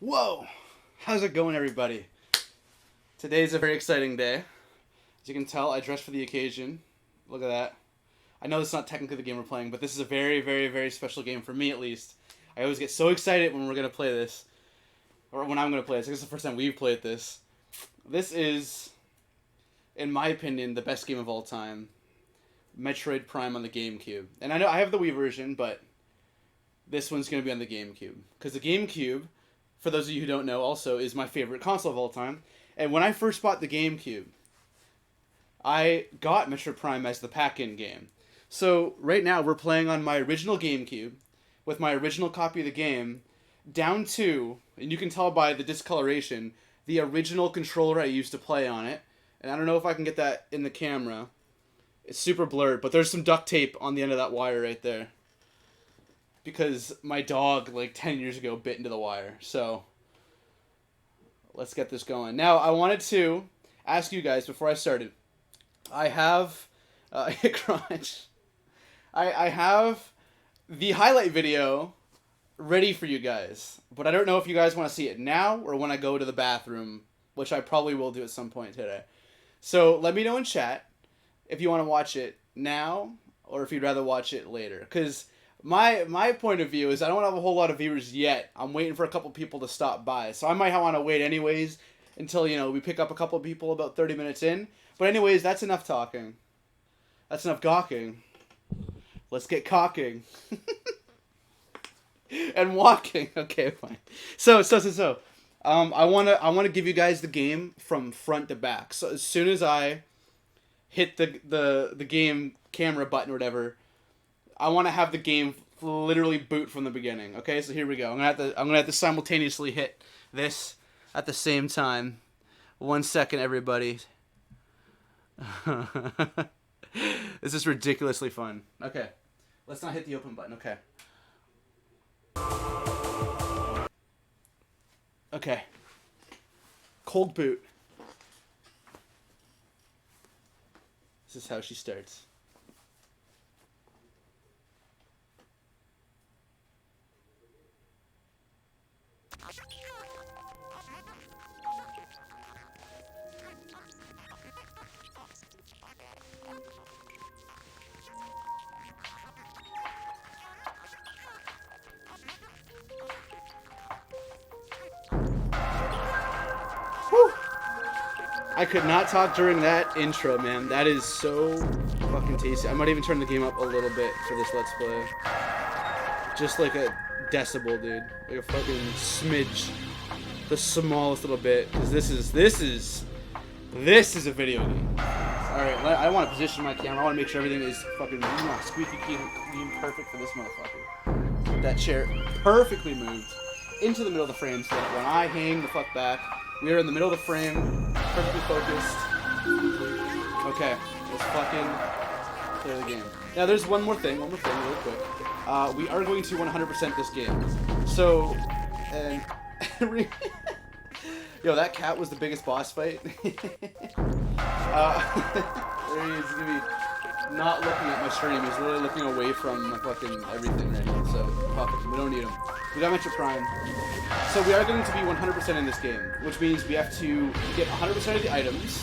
Whoa! How's it going, everybody? Today's a very exciting day. As you can tell, I dressed for the occasion. Look at that. I know it's not technically the game we're playing, but this is a very, very, very special game for me, at least. I always get so excited when we're going to play this. Or when I'm going to play this. I guess it's the first time we've played this. This is, in my opinion, the best game of all time. Metroid Prime on the GameCube. And I know I have the Wii version, but this one's going to be on the GameCube. Because the GameCube, for those of you who don't know, also is my favorite console of all time. And when I first bought the GameCube, I got Metroid Prime as the pack-in game. So right now we're playing on my original GameCube with my original copy of the game down to, and you can tell by the discoloration, the original controller I used to play on it. And I don't know if I can get that in the camera. It's super blurred, but there's some duct tape on the end of that wire right there. Because my dog, like 10 years ago, bit into the wire. So let's get this going. Now, I wanted to ask you guys before I started. I have crunch. I have the highlight video ready for you guys, but I don't know if you guys want to see it now or when I go to the bathroom, which I probably will do at some point today. So let me know in chat if you want to watch it now or if you'd rather watch it later. Because my point of view is I don't have a whole lot of viewers yet. I'm waiting for a couple people to stop by, so I might want to wait anyways until we pick up a couple people about 30 minutes in. But anyways, that's enough talking. That's enough gawking. Let's get cocking. And walking. Okay, fine. So. I wanna give you guys the game from front to back. So as soon as I hit the game camera button or whatever, I want to have the game literally boot from the beginning. Okay, so here we go. I'm gonna have to simultaneously hit this at the same time. 1 second, everybody. This is ridiculously fun. Okay. Let's not hit the open button. Okay. Okay. Cold boot. This is how she starts. I could not talk during that intro, man. That is so fucking tasty. I might even turn the game up a little bit for this Let's Play. Just like a decibel, dude. Like a fucking smidge. The smallest little bit. Because this is a video game. Alright, I want to position my camera. I want to make sure everything is fucking squeaky clean, perfect for this motherfucker. That chair perfectly moved into the middle of the frame so that when I hang the fuck back, we are in the middle of the frame, perfectly focused. Okay, let's fucking play the game. Now, there's one more thing real quick. We are going to 100% this game. So, and yo, that cat was the biggest boss fight. There he is, he's gonna be not looking at my stream. He's literally looking away from my fucking everything right now. So, fuck it, we don't need him. We got Metroid Prime. So we are going to be 100% in this game, which means we have to get 100% of the items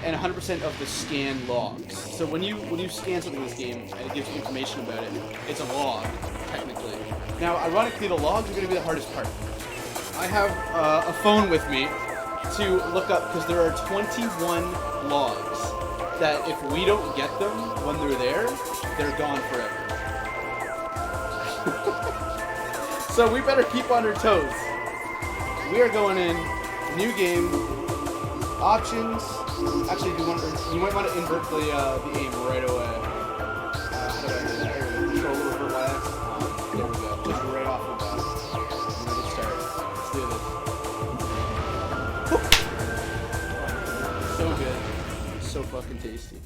and 100% of the scan logs. So when you scan something in this game and it gives you information about it, it's a log, technically. Now, ironically, the logs are going to be the hardest part. I have a phone with me to look up, because there are 21 logs that if we don't get them when they're gone forever. So we better keep on our toes. We are going in, new game, options. Actually, you might want to invert the aim right away. How do I do that? There we go. Control over Y axis. There we go. Just right off the bat. I'm gonna get started. Let's do this. So good. So fucking tasty.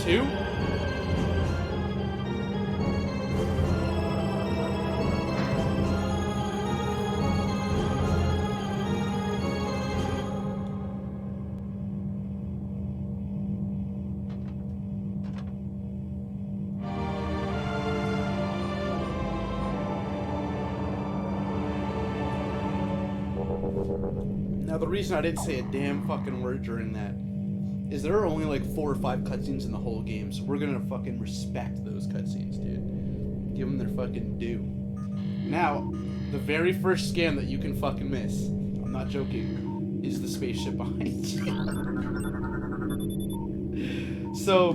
2? Now, the reason I didn't say a damn fucking word during that is there are only like 4 or 5 cutscenes in the whole game, so we're gonna fucking respect those cutscenes, dude. Give them their fucking due. Now, the very first scan that you can fucking miss, I'm not joking, is the spaceship behind you. So,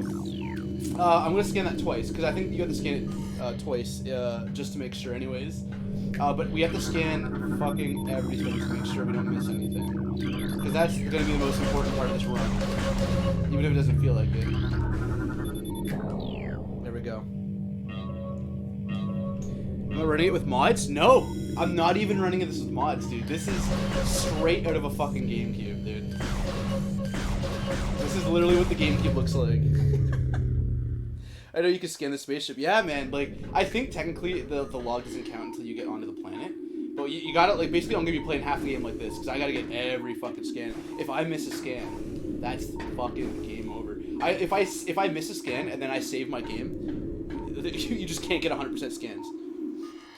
I'm gonna scan that twice, because I think you have to scan it twice, just to make sure anyways. But we have to scan fucking everything to make sure we don't miss anything. Because that's going to be the most important part of this run. Even if it doesn't feel like it. There we go. Am I running it with mods? No! I'm not even running this with mods, dude. This is straight out of a fucking GameCube, dude. This is literally what the GameCube looks like. I know you can scan the spaceship. Yeah, man. Like, I think technically the log doesn't count until you get onto the planet. But you gotta, like, basically I'm gonna be playing half the game like this, because I gotta get every fucking scan. If I miss a scan, that's fucking game over. If I miss a scan and then I save my game, you just can't get 100% scans.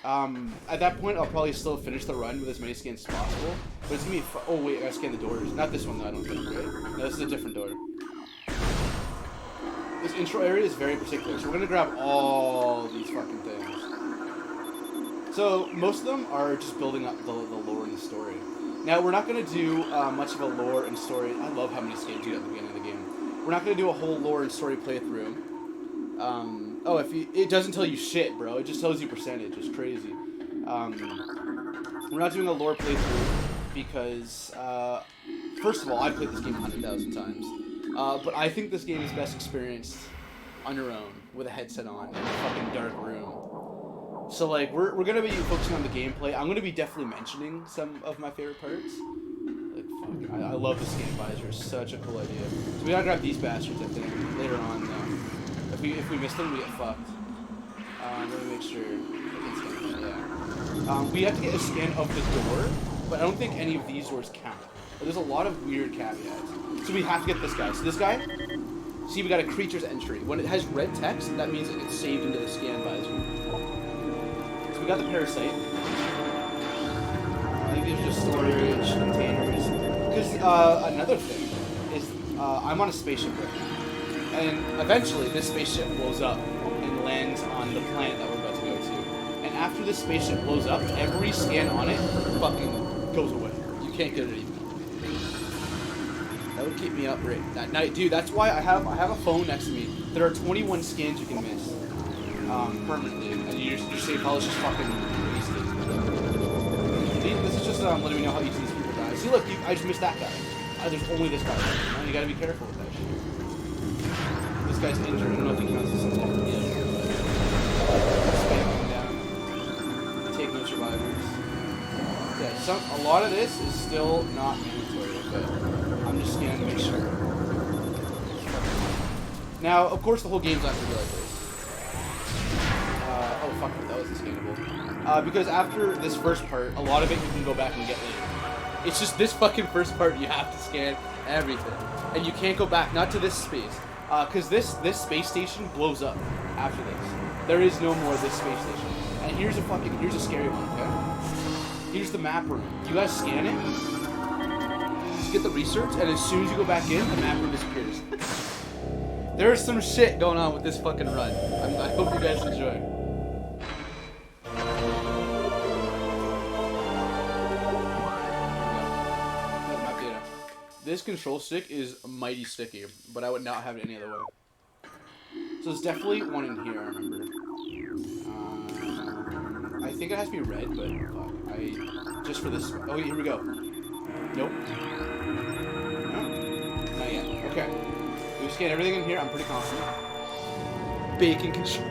At that point, I'll probably still finish the run with as many scans as possible. But it's gonna be, oh wait, I gotta scan the doors. Not this one though, I don't think, right? No, this is a different door. This intro area is very particular, so we're gonna grab all these fucking things. So, most of them are just building up the lore and the story. Now, we're not gonna do much of a lore and story. I love how many scans you get at the beginning of the game. We're not gonna do a whole lore and story playthrough. It doesn't tell you shit, bro. It just tells you percentage. It's crazy. We're not doing a lore playthrough because, first of all, I've played this game 100,000 times. But I think this game is best experienced on your own, with a headset on, in a fucking dark room. So, like, we're gonna be focusing on the gameplay. I'm gonna be definitely mentioning some of my favorite parts. Like, fuck, I love the scan visor. It's such a cool idea. So we gotta grab these bastards, I think, later on, though. If we miss them, we get fucked. Let me make sure. Yeah. We have to get a scan of the door, but I don't think any of these doors count. There's a lot of weird caveats. So we have to get this guy. So this guy, see, we got a creature's entry. When it has red text, that means it gets saved into the scan visor. So we got the parasite. It gives you storage, containers. Because another thing is, I'm on a spaceship right now. And eventually, this spaceship blows up and lands on the planet that we're about to go to. And after this spaceship blows up, every scan on it fucking goes away. You can't get it anymore. That would keep me up at night, dude. That's why I have a phone next to me. There are 21 scans you can miss permanently, and your save file is just fucking wasted. This is just letting me know how easy these people die. See, look, I just missed that guy. There's only this guy. Now you gotta be careful with that shit. This guy's injured. I don't know if he counts this as well. Yeah. Spamming down. Take no survivors. Yeah, a lot of this is still not mandatory, but I'm just scanning to make sure. Now, of course, the whole game's not going to be like this. Oh, fuck, that wasn't scannable. Because after this first part, a lot of it you can go back and get later. It's just this fucking first part you have to scan everything. And you can't go back, not to this space. Because this space station blows up after this. There is no more of this space station. And here's a scary one, okay? Here's the map room. You guys scan it, just get the research, and as soon as you go back in, the map room disappears. There's some shit going on with this fucking run. I hope you guys enjoy. This control stick is mighty sticky, but I would not have it any other way. So there's definitely one in here, I remember. I think it has to be red, but fuck. Just for this. Oh, here we go. Nope. No? Not yet. Okay. We scanned everything in here. I'm pretty confident. Bacon control.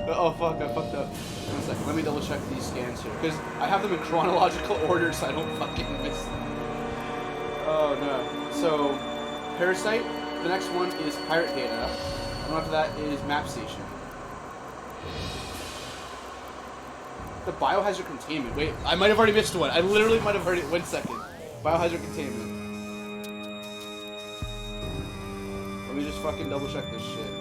Oh, fuck. I fucked up. 1 second. Let me double check these scans here. Because I have them in chronological order so I don't fucking miss them. Oh, no. So, Parasite, The next one is Pirate Data. And after that is Map Station. The Biohazard Containment. Wait, I might have already missed one. I literally might have heard it 1 second. Biohazard Containment. Let me just fucking double check this shit.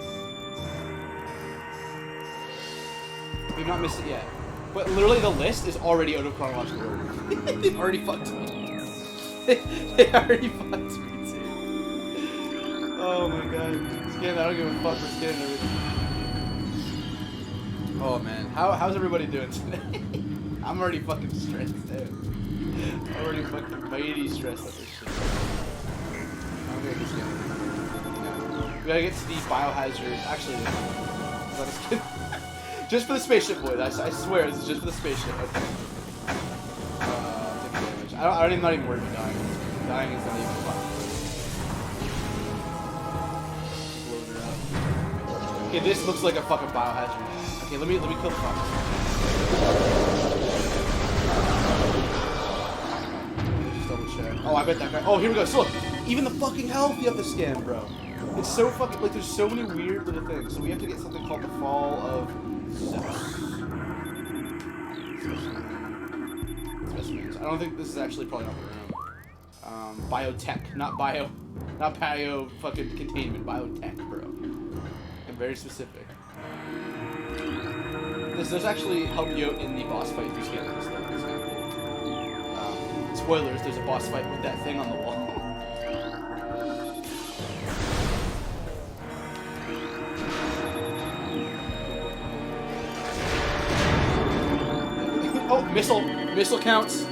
We've not missed it yet. But literally the list is already out of chronological order. They've already fucked me. They already fucked me too. Oh my god. Scan, I don't give a fuck for scanning everything. Oh man. How's everybody doing today? I'm already fucking stressed out. I'm already fucking mighty stressed at this shit. I'm gonna get scanning. We gotta get to the Biohazard. Actually, let us get. Just for the spaceship, boys. I swear, this is just for the spaceship. Okay. Taking damage. I'm not even worried about dying. Dying is not even fun. Blows her up. Okay, this looks like a fucking biohazard. Okay, let me kill the fox. Just double check. Oh, I bet that guy. Oh, here we go. So look, even the fucking health you have to scan, bro. It's so fucking like there's so many weird little things. So we have to get something called the Fall of Specimens. I don't think this is actually probably not the room. Biotech, not bio fucking containment. Biotech, bro. I'm very specific. This does actually help you out in the boss fight if you scan this though. Spoilers, there's a boss fight with that thing on the wall. Oh, missile counts.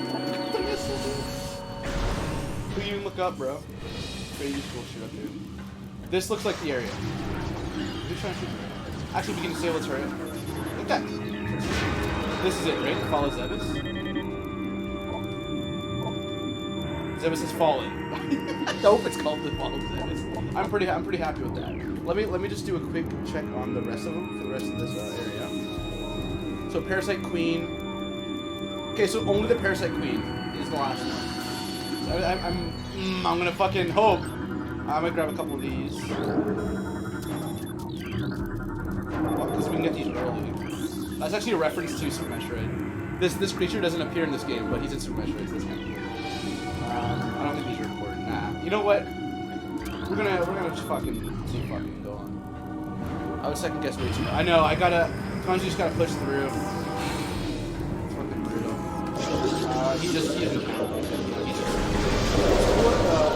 Who you even look up, bro? Crazy bullshit up here. This looks like the area. Who's trying to shoot me? Actually, we can disable the turret. Look at that. This is it, right? Follow Zebus. Zebus has fallen. I hope it's called the Fall of Zebus. I'm pretty happy with that. Let me just do a quick check on the rest of them for the rest of this area. So Parasite Queen. Okay, so only the Parasite Queen is the last one. So I'm gonna fucking hope. I'm gonna grab a couple of these. Because we can get these early. That's actually a reference to Super Metroid. This creature doesn't appear in this game, but he's in Super Metroid. So that's kind of cool. I don't think these are important. Nah. You know what? We're gonna just fucking go on. I would second guess way too much. I know. Kanji just gotta push through. He doesn't count.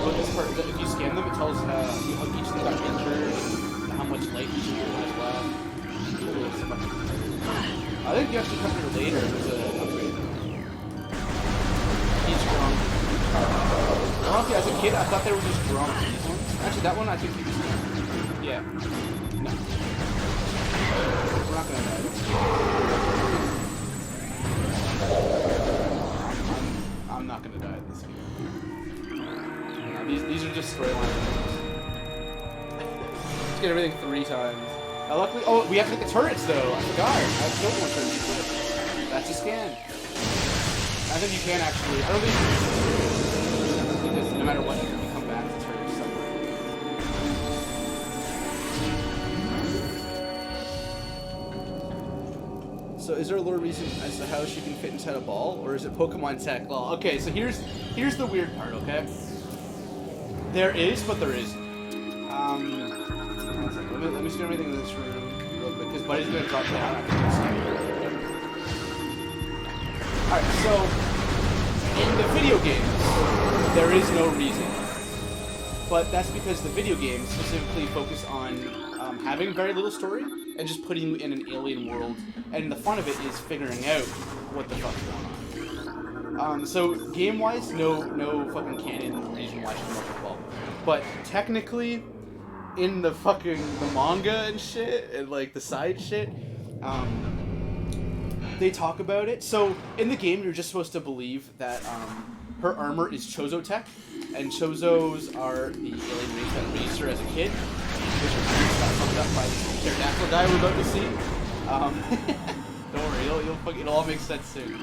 With this part, if you scan them, it tells you how each thing got injured and how much life each of them has left. I think you actually come here later to upgrade them. He's drunk. Honestly, as a kid, I thought they were just drunk. These ones. Actually, that one I think you can scan. Yeah. No. We're not gonna die. I'm not gonna die in this game. These are just storylines. Let's get everything 3 times. Now, luckily, oh, we have to get the turrets though. I forgot. I don't want turrets. That's a scan. I think you can actually. I don't think because no matter what, you can come back to turrets somewhere. So is there a little reason as to how she can fit inside a ball, or is it Pokemon tech? Well, okay, so here's the weird part, okay? There is, but there isn't. Let me see everything in this room real quick, because Buddy's gonna drop down after this. Alright, so in the video games, there is no reason. But that's because the video games specifically focus on having very little story and just putting you in an alien world, and the fun of it is figuring out what the fuck's going on. So game-wise, no fucking canon reason why she's more involved. But technically, in the manga and shit, and like the side shit, they talk about it. So in the game, you're just supposed to believe that her armor is Chozo tech, and Chozos are the alien race that raised her as a kid, which got fucked up by the pterodactyl guy we're about to see. Don't worry, it'll all make sense soon.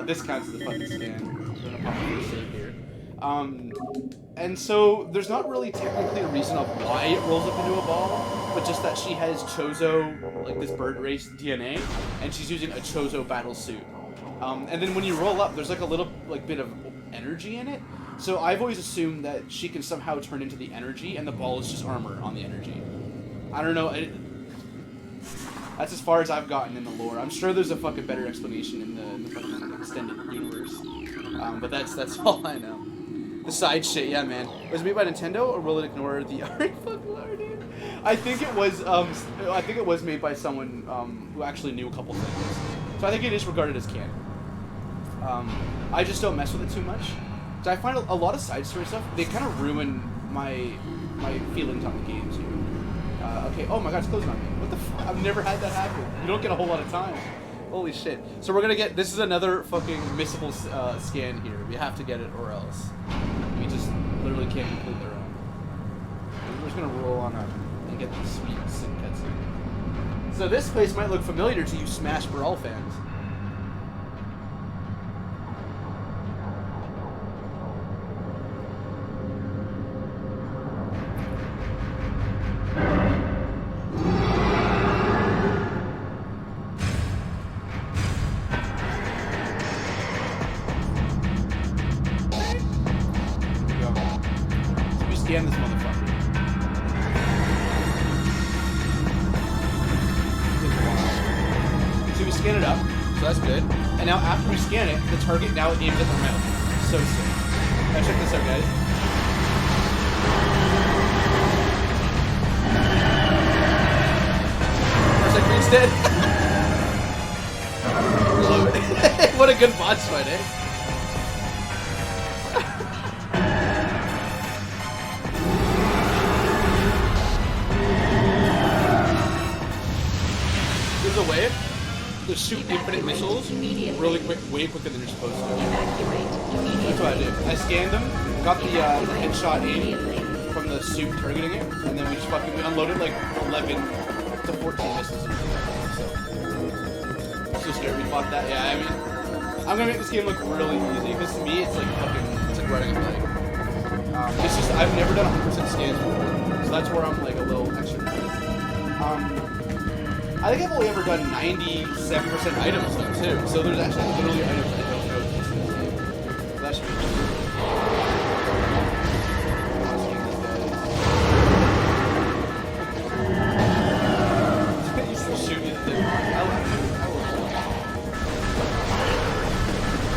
This counts as the fucking scan. I'm gonna pop a save here. And so there's not really technically a reason of why it rolls up into a ball, but just that she has Chozo, like this bird race DNA, and she's using a Chozo battle suit. And then when you roll up, there's like a little like bit of energy in it. So I've always assumed that she can somehow turn into the energy, and the ball is just armor on the energy. I don't know. That's as far as I've gotten in the lore. I'm sure there's a fucking better explanation in the fucking extended universe. But that's all I know. The side shit, yeah, man. Was it made by Nintendo, or will it ignore the art? Fuck lore, dude. I think it was made by someone who actually knew a couple things. So I think it is regarded as canon. I just don't mess with it too much. So I find a lot of side story stuff, they kind of ruin my feelings on the games here. Okay, oh my god, it's closing on me. What the fuck? I've never had that happen. You don't get a whole lot of time. Holy shit. So we're gonna get, this is another fucking missable scan here. We have to get it or else. We just literally can't complete the run. We're just gonna roll on up and get the sweet sync cutscene. So this place might look familiar to you Smash Brawl fans. Scan this motherfucker. So we scan it up, so that's good. And now after we scan it, the target now aims at the mouth. So sick. Now check this out, guys. First like Green's dead. Love it. What a good boss fight, eh? A way to shoot infinite missiles really quick, way quicker than you're supposed to. That's what I did. I scanned them, got the headshot aim from the suit targeting it, and then we just fucking unloaded like 11 to 14 missiles. So scared we fought that. Yeah, I mean, I'm gonna make this game look really easy because to me it's like fucking, it's like running a bike. It's just I've never done 100% scans before, so that's where I'm like a little extra. I think I've only ever done 97% items though too, so there's actually literally items I don't know this in this game. So that should be cool. You still shoot me the thing. I will.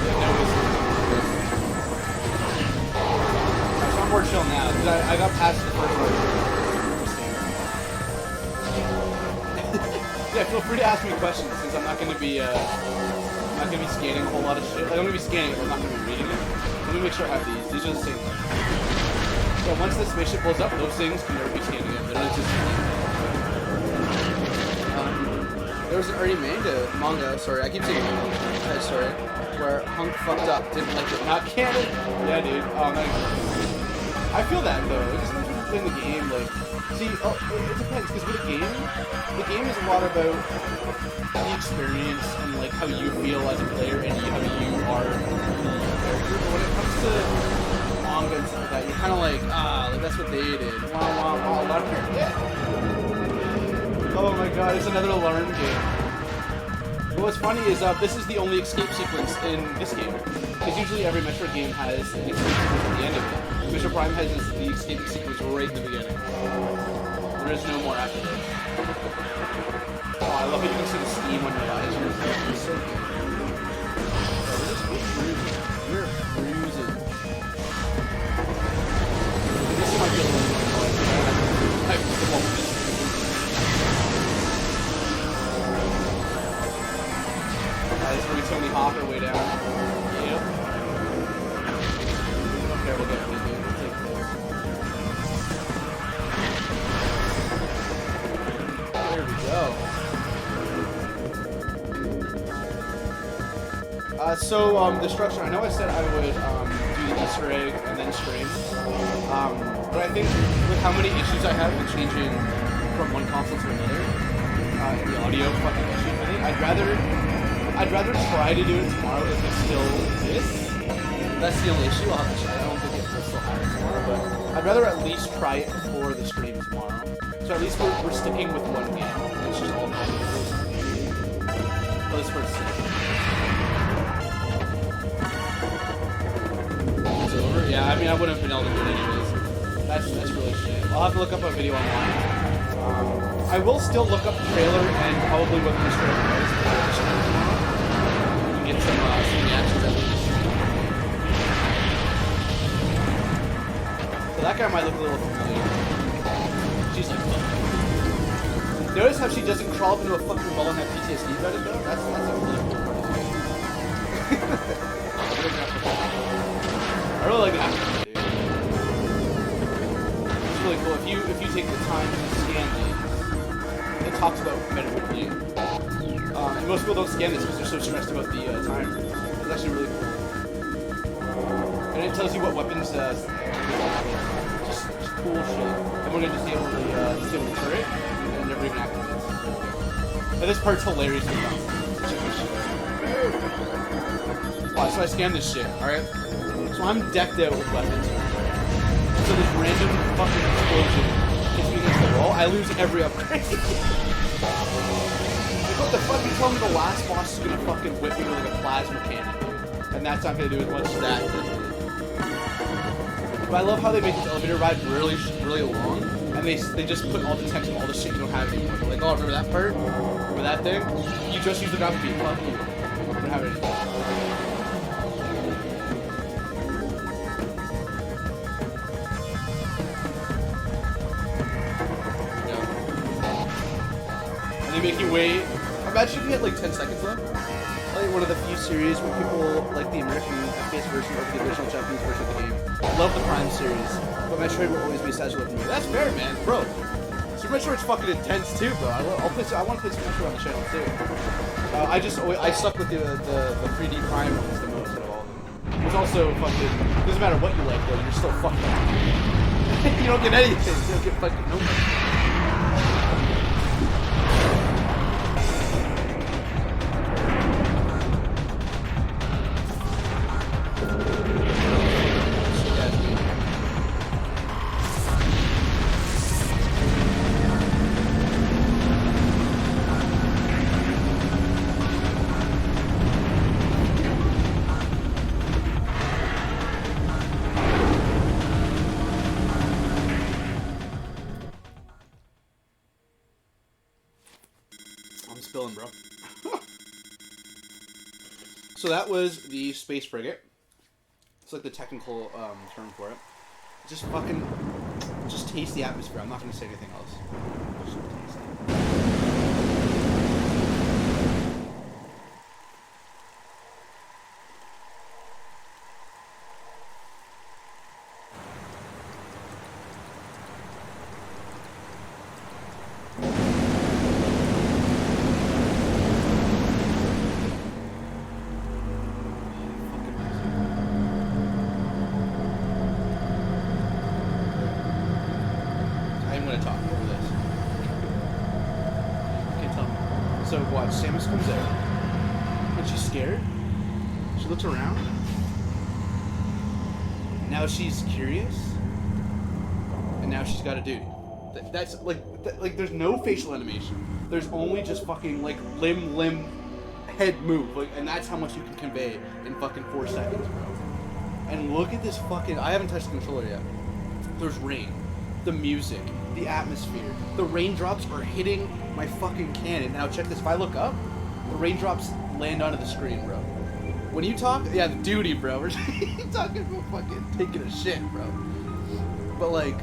Yeah, no, so I'm more chill now, because I got past the first one. Yeah, feel free to ask me questions since I'm not going to be scanning a whole lot of shit. Like, I'm going to be scanning it, but I'm not going to be reading it. Let me make sure I have these. These are the same ones. So once the spaceship blows up, those things can never be scanning it. Literally just there was an already made manga, sorry, I keep saying manga, sorry, where Hunk fucked up, didn't like it, not canon. Yeah, dude. I feel that though. It just makes me play the game, like. See, it depends, because with a game is a lot about the experience and like how you feel as a player and how you are the character. But when it comes to manga and stuff like that, you're kind of like, like that's what they did. Wah wah wah, alarm game. Yeah. Oh my god, it's another alarm game. But what's funny is this is the only escape sequence in this game, because usually every Metroid game has an escape sequence at the end of it. Metroid Prime has the escape sequence right in the beginning. There is no more after this. Oh, I love how you can see the steam on your eyes. It's so good. We're cruising. This might be a little more annoying. This is where we totally hop our way down. Yep. Okay, we'll get it. There we go. The structure, I know I said I would do the Easter egg and then stream. But I think with how many issues I have with changing from one console to another, and the audio fucking issues with it, I'd rather try to do it tomorrow if it still exists. That's the only issue. I'll have to try. I don't think I'd rather at least try it before the stream tomorrow. So at least we're sticking with one game. It's just all about it. Oh, this part's sick. It's over? Yeah, I mean, I wouldn't have been able to do it anyways. That's really shit. I'll have to look up a video online. I will still look up the trailer and probably what the trailer is. You can get some reactions at least. So that guy might look a little familiar. She's like, look. Notice how she doesn't crawl up into a fucking ball and have PTSD about it though? That's a really cool part. I really like that, dude. It's really cool. If you take the time to scan these, it talks about Metroid. And most people don't scan this because they're so stressed about the timer. It's actually really cool. And it tells you what weapons just cool shit. And we're gonna disable the turret and never even activates. And this part's hilarious. Check this shit. Wow, so I scanned this shit, alright? So I'm decked out with weapons. So this random fucking explosion hits me against the wall, I lose every upgrade. Like, what the fuck? You tell me the last boss is gonna fucking whip me with like a plasma cannon. And that's not gonna do as much as that. But I love how they make this elevator ride really, really long, and they just put all the text and all the shit you don't have anymore. They're like, oh, remember that part? Remember that thing? You just use the graphic beat. Fuck you. I don't have it anymore. And they make you wait. Imagine if you had like 10 seconds left. Like one of the few series where people like the American FPS version over the original Japanese version of the game. Love the Prime series, but Metroid will always be essential with me. That's fair, man, bro. Super Metroid's fucking intense too, bro. I want to play some Metroid on the channel too. I suck with the 3D Prime ones the most out of all of them. There's also fucking doesn't matter what you like though, you're still fucked up. You don't get anything. You don't get fucking no money. Spilling, bro. So that was the Space Frigate. It's like the technical term for it. Just taste the atmosphere. I'm not going to say anything else. Just taste it. So watch, Samus comes out, and she's scared. She looks around. Now she's curious, and now she's got a duty. That's like there's no facial animation. There's only just fucking like limb, head move, like, and that's how much you can convey in fucking 4 seconds, bro. And look at this fucking. I haven't touched the controller yet. There's rain, the music, the atmosphere. The raindrops are hitting my fucking cannon. Now check this. If I look up, the raindrops land onto the screen, bro. When you talk, yeah, the duty, bro. We're talking about fucking taking a shit, bro. But like,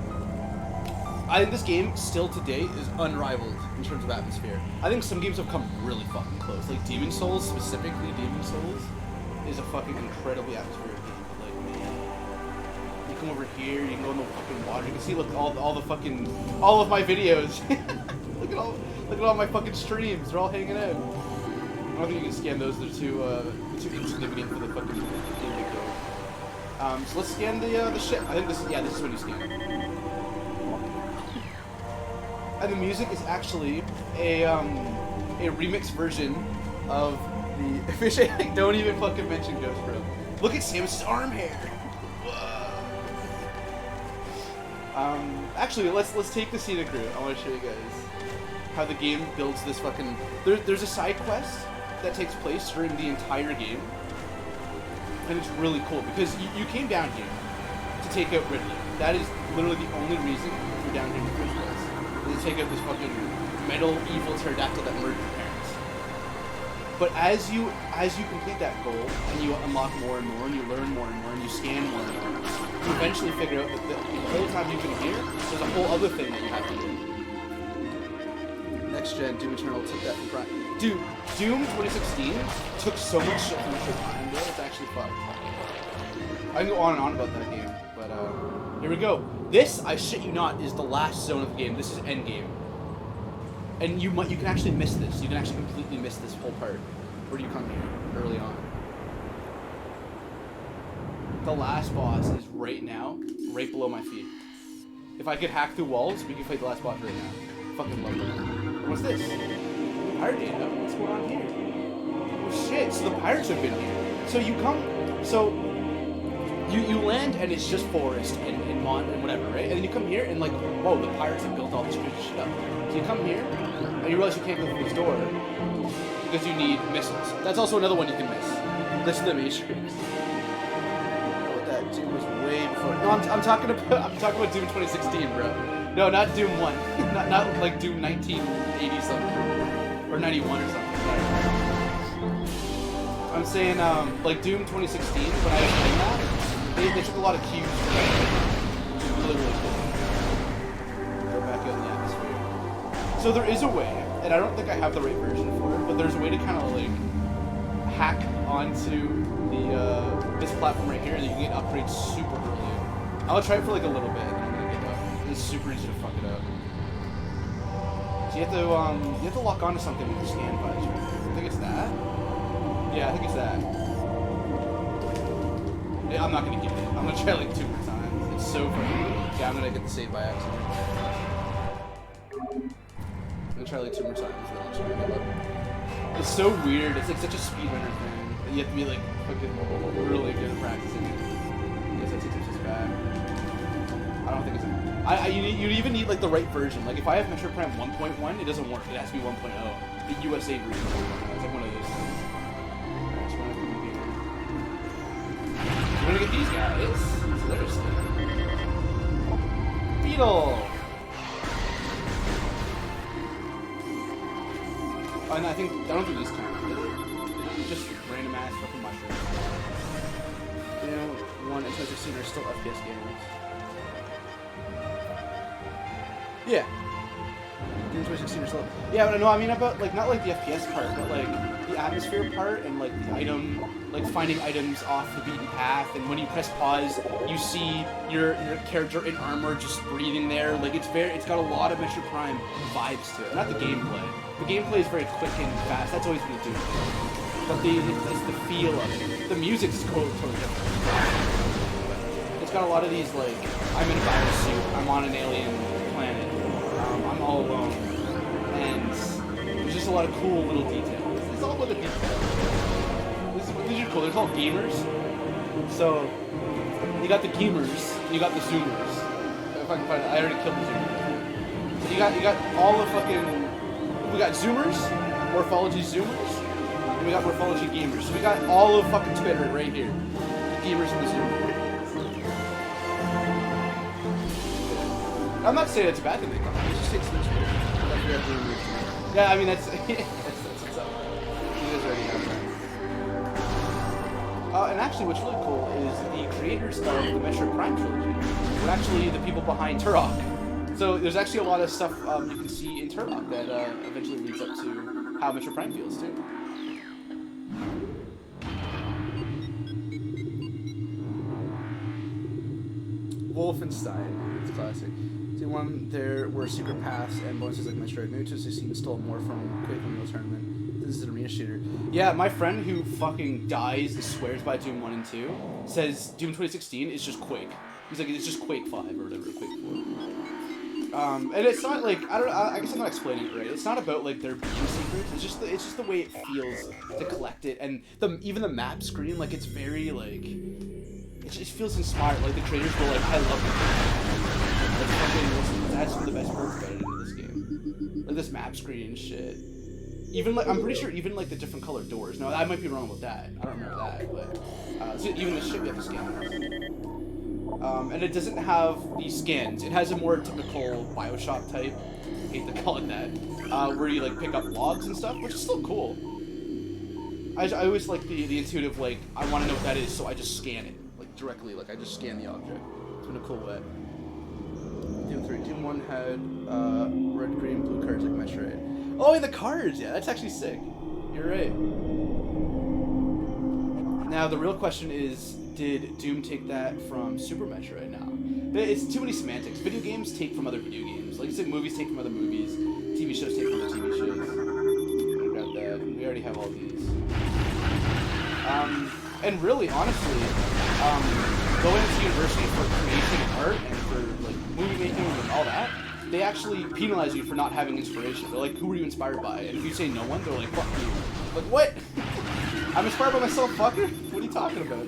I think this game still to date is unrivaled in terms of atmosphere. I think some games have come really fucking close. Like Demon Souls, specifically Demon Souls, is a fucking incredibly atmospheric game. But like, man, you come over here, you can go in the fucking water. You can see, look, all of my videos. look at all my fucking streams. They're all hanging out. I don't think you can scan those. They're too insignificant for the fucking game to go. So let's scan the ship. I think this is when you scan. And the music is actually a remix version of the fish. Don't even fucking mention Ghost, bro. Look at Samus's arm hair. Actually, let's take the scenic route. I want to show you guys how the game builds this fucking. There's a side quest that takes place during the entire game, and it's really cool because you came down here to take out Ridley. That is literally the only reason you're down here in the first place. Is to take out this fucking metal evil pterodactyl that murdered your parents. But as you complete that goal and you unlock more and more and you learn more and more and you scan more and more, you eventually figure out that the whole time you've been here, there's a whole other thing that you have to do. Next gen Doom Eternal took that from Prime. Dude, Doom 2016 took so much shit from Metroid Prime, bro. It's actually fucked. I can go on and on about that game, but here we go. This, I shit you not, is the last zone of the game. This is end game. And you can actually miss this. You can actually completely miss this whole part. Where do you come here? Early on. The last boss is right now, right below my feet. If I could hack through walls, we could fight the last boss right now. Fucking love it. What's this? Pirate data. What's going on here? Oh shit, so the pirates have been here. So you come, so you land and it's just forest and whatever, right? And then you come here and like, whoa, the pirates have built all this crazy shit up. So you come here and you realize you can't go through this door because you need missiles. That's also another one you can miss. This is the Matrix. That Doom was way before. No, I'm talking about Doom 2016, bro. No, not Doom 1. not like Doom 1980 something or 91 or something. I'm saying like Doom 2016 when I was playing that, they took a lot of cues from that, which is really really cool. Go back out in the atmosphere. So there is a way, and I don't think I have the right version for it, but there's a way to kind of like hack onto the this platform right here, and you can get upgrades super early. I'll try it for like a little bit, and I'm gonna give up. It's super easy to fuck it up. So you have to lock onto something with your scan buttons. Right? I think it's that. Yeah, I think it's that. Yeah, I'm not gonna keep it. I'm gonna try like 2 more times. It's so funny. Yeah, I'm gonna get the save by accident. I'm gonna try like 2 more times. It's so weird. It's like such a speedrunner thing. You have to be like fucking really good at practicing it. I guess that takes us back. I don't think it's. You even need like the right version. Like if I have Metroid Prime 1.1, it doesn't work. It has to be 1.0. The USA version. It's like one of those things. Alright, so we're gonna get these guys. So they're just Beetle. Oh, and I don't think these count. Just random ass fucking mushrooms. You know, 1 and 2016 are still FPS games. Yeah. 2016 are still. Yeah, but no, I mean about like not like the FPS part, but like the atmosphere part and like the item, like finding items off the beaten path. And when you press pause, you see your character in armor just breathing there. Like it's got a lot of Metroid Prime vibes to it. Not the gameplay. The gameplay is very quick and fast. That's always been a Doom. But it's the feel of it. The music's totally different. It's got a lot of these, like, I'm in a biosuit, I'm on an alien planet, I'm all alone, and there's just a lot of cool little details. It's all about the details. These are cool. They're called gamers. So, you got the gamers, and you got the zoomers. If I can find it, I already killed the zoomers. So you got all the fucking... We got zoomers, morphology zoomers, and we got morphology gamers. So we got all of fucking Twitter right here. The gamers and the zoomers. I'm not saying it's a bad thing they come. It just takes the Twitter. Yeah, I mean that's what's up. You guys already have that. And actually, what's really cool is the creators of the Metroid Prime trilogy were actually the people behind Turok. So there's actually a lot of stuff you can see in Turok that eventually leads up to how Metroid Prime feels too. Wolfenstein, it's classic. The one there were secret paths and bonuses like Metroid. Maybe 2016 stole more from Quake Unreal Tournament. This is an arena shooter. Yeah, my friend who fucking dies and swears by Doom 1 and 2 says Doom 2016 is just Quake. He's like, it's just Quake 5 or whatever, Quake 4. And it's not like, I guess I'm not explaining it right. It's not about like there being secrets. It's just the way it feels to collect it, and even the map screen, like it's very like, it just feels inspired. Like the creators were like, I love it. It's fucking, that's some of the best parts about it into this game. Like this map screen and shit. Even like, I'm pretty sure even like the different colored doors. No, I might be wrong with that. I don't remember that, but so even the shit you have to scan. And it doesn't have these skins. It has a more typical Bioshock type, I hate to call it that, where you like pick up logs and stuff, which is still cool. I always like the intuitive, like, I want to know what that is, so I just scan it, like directly, like I just scan the object. It's been a cool way. Doom 3, Doom 1 had red, green, blue cards like Metroid. Oh, and the cards, yeah, that's actually sick. You're right. Now the real question is, did Doom take that from Super Metroid now? It's too many semantics. Video games take from other video games. Like you said, movies take from other movies. TV shows take from other TV shows. We got that. We already have all these. And really, honestly, going to university for creation and art and for like movie making and all that, they actually penalize you for not having inspiration. They're like, who were you inspired by? And if you say no one, they're like, fuck you. Like, what? I'm inspired by myself, fucker? What are you talking about?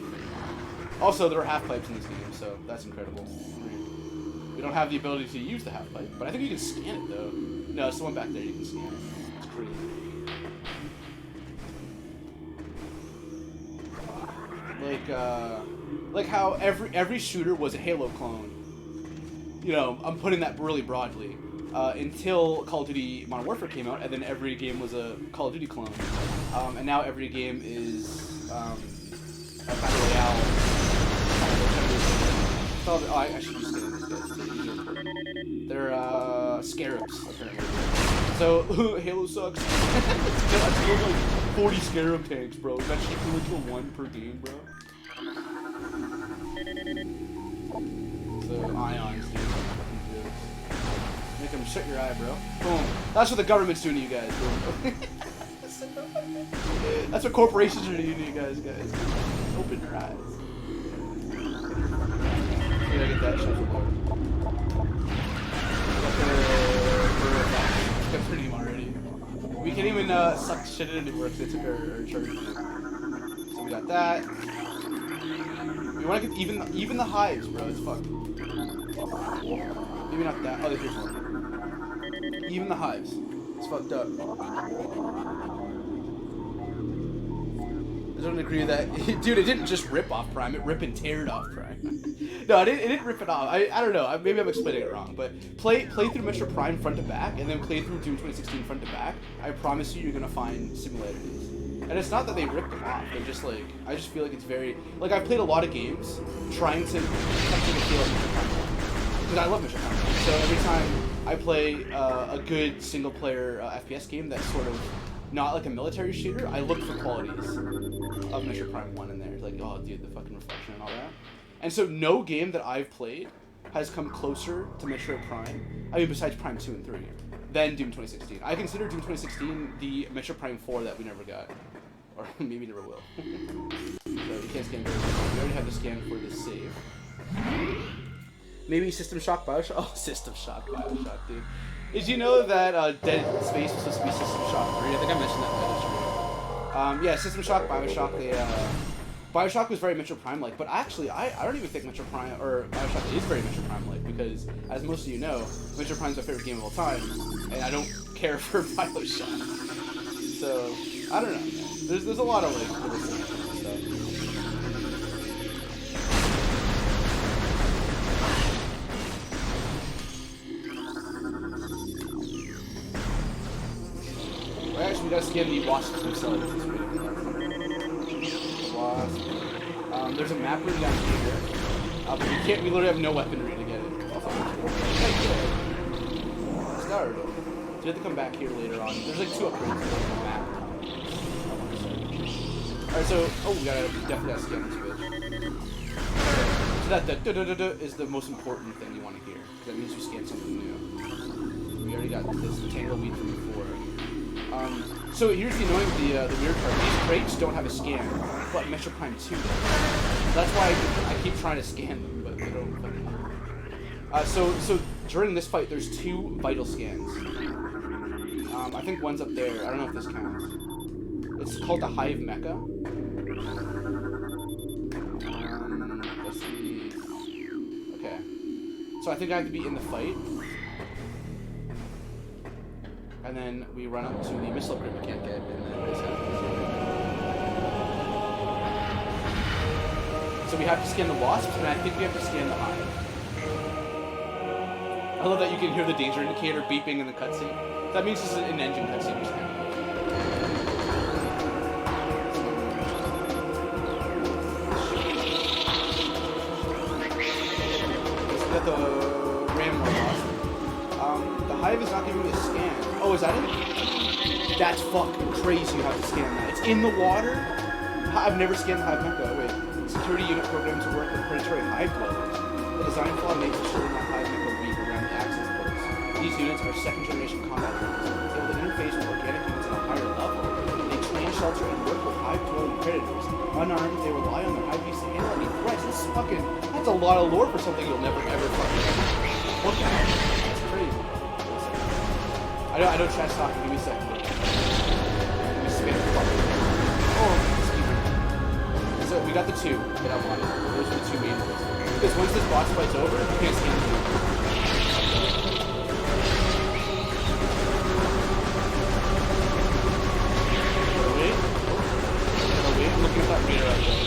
Also, there are half pipes in this game, so that's incredible. We don't have the ability to use the half pipe, but I think you can scan it though. No, it's the one back there. You can scan it. It's crazy. Like how every shooter was a Halo clone. You know, I'm putting that really broadly. Until Call of Duty Modern Warfare came out, and then every game was a Call of Duty clone. And now every game is a Battle Royale. Oh, I should use these guys. They're scarabs, apparently. So, Halo sucks. I killed like 40 scarab tanks, bro. That's just kill one per game, bro. So, ions, dude. Make them shut your eye, bro. Boom. That's what the government's doing to you guys, bro. That's what corporations are doing to you guys. Open your eyes. You gotta get that shit from got her name already. We can't even suck shit in anymore because they took our charge. So we got that. We want to get even the hives, bro. It's fucked. Maybe not that. Oh, here's one. Even the hives. It's fucked up. I don't agree with that. Dude, it didn't just rip off Prime, it rip and teared off Prime. No, it didn't rip it off. I don't know, maybe I'm explaining it wrong, but play through Metroid Prime front to back, and then play through Doom 2016 front to back. I promise you, you're gonna find similarities. And it's not that they ripped them off, they're just like, I just feel like it's very, like I've played a lot of games trying to come to the feel of Metroid Prime. Because I love Metroid Prime. So every time I play a good single player FPS game that's sort of not like a military shooter, I look for qualities of Metroid Prime 1 in there. Like, oh dude, the fucking reflection and all that. And so no game that I've played has come closer to Metroid Prime, I mean besides Prime 2 and 3, than Doom 2016. I consider Doom 2016 the Metroid Prime 4 that we never got. Or maybe never will. So we can't scan very well. We already have the scan for the save. Maybe System Shock Bioshock? Oh, System Shock Bioshock, dude. Did you know that Dead Space was supposed to be System Shock 3? I think I mentioned that in the stream. Yeah, System Shock, Bioshock, Bioshock was very Metroid Prime-like, but actually, I don't even think Metroid Prime, or Bioshock is very Metroid Prime-like, because, as most of you know, Metroid Prime's my favorite game of all time, and I don't care for Bioshock. So, I don't know, man. There's a lot of, like, little stuff. Actually, we gotta scan the wasps themselves. Wasp. There's a map room down here, but we literally have no weaponry to get it. Start. So you have to come back here later on. There's like 2 upgrades on the map. Alright, so, we definitely gotta scan this bitch. So that da-da-da-da is the most important thing you want to hear. That means you scan something new. We already got this, the tangle weed from before. So here's the annoying, the weird part. These crates don't have a scan, but Metroid Prime 2 does. That's why I keep trying to scan them, but they don't fucking work. So during this fight, there's 2 vital scans. I think one's up there. I don't know if this counts. It's called the Hive Mecha. Let's see. Okay. So I think I have to be in the fight. And then we run up to the missile grid we can't get, and then this happens. So we have to scan the wasps, and I think we have to scan the hive. I love that you can hear the danger indicator beeping in the cutscene. That means this is an in-engine cutscene. So we got the random wasp. The hive is not giving me a scan. Oh, is that it? That's fucking crazy you have to scan that. It's in the water? I've never scanned the hive mecha. Wait. Security unit program to work with predatory hive dwellers. The design flaw makes sure that hive mecha weak around the access ports. These units are second-generation combat units, able to interface with organic units at a higher level. They train, shelter, and work with hive-dwelling predators. Unarmed, they rely on their hive beasts to handle any threats. This is fucking... That's a lot of lore for something you'll never, ever fucking... What the hell? That's crazy. I know trash talking. Give me a second. Let me spin it. Oh, so we got the two that I wanted. Those are the two main ones. Because once this boss fight's over, you can't scan the wait. I'm looking at that radar out there.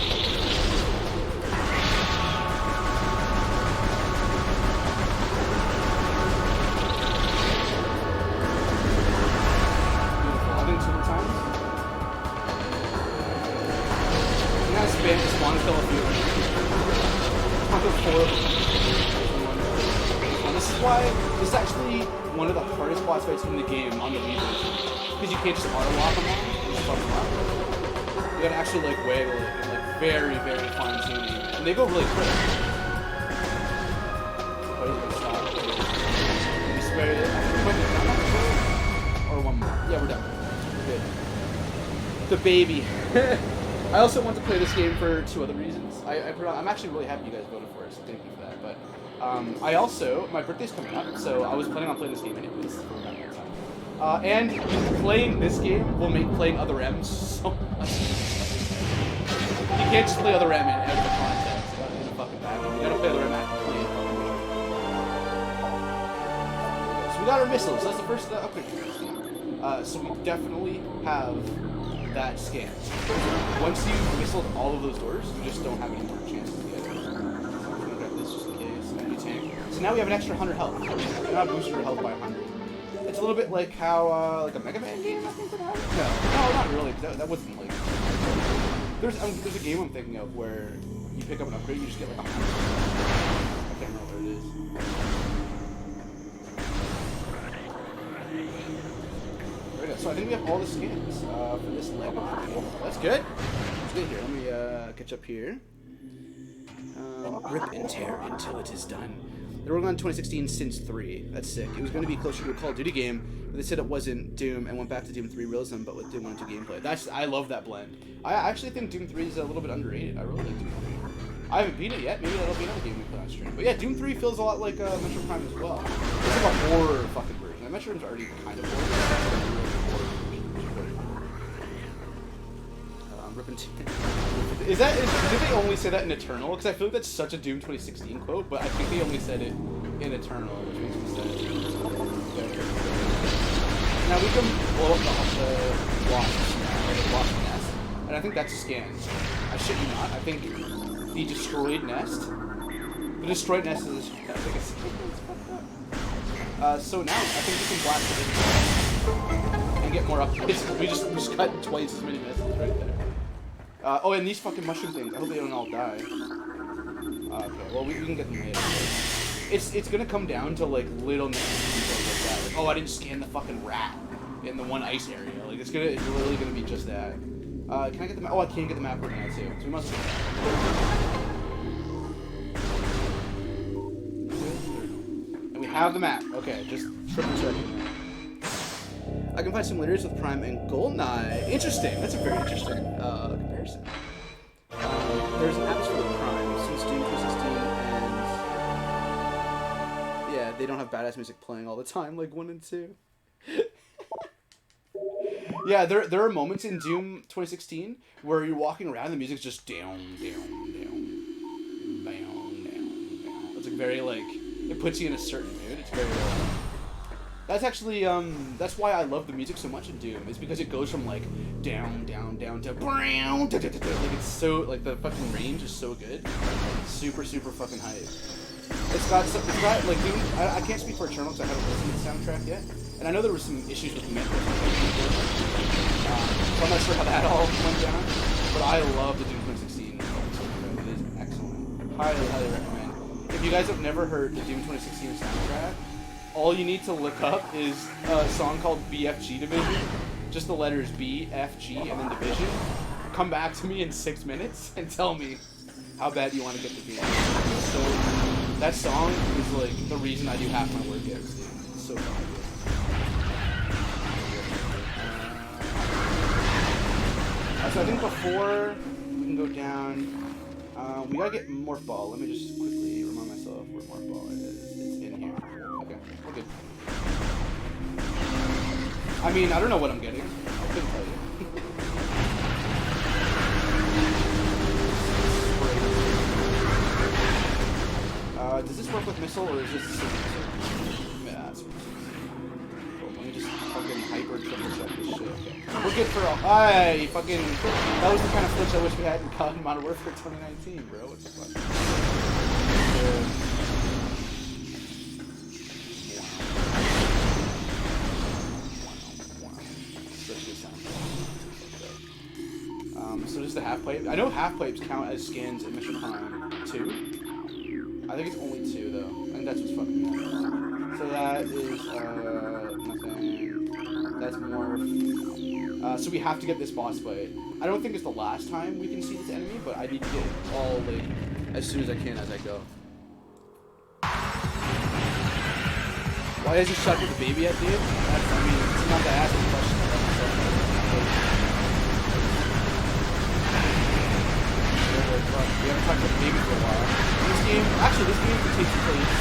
This is actually one of the hardest boss fights in the game on the Wii version. Because you can't just auto-lock them all. You just fuck them up. You gotta actually like waggle it and like very, very fine-tuning. And they go really quick. Oh, he's gonna stop. Can we spare it? Or one more. Yeah, we're done. We're good. The baby. I also want to play this game for two other reasons. I'm actually really happy you guys voted for it, so thank you for that. But I also, my birthday's coming up, so I was planning on playing this game anyways for about that time. And playing this game will make playing other M's so much. You can't just play other M in out of the context in the fucking back. You gotta play other M after playing fucking so we got our missiles. That's the first upgrade. So we definitely have that scan. Once you've missiled all of those doors, you just don't have any more chances to get it. So I'm gonna grab this just in case. Tank. So now we have an extra 100 health. You now boost your health by 100. It's a little bit like how, like a Mega Man game, I think, would have it. No, not really. That wasn't like... There's a game I'm thinking of where you pick up an upgrade, you just get like 100. I can't remember what it is. So I think we have all the scans for this level. That's good. That's good here. Let me catch up here. Rip and tear until it is done. They're working on 2016 since 3. That's sick. It was going to be closer to a Call of Duty game, but they said it wasn't Doom and went back to Doom 3 realism, but with Doom 1 and 2 gameplay. I love that blend. I actually think Doom 3 is a little bit underrated. I really like Doom 3. I haven't beat it yet. Maybe that'll be another game we play on stream. But yeah, Doom 3 feels a lot like Metroid Prime as well. It's like a horror fucking version. Metroid's already kind of horror. Did they only say that in Eternal? Because I feel like that's such a Doom 2016 quote, but I think they only said it in Eternal, which makes me sad. Now we can blow up the wasp nest, and I think that's a scan. I shit you not. I think the destroyed nest is I think it's so now I think we can blast it and get more upgrades. We just cut twice as many missiles right there. Oh, and these fucking mushroom things. I hope they don't all die. Okay, well we can get them later. It's gonna come down to like little details like that. Like, oh, I didn't scan the fucking rat in the one ice area. Like it's literally gonna be just that. Can I get the map? Oh, I can't get the map right now too. So we must. And we have the map. Okay, just triple checking. I can find similarities with Prime and Goldeneye. Interesting. That's a very interesting comparison. There's an atmosphere with Prime since Doom 2016, and yeah, they don't have badass music playing all the time like 1 and 2. Yeah, there are moments in Doom 2016 where you're walking around and the music's just down. It's like very like it puts you in a certain mood. It's very That's actually, that's why I love the music so much in Doom, is because it goes from, like, down, down, down to brown, like, it's so, like, the fucking range is so good. Super, super fucking hype. It's got, like, Doom, I can't speak for Eternal because I haven't listened to the soundtrack yet, and I know there was some issues with the Metroid so I'm not sure how that all went down, but I love the Doom 2016 soundtrack. It is excellent. Highly, highly recommend. If you guys have never heard the Doom 2016 soundtrack, all you need to look up is a song called BFG Division. Just the letters B, F, G, and then Division. Come back to me in 6 minutes and tell me how bad you want to get the game. So that song is like the reason I do half my work every day. It's so fun. So I think before we can go down, we gotta get Morph Ball. Let me just quickly remind myself where Morph Ball is. It's in here. Okay, we're good. I mean, I don't know what I'm getting. I couldn't tell you. Does this work with missile, or is this... Yeah, that's... Cool, let me just fucking hyper triple check this shit. Okay. We're good for all... Aye, fucking... That was the kind of flinch I wish we had in Modern Warfare 2019, bro. What the fuck? So just the half pipe. I know half pipes count as skins in Metroid Prime 2. I think it's only 2 though. I think that's what's fucking me up. So that is nothing. That's Morph. So we have to get this boss fight. I don't think it's the last time we can see this enemy, but I need to get it all like as soon as I can as I go. Why is he shot with the baby yet, dude? That's, I mean, it's not to ask a question. We haven't talked about the baby for a while. This game takes place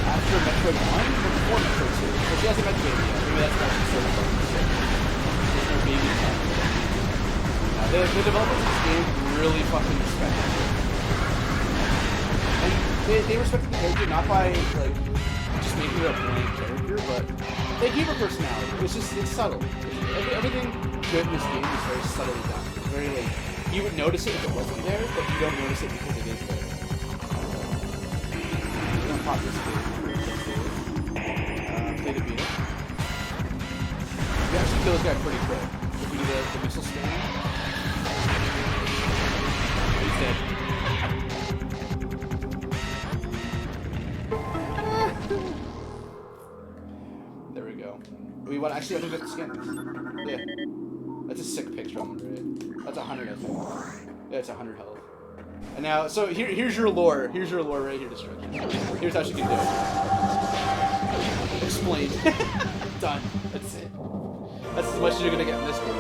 after Metroid 1, but before Metroid 2. So she hasn't met the baby yet. Maybe that's actually so fucking sick. There's no baby yet. The developers of this game really fucking respect it. And they respected the character not by, like, just making her a blank character, but they gave her personality. It's subtle. Everything good in this game is very subtly done. It's very, like, you would notice it if it wasn't there, but you don't notice it because it is there. I'm gonna pop this dude. Play the beat. We actually kill this guy pretty quick. If we do the missile scan. He's dead. There we go. Actually, I think we got the skin. Yeah. That's a sick picture on the right. That's 100, I think. Yeah, it's 100 health. And now, so here's your lore. Here's your lore right here, Destruction. Here's how she can do it. Explain. Done. That's it. That's as much as you're gonna get in this game.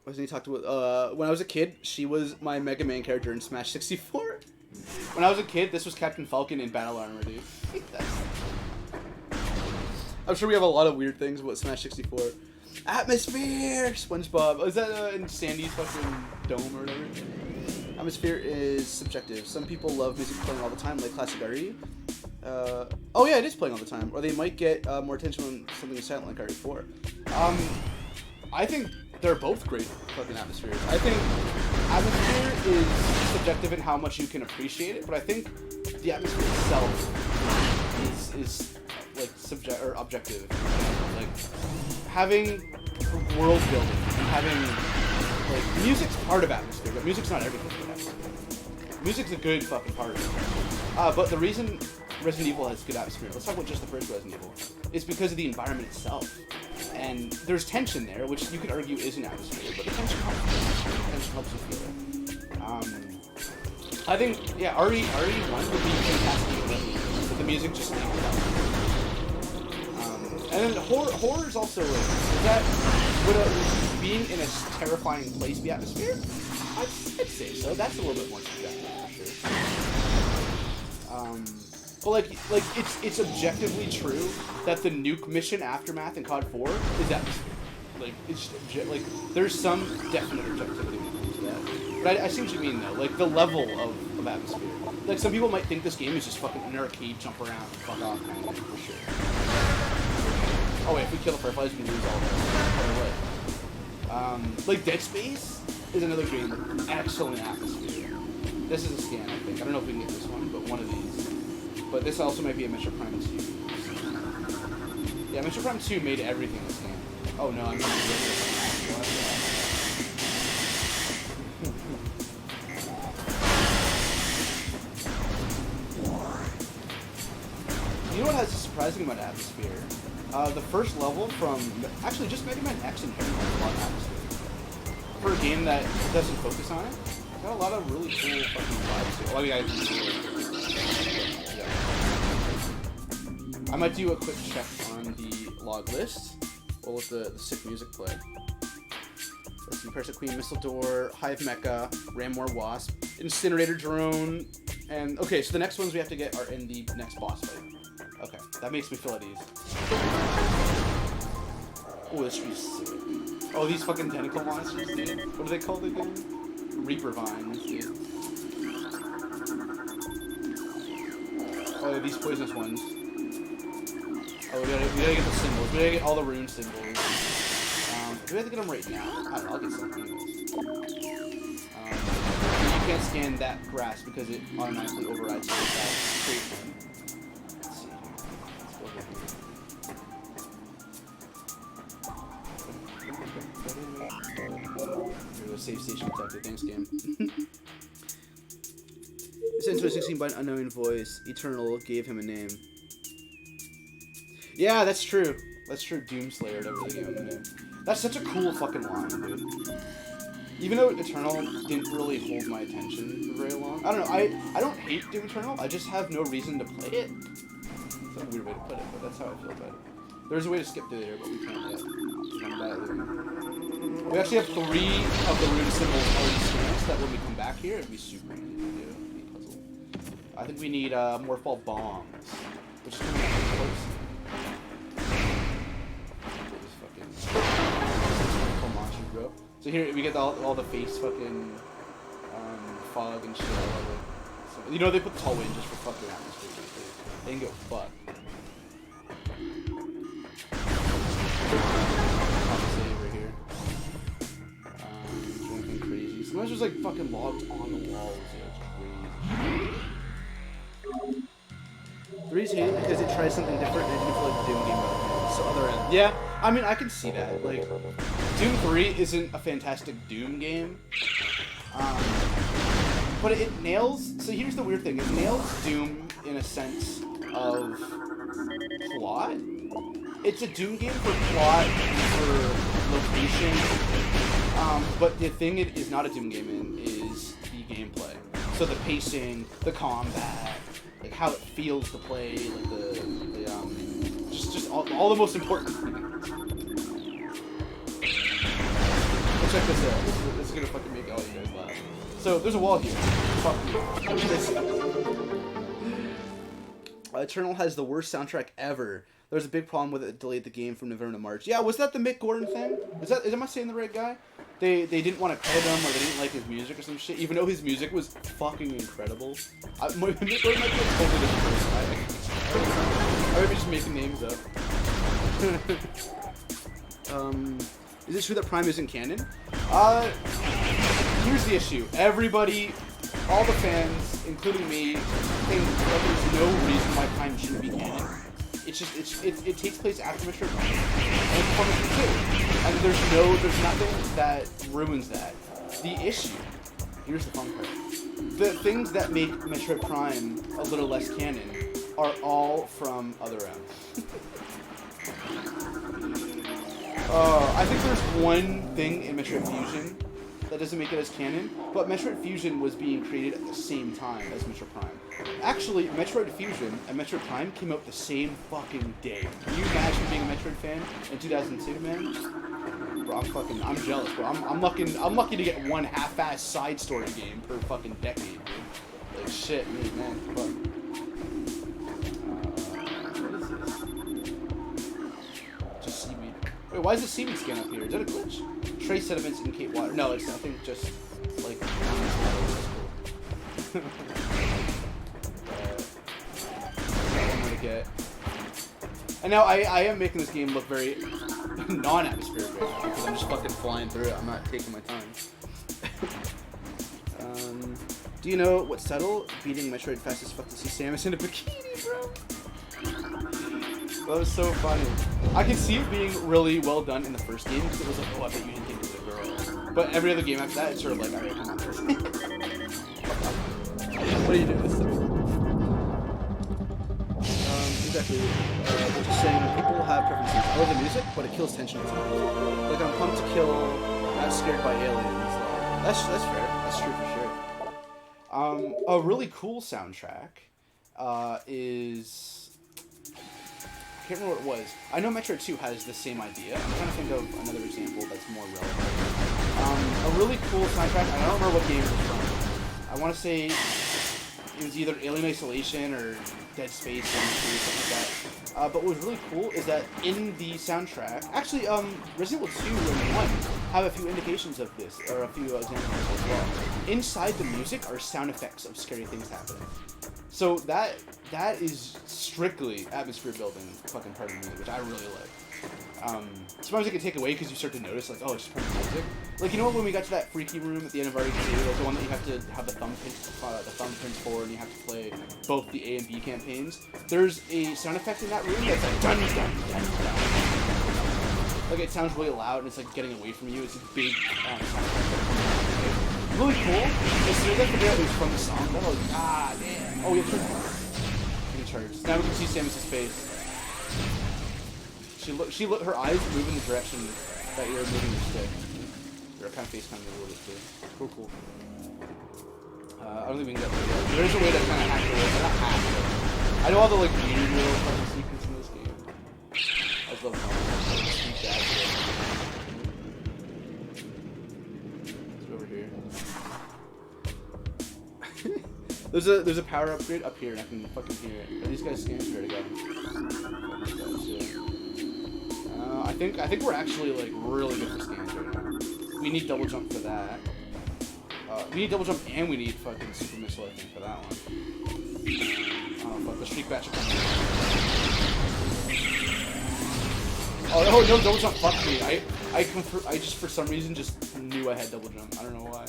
Wasn't he talked to? When I was a kid, she was my Mega Man character in Smash 64. When I was a kid, this was Captain Falcon in Battle Armor, dude. I'm sure we have a lot of weird things about Smash 64. Atmosphere! SpongeBob. Is that in Sandy's fucking dome or whatever? Atmosphere is subjective. Some people love music playing all the time, like Classic RE. Oh yeah, it is playing all the time. Or they might get more attention when something is silent, like RE4. I think they're both great fucking atmospheres. I think atmosphere is subjective in how much you can appreciate it, but I think the atmosphere itself is like objective. Like having world building and having like music's part of atmosphere, but music's not everything for atmosphere. Music's a good fucking part of it. But the reason Resident Evil has good atmosphere, let's talk about just the first Resident Evil, is because of the environment itself. And there's tension there, which you could argue is an atmosphere, but the tension helps you feel it. I think, yeah, RE1 would be fantastic, but the music just leaves it out. And then horror is also, like, would being in a terrifying place be atmosphere? I'd say so. That's a little bit more subjective, for sure. But like it's objectively true that the nuke mission Aftermath in COD 4 is atmosphere. Like it's like there's some definite objectivity when it comes to that. But I see what you mean, though. Like, the level of atmosphere. Like, some people might think this game is just fucking an arcade, jump around, and fuck off kind of thing, for sure. Oh, wait, if we kill the fireflies, we can lose all of them. Like, Dead Space is another game with excellent atmosphere. This is a scan, I think. I don't know if we can get this one, but one of these. But this also might be a Metroid Prime 2. Yeah, Metroid Prime 2 made everything a scan. Oh, no, I'm going to do this. You know what has a surprising amount of atmosphere? The first level from, actually just Mega Man X and Heavy has a lot of atmosphere. For a game that doesn't focus on it, it's got a lot of really cool fucking vibes to it. Well, I might do a quick check on the log list. We'll let the sick music play. Let's see, Parasite Queen, Missile Door, Hive Mecha, Ramwar Wasp, Incinerator Drone, and okay, so the next ones we have to get are in the next boss fight. Okay, that makes me feel at ease. Oh, this should be sick. Oh, these fucking tentacle monsters, dude. What are they called again? Reaper Vines, dude. Oh, these poisonous ones. Oh, we gotta get the symbols. We gotta get all the rune symbols. Do we have to get them right now? I don't know, I'll get something else. You can't scan that grass because it automatically overrides that straight one. Let's see here. Let's go over here. Here we go, safe station protected. Thanks, game. Sent to 16 by an unknown voice. Eternal gave him a name. Yeah, that's true. That's true. Doomslayer, whatever they gave him a name. That's such a cool fucking line, dude. Even though Eternal didn't really hold my attention for very long. I don't know, I don't hate Doom Eternal, I just have no reason to play it. It's a weird way to put it, but that's how I feel about it. There's a way to skip through there, but we can't yet. We actually have 3 of the rune symbols already scanned, so that when we come back here, it'd be super easy to do. It'd be a puzzle. I think we need Morphball Bombs, which is coming out pretty close. Bro. So here we get all the face fucking fog and shit all over. So, you know they put the tall wind just for fucking atmosphere. They can go fuck. Save right here. Anything crazy. Sometimes there's like fucking logs on the walls. Yeah, it's crazy. 3's hate because it tries something different and it didn't feel like a Doom game. So other end. Yeah, I mean I can see that. Like Doom 3 isn't a fantastic Doom game. But it nails, so here's the weird thing, it nails Doom in a sense of plot. It's a Doom game for plot, for location, but the thing it is not a Doom game in is the gameplay. So the pacing, the combat, like how it feels to play, like just all the most important things. Check this out. This is gonna fucking make all you guys laugh. So there's a wall here. Fuck you. Eternal has the worst soundtrack ever. There was a big problem with it delayed the game from November to March. Yeah, was that the Mick Gordon thing? Am I saying the right guy? They didn't want to credit him or they didn't like his music or some shit, even though his music was fucking incredible. Mick Gordon might be a totally different person. I might be just making names up. Is it true that Prime isn't canon? Here's the issue. Everybody, all the fans, including me, think that there's no reason why Prime shouldn't be canon. It's just, it takes place after Metroid Prime. And it's Metroid 2. And there's nothing that ruins that. The issue, here's the fun part. The things that make Metroid Prime a little less canon are all from other ends. I think there's one thing in Metroid Fusion that doesn't make it as canon, but Metroid Fusion was being created at the same time as Metroid Prime. Actually, Metroid Fusion and Metroid Prime came out the same fucking day. Can you imagine being a Metroid fan in 2002, man? Bro, I'm jealous, bro. I'm lucky to get one half-ass side story game per fucking decade, dude. Like shit, man. Fuck. Wait, why is the seaweed scan up here? Is that a glitch? Trace sediments in Cape Water. No, it's nothing. Just like Get. And now I am making this game look very non-atmospheric because I'm just fucking flying through it. I'm not taking my time. Do you know what's subtle? Beating Metroid fast as fuck to see Samus in a bikini, bro. That was so funny. I can see it being really well done in the first game because it was like, oh, I bet you didn't think it was a girl. But every other game after that, it's sort of like, alright, come on. What are you doing this time? Exactly. Just saying, people have preferences. I love the music, but it kills tension. Like, I'm pumped to kill, not scared by aliens. That's fair. That's true for sure. A really cool soundtrack is... I can't remember what it was. I know Metroid 2 has the same idea. I'm trying to think of another example that's more relevant. A really cool soundtrack. I don't remember what game it was from. I want to say it was either Alien Isolation or Dead Space or something like that. But what was really cool is that in the soundtrack, actually, Resident Evil 2 and 1 have a few indications of this, or a few examples as well. Inside the music are sound effects of scary things happening. So that is strictly atmosphere building fucking part of the music, which I really like. Sometimes it can take away because you start to notice, like, oh, it's just part of the music. Like, you know what, when we got to that freaky room at the end of RE2, like the one that you have to have the thumbprints for, and you have to play both the A and B campaigns, there's a sound effect in that room that's like, dun, dun, dun, dun. Like, it sounds really loud, and it's like getting away from you. It's a big sound effect. Really cool. As soon as I figured out it was from the song, I was like, ah, damn. Oh, we have to charge. Now we can see Samus' face. Her eyes move in the direction that you're moving your stick. Her kind of face kind of move a little bit too. Cool. I don't think we can get there yet. There's a way to kind of hack it. Not hack it. I know all the like weird little fucking secrets in this game. I just love how let's go over here. There's a power upgrade up here, and I can fucking hear it. Are these guys scanned? Swear to God. I think we're actually like really good for scans right now. We need double jump for that. We need double jump and we need fucking super missile, I think, for that one. Oh fuck, the streak batch are coming. Oh no, double jump fucked me. I just for some reason just knew I had double jump. I don't know why.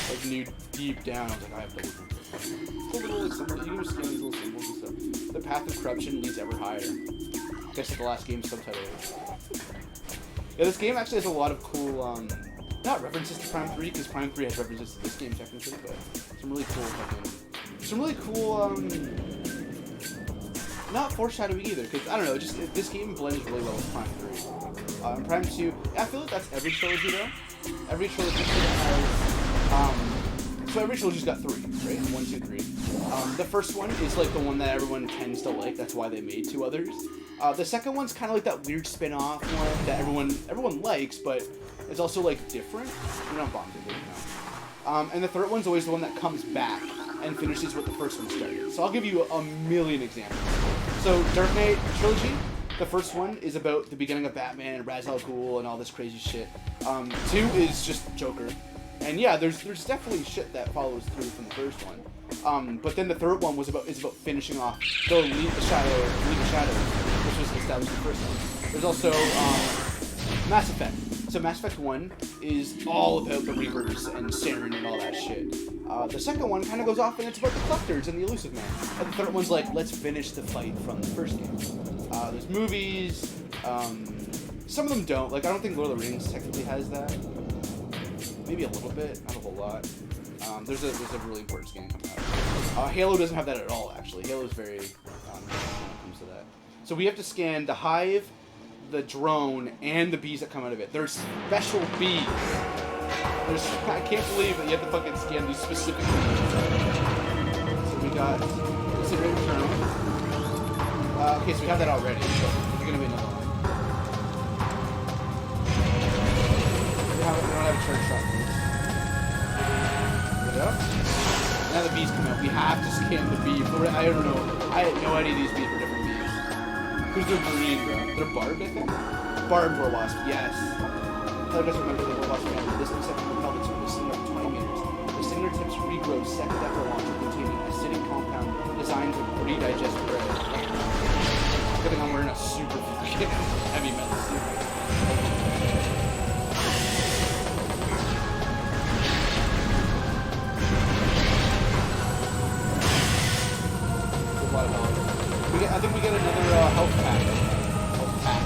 Like knew deep down, I was like, I have double jump. You can just scan these little symbols and stuff. The path of corruption leads ever higher. I guess like the last game's subtitle is. Yeah, this game actually has a lot of cool, not references to Prime 3, because Prime 3 has references to this game technically, but some really cool not foreshadowing either, because, I don't know, just, this game blends really well with Prime 3. And Prime 2, I feel like that's every trilogy though. Every trilogy has, so every trilogy's got 3, right? 1, 2, 3. The first one is like the one that everyone tends to like. That's why they made 2 others. The second one's kind of like that weird spin-off one that everyone likes, but it's also like different. We're not bombed with it, no. And the third one's always the one that comes back and finishes what the first one started. So I'll give you a million examples. So Dark Knight trilogy. The first one is about the beginning of Batman and Ra's al Ghul and all this crazy shit. 2 is just Joker. And yeah, there's definitely shit that follows through from the first one. But then the third one is about finishing off the League of Shadows, which was established in the first one. There's also Mass Effect. So Mass Effect 1 is all about the Reapers and Saren and all that shit. The second one kind of goes off and it's about the Collectors and the Elusive Man. And the third one's like, let's finish the fight from the first game. There's movies. Some of them don't. Like, I don't think Lord of the Rings technically has that. Maybe a little bit, not a whole lot. There's a really important scan coming out. Halo doesn't have that at all, actually. Halo's very when it comes to that. So we have to scan the hive, the drone, and the bees that come out of it. There's special bees. I can't believe that you have to fucking scan these specific bees. So we got Incinerator Drone. Okay, so we have that already. So there's gonna be another one. We don't have a charge shot. Up. Now the bees come out. We have to scan the bee. I don't know. I had no idea these bees were different bees. Because they're green, bro. They're barbed, I think? Barbed war wasp, yes. I guys remember the war wasp family. This looks like a propelled to a 20 meters. 0 second after launch containing acidic compound designed to redigest bread. Good thing I'm wearing a super heavy metal suit. I think we get another health pack. Health pack.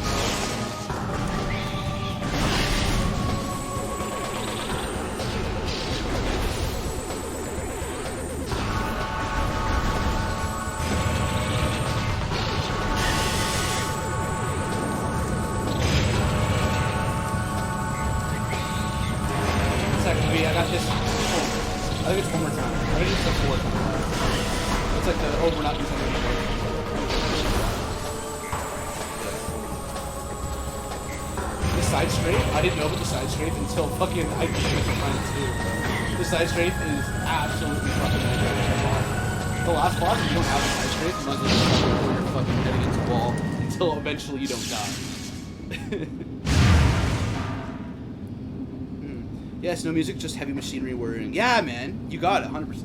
Second, I got this. I think it's one more time. I think it's the fourth one. It's like the we're not doing something anymore. Side strafe? I didn't know about the side strafe until fucking I beat Metroid Prime 2. The side strafe is absolutely fucking amazing. The last boss, if you don't have the side strafe, you might as well just where you're fucking heading into the wall until eventually you don't die. Yes, no music, just heavy machinery whirring. Yeah, man, you got it, 100%.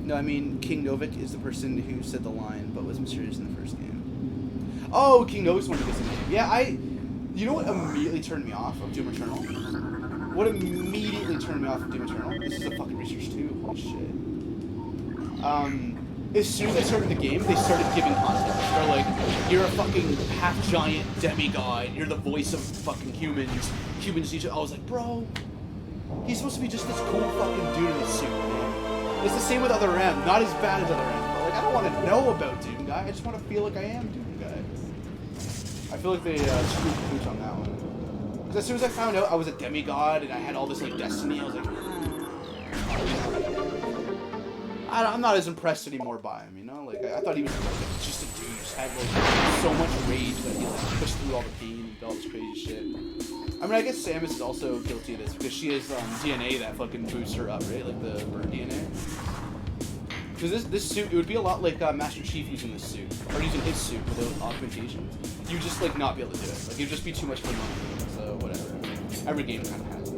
No, I mean, King Novik is the person who said the line, but was mysterious in the first game. Oh, King Novik's one who gets the name. Yeah, you know what immediately turned me off of Doom Eternal? What immediately turned me off of Doom Eternal? This is a fucking research too. Holy shit. As soon as I started the game, they started giving context. They're like, you're a fucking half-giant demigod. You're the voice of fucking humans. Humans need you. I was like, bro, he's supposed to be just this cool fucking dude in a suit, man. It's the same with Other M. Not as bad as Other M, but like, I don't want to know about Doom Guy. I just want to feel like I am Doom Guy. I feel like they screwed the pooch on that one. Because as soon as I found out I was a demigod and I had all this like destiny, I was like, I'm not as impressed anymore by him, you know? Like I thought he was like, just a dude, just had like so much rage that he like pushed through all the pain and did all this crazy shit. I mean, I guess Samus is also guilty of this because she has DNA that fucking boosts her up, right? Like the bird DNA. Because this suit, it would be a lot like Master Chief using this suit, or using his suit without augmentation. You would just like not be able to do it. Like it would just be too much for money. So whatever. Every game kind of has it.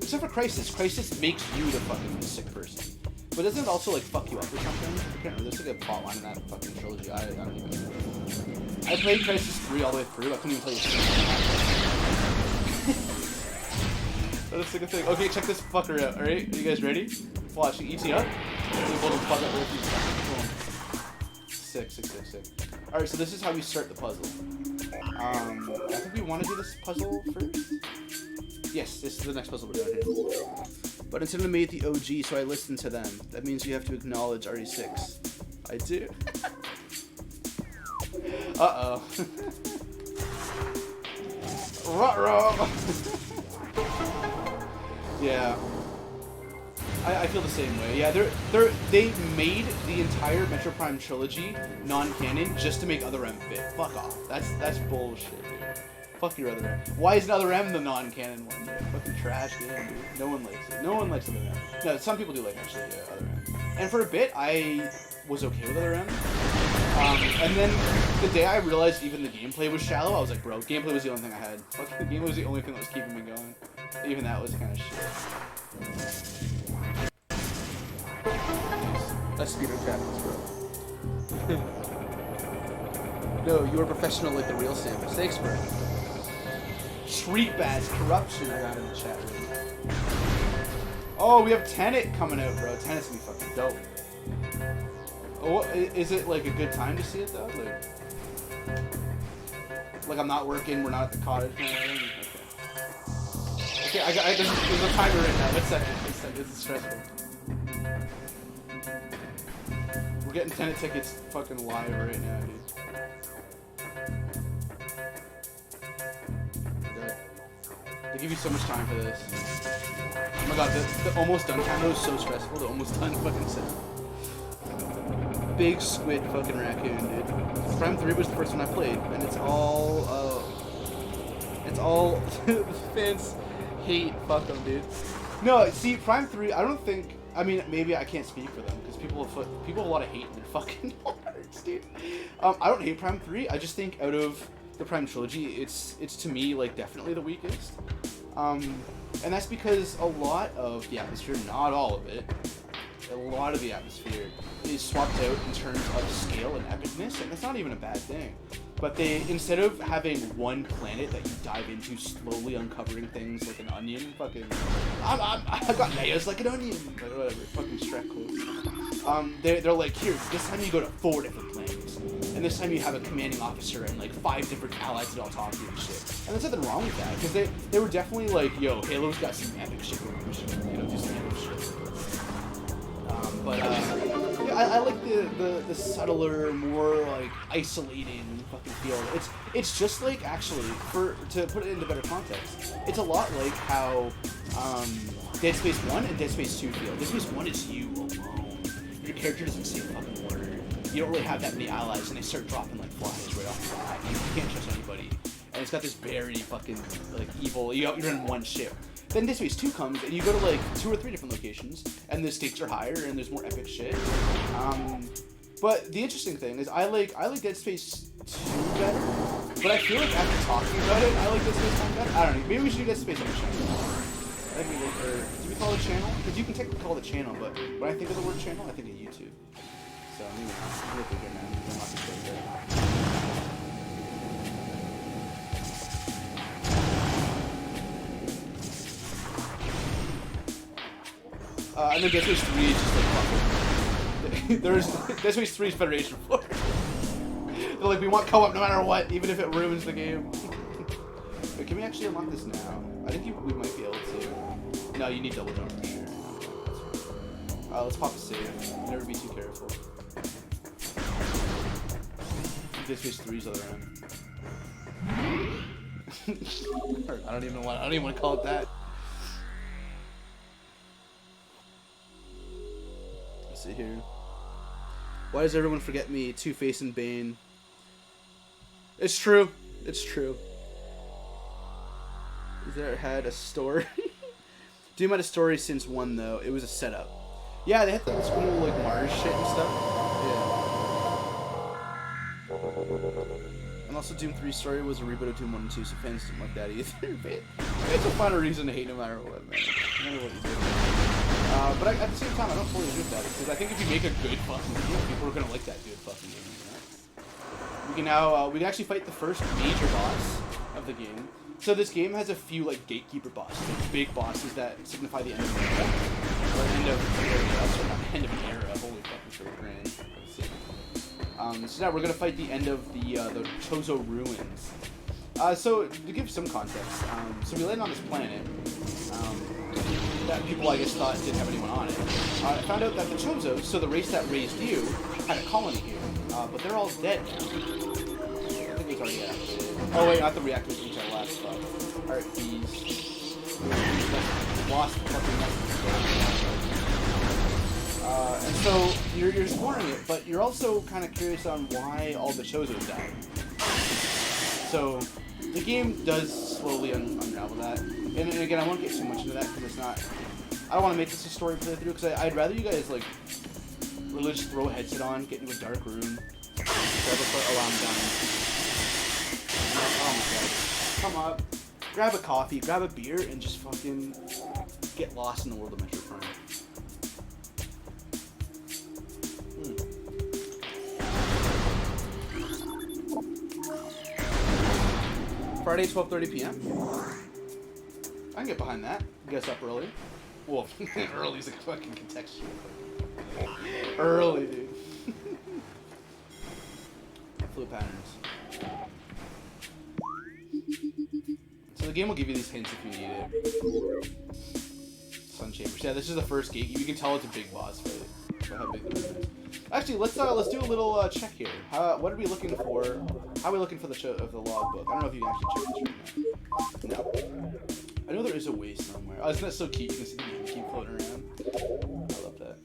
Except for Crisis. Crisis makes you the fucking sick person. But doesn't it also like fuck you up or something? I can't remember. There's like a plot line in that fucking trilogy. I don't even know. I played Crisis 3 all the way through. I couldn't even tell you. That's like a thing. Okay, check this fucker out. All right, are you guys ready? Watch, ET up. Sick. Alright, so this is how we start the puzzle. I think we want to do this puzzle first. Yes, this is the next puzzle we're doing here. But instead of made the OG, so I listened to them. That means you have to acknowledge RE6. I do. Uh-oh. Ruh-roh. Yeah. I feel the same way. Yeah, they made the entire Metroid Prime trilogy non-canon just to make Other M fit. Fuck off. That's bullshit, dude. Fuck your Other M. Why is Other M the non-canon one? Dude? Fucking trash game, dude. No one likes it. No one likes Other M. No, some people do like actually Other M. And for a bit, I was okay with Other M. And then the day I realized even the gameplay was shallow, I was like, bro, gameplay was the only thing I had. Fucking the gameplay was the only thing that was keeping me going. Even that was kind of shit. That's speedrun chapters, bro. No, you're a professional like the real Samus. Thanks, bro. Shriek Bats Corruption I got in the chat room. Oh, we have Tenet coming out, bro. Tenet's gonna be fucking dope. Oh, is it like a good time to see it though? Like I'm not working, we're not at the cottage. Okay, there's a timer right now. One second. This is stressful. We're getting Tenet tickets fucking live right now, dude. Okay. They give you so much time for this. Oh my god, the almost done time was so stressful. The almost done fucking sound. Big squid fucking raccoon, dude. Prime 3 was the first one I played, and it's all fans hate. Fuck them, dude. No, see, Prime 3, I don't think. I mean, maybe I can't speak for them because people have a lot of hate in their fucking hearts, dude. I don't hate Prime 3. I just think out of the Prime trilogy, it's to me like definitely the weakest. And that's because a lot of the atmosphere, not all of it, a lot of the atmosphere is swapped out in terms of scale and epicness, and that's not even a bad thing. But they, instead of having one planet that you dive into, slowly uncovering things like an onion, fucking, I got layers like an onion, like whatever, fucking Shrek quotes. They're like, here, this time you go to 4 different planets, and this time you have a commanding officer and like 5 different allies that all talk to you and shit. And there's nothing wrong with that, because they were definitely like, yo, Halo's got some epic shit going on, we should, you know, do some epic shit. Yeah, I like the subtler, more like isolating fucking feel. It's just like, actually, to put it into better context, it's a lot like how Dead Space 1 and Dead Space 2 feel. Dead Space 1 is you alone. Your character doesn't say a fucking word. You don't really have that many allies, and they start dropping like flies right off the bat. You can't trust anybody. And it's got this very fucking like evil. You're in one ship. Then Dead Space 2 comes, and you go to like 2 or 3 different locations, and the stakes are higher, and there's more epic shit. But the interesting thing is, I like Dead Space 2 better. But I feel like after talking about it, I like Dead Space 1 better. I don't know. Maybe we should do Dead Space on the channel. I think do we call it a channel? Because you can technically call it a channel, but when I think of the word channel, I think of YouTube. So maybe not. Look again, man. I'm not gonna go there. I know Dead Space 3 is just like fucking. Dead Space 3 is Federation 4. They're like, we want co-op no matter what, even if it ruins the game. Wait, can we actually unlock this now? I think we might be able to. No, you need double jump for sure. Let's pop a save. Never be too careful. Dead Space 3's other end. I don't even want to call it that. See here. Why does everyone forget me? Two-Face and Bane. It's true. It's true. Is there had a story? Doom had a story since 1 though. It was a setup. Yeah, they had that cool like Mars shit and stuff. Yeah. And also Doom 3 story was a reboot of Doom 1 and 2, so fans didn't like that either. It's a fun reason to hate no matter what, man. No matter what you do. But at the same time, I don't fully agree with that, because I think if you make a good fucking game, people are gonna like that good fucking game. You know? We can now we can actually fight the first major boss of the game. So this game has a few like gatekeeper bosses, like big bosses that signify the end of an era, or end of an area. Sorry, not end of an era. Holy fucking shit, grand. So now we're gonna fight the end of the Chozo ruins. So to give some context, so we landed on this planet. That people, I guess, thought didn't have anyone on it. I found out that the Chozos, so the race that raised you, had a colony here, but they're all dead now. I think it was already activated. Oh wait, not the reactors, which I last thought. Alright, these lost fucking messages. And so you're exploring it, but you're also kind of curious on why all the Chozos died. So the game does slowly unravel that. And again, I won't get too much into that because it's not. I don't want to make this a story playthrough because I'd rather you guys like really just throw a headset on, get into a dark room, grab a alarm gun. Oh my god! Come up, grab a coffee, grab a beer, and just fucking get lost in the world of Metroid Prime. Friday, 12:30 p.m. I can get behind that. Guess up early. Well, early's a fucking contextual. Early, dude. Fluid patterns. So the game will give you these hints if you need it. Sun Chambers. Yeah, this is the first gate. You can tell it's a big boss fight. How big the room is. Actually, let's do a little check here. What are we looking for? How are we looking for the logbook? I don't know if you can actually check this right now. No. I know there is a way somewhere. Oh, isn't that so cute? You can see the GameCube floating around. I love that.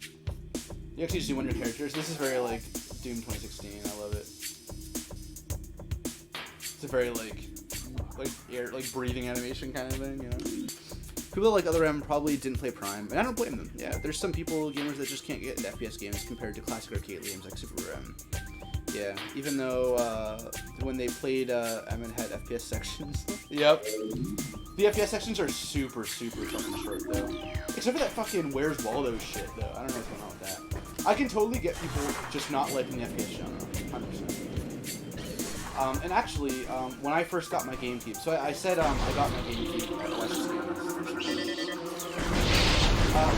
You actually just do one of your characters. This is very like Doom 2016. I love it. It's a very like air, like breathing animation kind of thing, you know. People that like other M probably didn't play Prime, and I don't blame them. Yeah, there's some gamers that just can't get into FPS games compared to classic arcade games like Super Yeah, even though when they played, Emin had FPS sections. Yep. The FPS sections are super fucking short though. Except for that fucking Where's Waldo shit though. I don't know what's going on with that. I can totally get people just not liking the FPS genre, 100%. And actually, when I first got my GameCube, so I said I got my GameCube at West.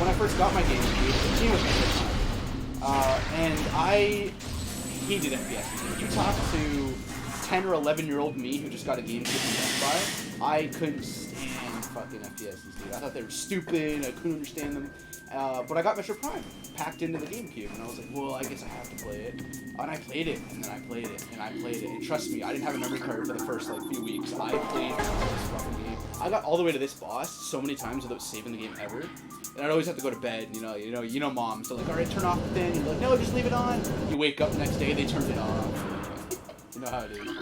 When I first got my GameCube, it came with Metroid Prime. And I hated FPS. You talk to 10 or 11-year-old me who just got a GameCube from Best Buy, I couldn't stand fucking FPSs, dude. I thought they were stupid, I couldn't understand them. But I got Metroid Prime packed into the GameCube, and I was like, well, I guess I have to play it. And I played it, and then I played it, and I played it. And trust me, I didn't have a memory card for the first, like, few weeks. I played this fucking game. I got all the way to this boss so many times without saving the game ever. And I'd always have to go to bed, you know moms. They're like, alright, turn off the thing. You're like, no, just leave it on. You wake up the next day, they turned it off. You know how it is, bro.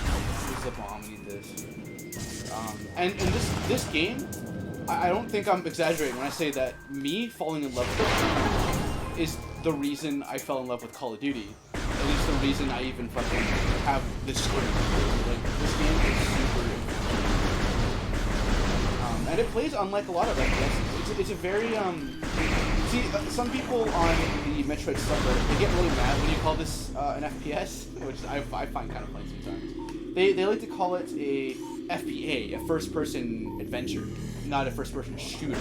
This is a bomb, we need this. And this game, I don't think I'm exaggerating when I say that me falling in love with it is the reason I fell in love with Call of Duty. At least the reason I even fucking have this skin. Like, this game is super. And it plays unlike a lot of FPSs. It's a very, see, some people on the Metroid subreddit, they get really mad when you call this an FPS, which I find kind of funny sometimes. They like to call it a FPA, a first-person adventure, not a first-person shooter.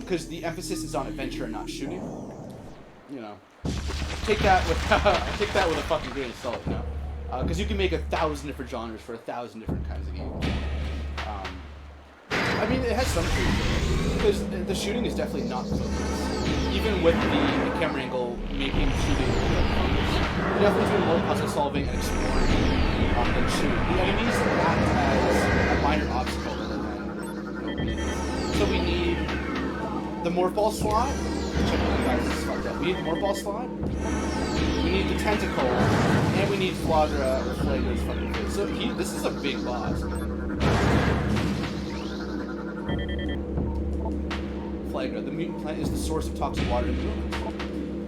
Because the emphasis is on adventure and not shooting. You know, take that with a fucking grain of salt, you know? Because you can make 1,000 different genres for 1,000 different kinds of games. I mean, it has some truth, because the shooting is definitely not the focus. Even with the camera angle making shooting focus, you're definitely doing more puzzle solving and exploring than shooting. The enemies act as a minor obstacle rather than. So we need the morph ball slot. Check out you guys, this is fucked up. We need the morph ball slot. We need the tentacle, and we need Flagra or Flagra's fucking face. So this is a big boss. Flagra, the mutant plant, is the source of toxic water in the wilderness.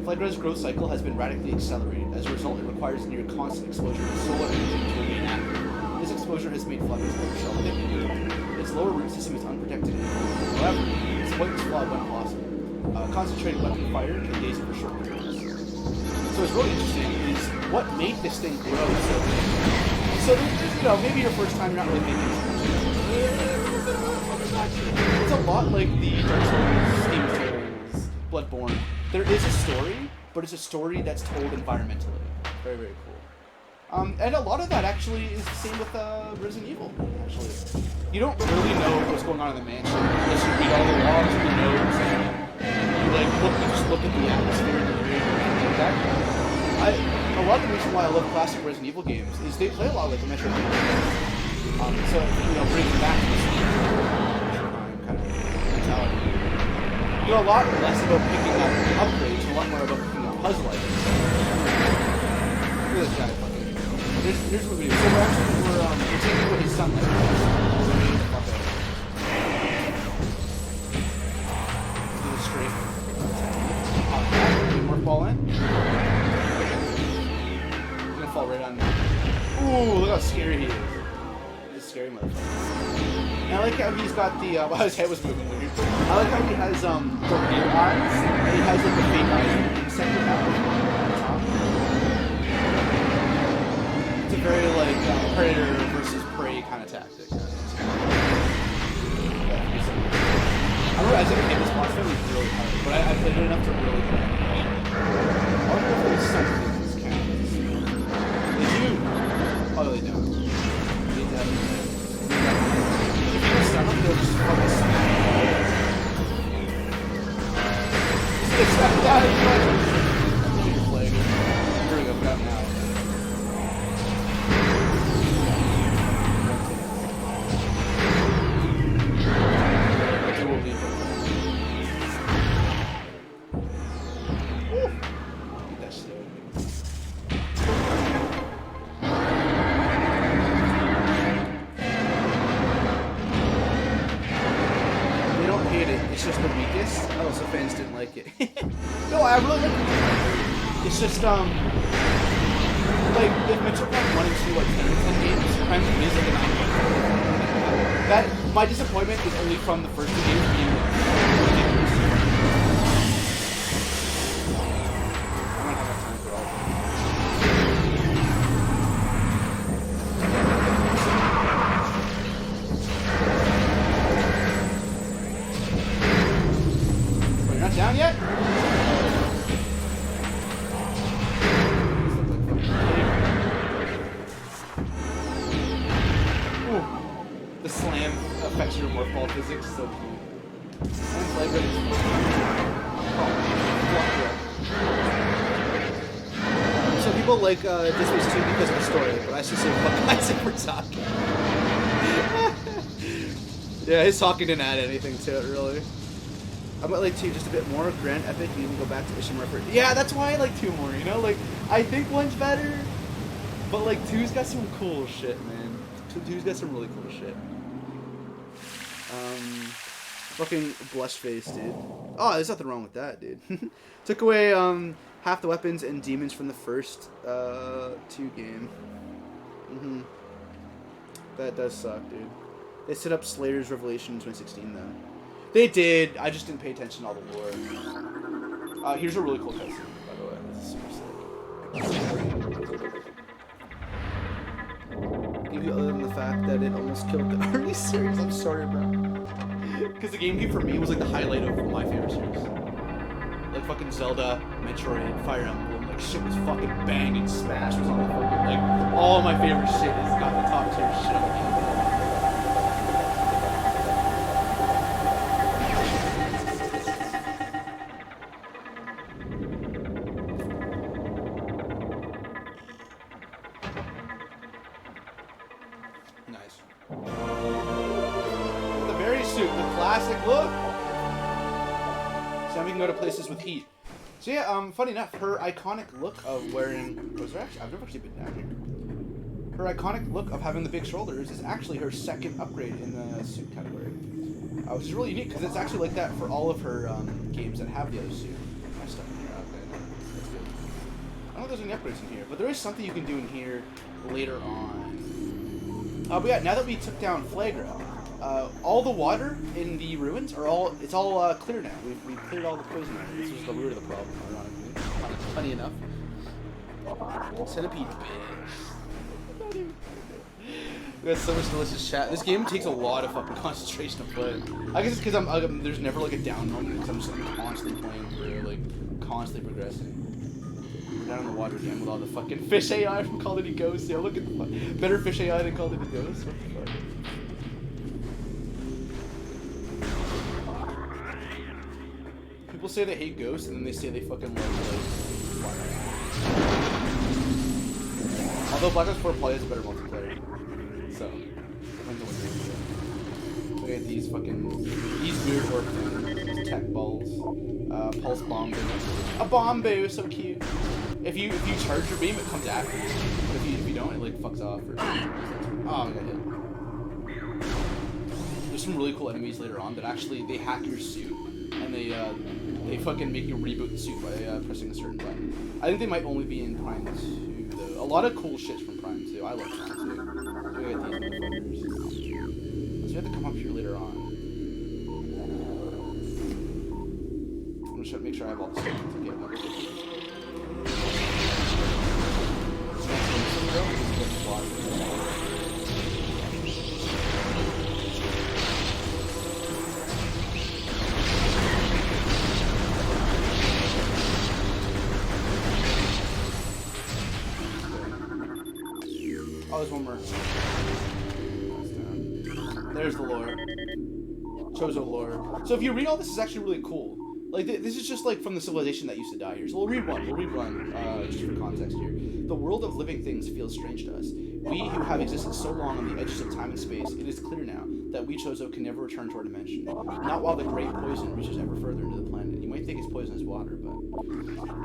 Flagra's growth cycle has been radically accelerated. As a result, it requires near constant exposure to solar energy to remain active. This exposure has made Flagra's lower shell thick and durable. Its lower root system is unprotected and cold. However, its weapons flawed when possible. Concentrated weapon fire can daze it for short periods. So what's really interesting is what made this thing grow so big. So, you know, maybe your first time you're not really thinking it's a lot like the Dark Souls, Demon Souls, Bloodborne. There is a story, but it's a story that's told environmentally. Very, very cool. And a lot of that actually is the same with Resident Evil, actually. You don't really know what's going on in the mansion unless you read all the logs and the notes, and you just look at the atmosphere and the room and like that. A lot of the reason why I love classic Resident Evil games is they play a lot like the Metroid Prime. So, you know, brings it back to the kind of mentality. You know, a lot less about picking up upgrades, a lot more about picking up puzzle items. Look at this guy fucking. Here's what we do. So we're taking what his son like. Do the straight. More fall in. He's gonna fall right on me. Ooh, look how scary he is. He's a scary motherfucker. And I like how he's got the, well, his head was moving weird. I like how he has, the real eyes, and he has, like, the fake eyes in the second half. It's a very, like, predator versus prey kind of tactic. I remember as a kid, this boss fight was really hard, but I played it enough to really play it. I wonder if there's something in this counts. They do. Oh, they don't. They definitely. If you stun them, they'll just fucking smack you. Just expect that. Your flag. Here we go. Got him now. Dual lever. Woo! Get that shit. It's just the weakest. Oh, so fans didn't like it. No, I really like it. It's just like if Metroid Prime 1 and 2 are 10 games, Prime 3 is like a 9. That my disappointment is only from the first two games being ridiculous. I don't have enough time for all of them. You're not down yet? The slam affects your morph ball physics, so cool. And flavor is So people like this was too because of the story, but I should say fuck Isaac for talking. Yeah, his talking didn't add anything to it, really. I might like 2 just a bit more. Grand Epic, you can go back to Ishimura for... Yeah, that's why I like 2 more, you know? Like, I think 1's better, but like 2's got some cool shit, man. 2's got some really cool shit. Fucking blush face, dude. Oh, there's nothing wrong with that, dude. Took away half the weapons and demons from the first 2 game. That does suck, dude. They set up Slayer's Revelation in 2016, though. They did. I just didn't pay attention to all the lore. Here's a really cool cutscene, by the way. This is super sick. Maybe other than the fact that it almost killed the... Are you serious? I'm sorry, bro. Because the GameCube for me was like the highlight of my favorite series. Like fucking Zelda, Metroid, Fire Emblem, like shit was fucking banging. Smash was on the fucking, like, all my favorite shit is got the top tier shit on the game. Nice. The very suit, the classic look. So now we can go to places with heat. So yeah, funny enough, her iconic look of wearing... I've never actually been down here. Her iconic look of having the big shoulders is actually her second upgrade in the suit category. Which is really unique, because it's actually like that for all of her games that have the other suit. My stuff in here, okay, that's good. I don't know if there's any upgrades in here, but there is something you can do in here later on. But yeah, now that we took down Flagra, all the water in the ruins are all clear now. We've cleared all the poison out. This was the root of the problem, ironically. Funny enough. Centipede bitch. We got so much delicious chat. This game takes a lot of fucking concentration to play. I guess it's because there's never like a down moment because I'm just like, constantly playing through, like constantly progressing. We're down in the water again with all the fucking fish AI from Call of Duty Ghosts. Yo, look at the better fish AI than Call of Duty Ghosts. What the fuck? People say they hate Ghosts and then they say they fucking love Black Ops. Although Black Ops 4 probably has a better multiplayer. So, depends on what you're into. Look at these weird orc things. Tech balls. Pulse bomb boo. A bomb boo, so cute. If you charge your beam, it comes after you. But if you don't, it like fucks off. Or, oh, I got hit. There's some really cool enemies later on that actually they hack your suit and they fucking make you reboot the suit by pressing a certain button. I think they might only be in Prime 2 though. A lot of cool shit's from Prime 2. I love Prime 2. So we got these. So you have to come up here later on. I'm just trying to make sure I have all the stuff to get up. Oh, there's one more. There's the lore. Chozo lore. So if you read all this, it's actually really cool. Like, this is just like from the civilization that used to die here. So we'll read one. Just for context here. The world of living things feels strange to us. We who have existed so long on the edges of time and space, it is clear now that we Chozo can never return to our dimension. Not while the great poison reaches ever further into the planet. You might think it's poisonous water, but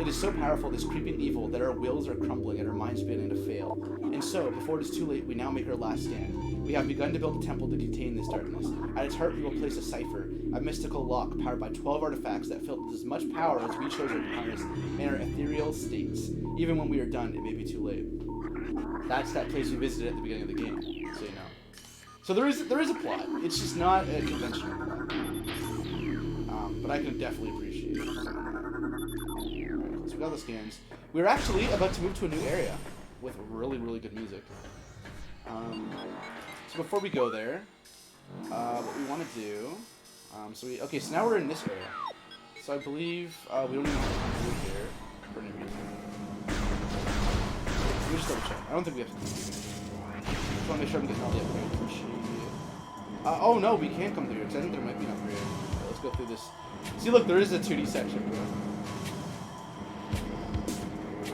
it is so powerful, this creeping evil, that our wills are crumbling and our minds beginning to fail. And so, before it is too late, we now make our last stand. We have begun to build a temple to contain this darkness. At its heart, we will place a cipher, A mystical lock powered by 12 artifacts that filled with as much power as we chose to harness in our ethereal states. Even when we are done, it may be too late. That's that place we visited at the beginning of the game, so you know. So there is a plot. It's just not a conventional plot. But I can definitely appreciate it. Alright, so we got the scans. We're actually about to move to a new area with really, really good music. So before we go there, what we want to do... okay, so now we're in this area. So I believe we don't even have to do here for any reason. Let me just double check. I don't think we have to do it. Just want to make sure I'm getting all the upgrades. Oh no, we can't come through here, because I think there might be an upgrade. Okay, let's go through this. See, look, there is a 2D section, bro.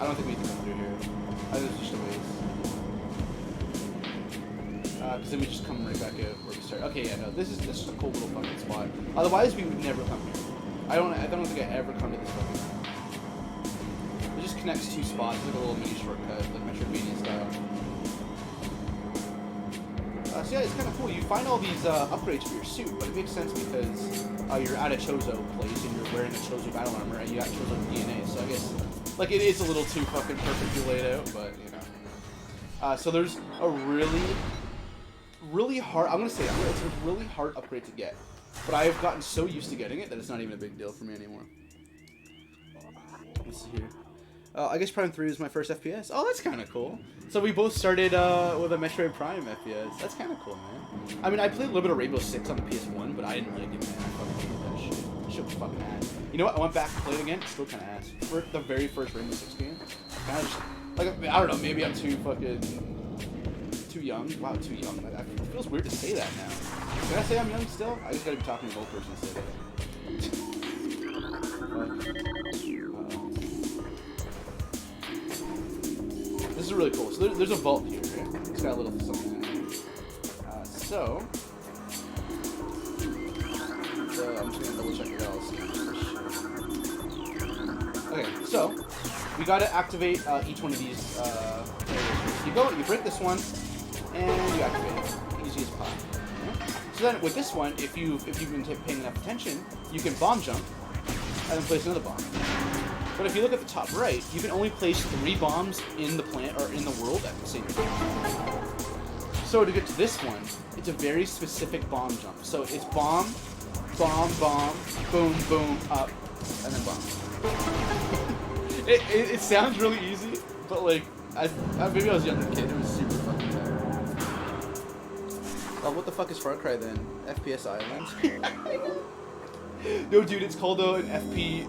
I don't think we can come through here. I think it's just a waste. Because then we just come right back out where we start. Okay, yeah, no, this is a cool little fucking spot. Otherwise, we would never come here. I don't think I ever come to this fucking spot. It just connects two spots, like a little mini shortcut, like Metroid style. So yeah, it's kind of cool. You find all these upgrades for your suit, but it makes sense because you're at a Chozo place and you're wearing a Chozo battle armor and you got Chozo DNA. So I guess, like, it is a little too fucking perfectly laid out, but you know. So there's a really hard. I'm gonna say it's a really hard upgrade to get, but I have gotten so used to getting it that it's not even a big deal for me anymore. Let's see here. I guess Prime 3 is my first FPS. Oh, that's kind of cool. So we both started with a Metroid Prime FPS. That's kind of cool, man. I mean, I played a little bit of Rainbow Six on the PS1, but I didn't like it, man. I fucking hated that shit. That shit was fucking ass. You know what? I went back and played it again. It's still kind of ass. For the very first Rainbow Six game, kind of just like, I don't know. Maybe I'm too young. Wow, too young. Like, it feels weird to say that now. Can I say I'm young still? I just gotta be talking to an old person to say that. This is really cool. So there's a vault here. Right? It's got a little something in it. So I'm just gonna double check it out. Okay, so we gotta activate each one of these areas. You go, you break this one, and you activate it. Easy as pie. Okay? So then with this one, if you've been paying enough attention, you can bomb jump and then place another bomb. But if you look at the top right, you can only place 3 bombs in the plant or in the world at the same time. So to get to this one, it's a very specific bomb jump. So it's bomb, bomb, bomb, boom, boom, up, and then bomb. It sounds really easy, but like, maybe I was a younger kid. It was super fucking bad. Oh, what the fuck is Far Cry then? FPS Island? No, dude, it's called an FPV,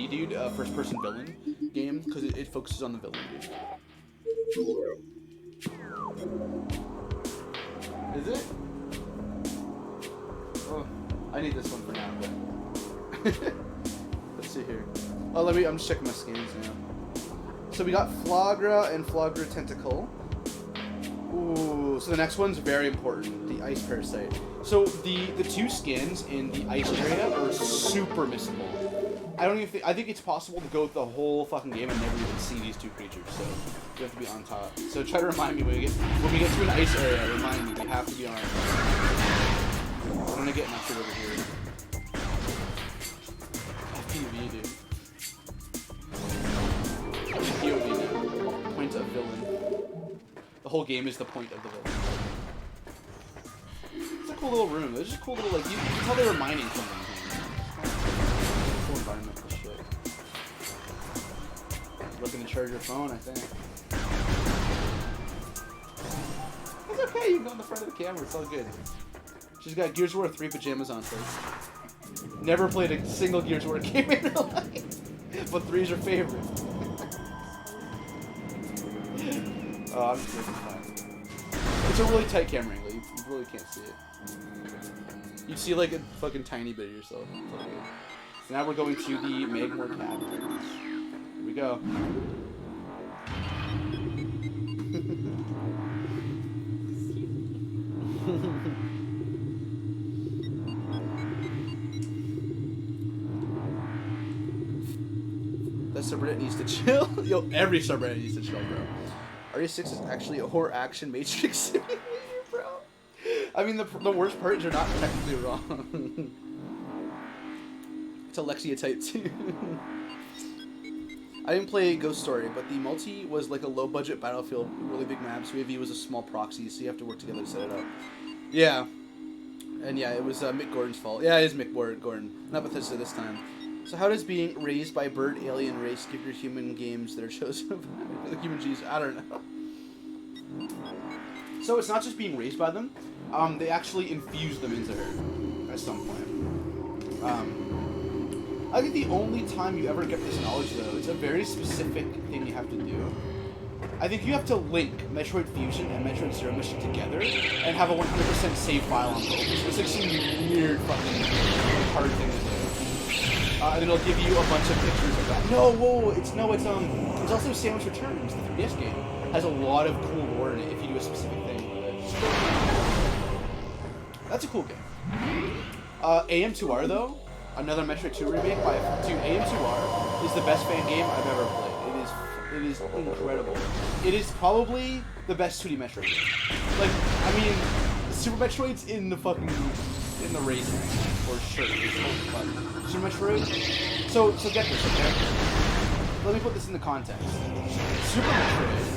dude, first-person villain game, because it focuses on the villain, dude. Is it? Oh, I need this one for now, but... Let's see here. Oh, I'm just checking my scans now. So we got Flagra and Flagra Tentacle. Ooh, so the next one's very important, the Ice Parasite. So the 2 skins in the ice area are super missable. I think it's possible to go the whole fucking game and never even see these 2 creatures, so you have to be on top. So try to remind me when we get to an ice area, remind me, we have to be on our top. I'm gonna get mustard over here. FPV, dude. POV now. Point of villain. The whole game is the point of the villain. It's a cool little room. It's just cool little, like, you can tell they were mining something. Cool environmental shit. Looking to charge your phone, I think. It's okay, you can go in the front of the camera, it's all good. She's got Gears of War 3 pajamas on first. Never played a single Gears of War game in her life. But 3's her favorite. Oh, I'm just making fun. It's a really tight camera angle. You really can't see it. You see like a fucking tiny bit of yourself. Okay. So now we're going to the Magmore Caverns. Here we go. That subreddit needs to chill. Yo, every subreddit needs to chill, bro. RE6 is actually a horror action Matrix simulator, bro. I mean, the worst part is you're not technically wrong. It's Alexia type 2. I didn't play Ghost Story, but the multi was like a low-budget Battlefield, really big maps. WAV was a small proxy, so you have to work together to set it up. Yeah. And yeah, it was Mick Gordon's fault. Yeah, it is Mick Gordon. Not Bethesda this time. So how does being raised by a bird alien race give your human games their chosen human G's? I don't know. So it's not just being raised by them. They actually infuse them into her at some point. I think the only time you ever get this knowledge, though, it's a very specific thing you have to do. I think you have to link Metroid Fusion and Metroid Zero Mission together and have a 100% save file on both. So it's like some weird fucking hard thing to do. And it'll give you a bunch of pictures of that. No, whoa, it's also Sandwich Returns, the 3DS game. Has a lot of cool lore in it if you do a specific thing with it. That's a cool game. AM2R, though, another Metroid 2 remake by AM2R is the best fan game I've ever played. It is incredible. It is probably the best 2D Metroid game. Like, I mean, Super Metroid's in the race for sure. It's totally fun. Super Metroid. So get this, okay? Let me put this into context. Super Metroid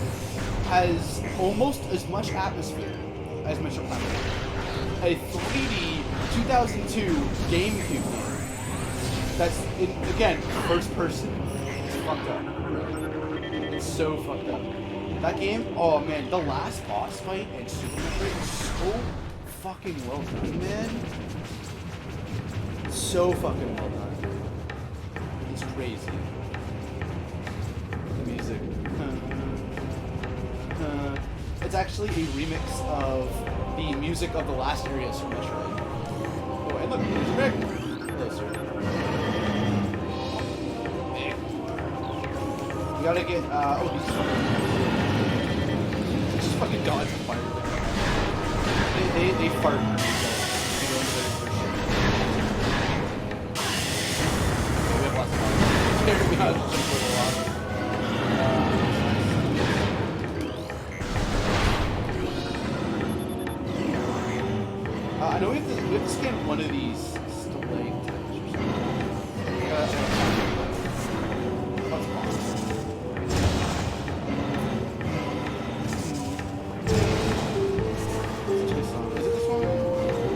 has almost as much atmosphere as Metroid Prime P1. A 3D 2002 GameCube game. That's again first person. It's fucked up. It's so fucked up. That game, oh man, the last boss fight in Super Metroid is so fucking well done, man. So fucking well done. It's crazy. The music. It's actually a remix of the music of the last area of Super Metroid. Oh, and look, there's a big closer. You gotta get, oh, these just fucking dodge and fire. They fart. They go into their shit. Okay, we have lots of fire. Here we have just jump a lot. I know we have to scan one of these stalactites or something.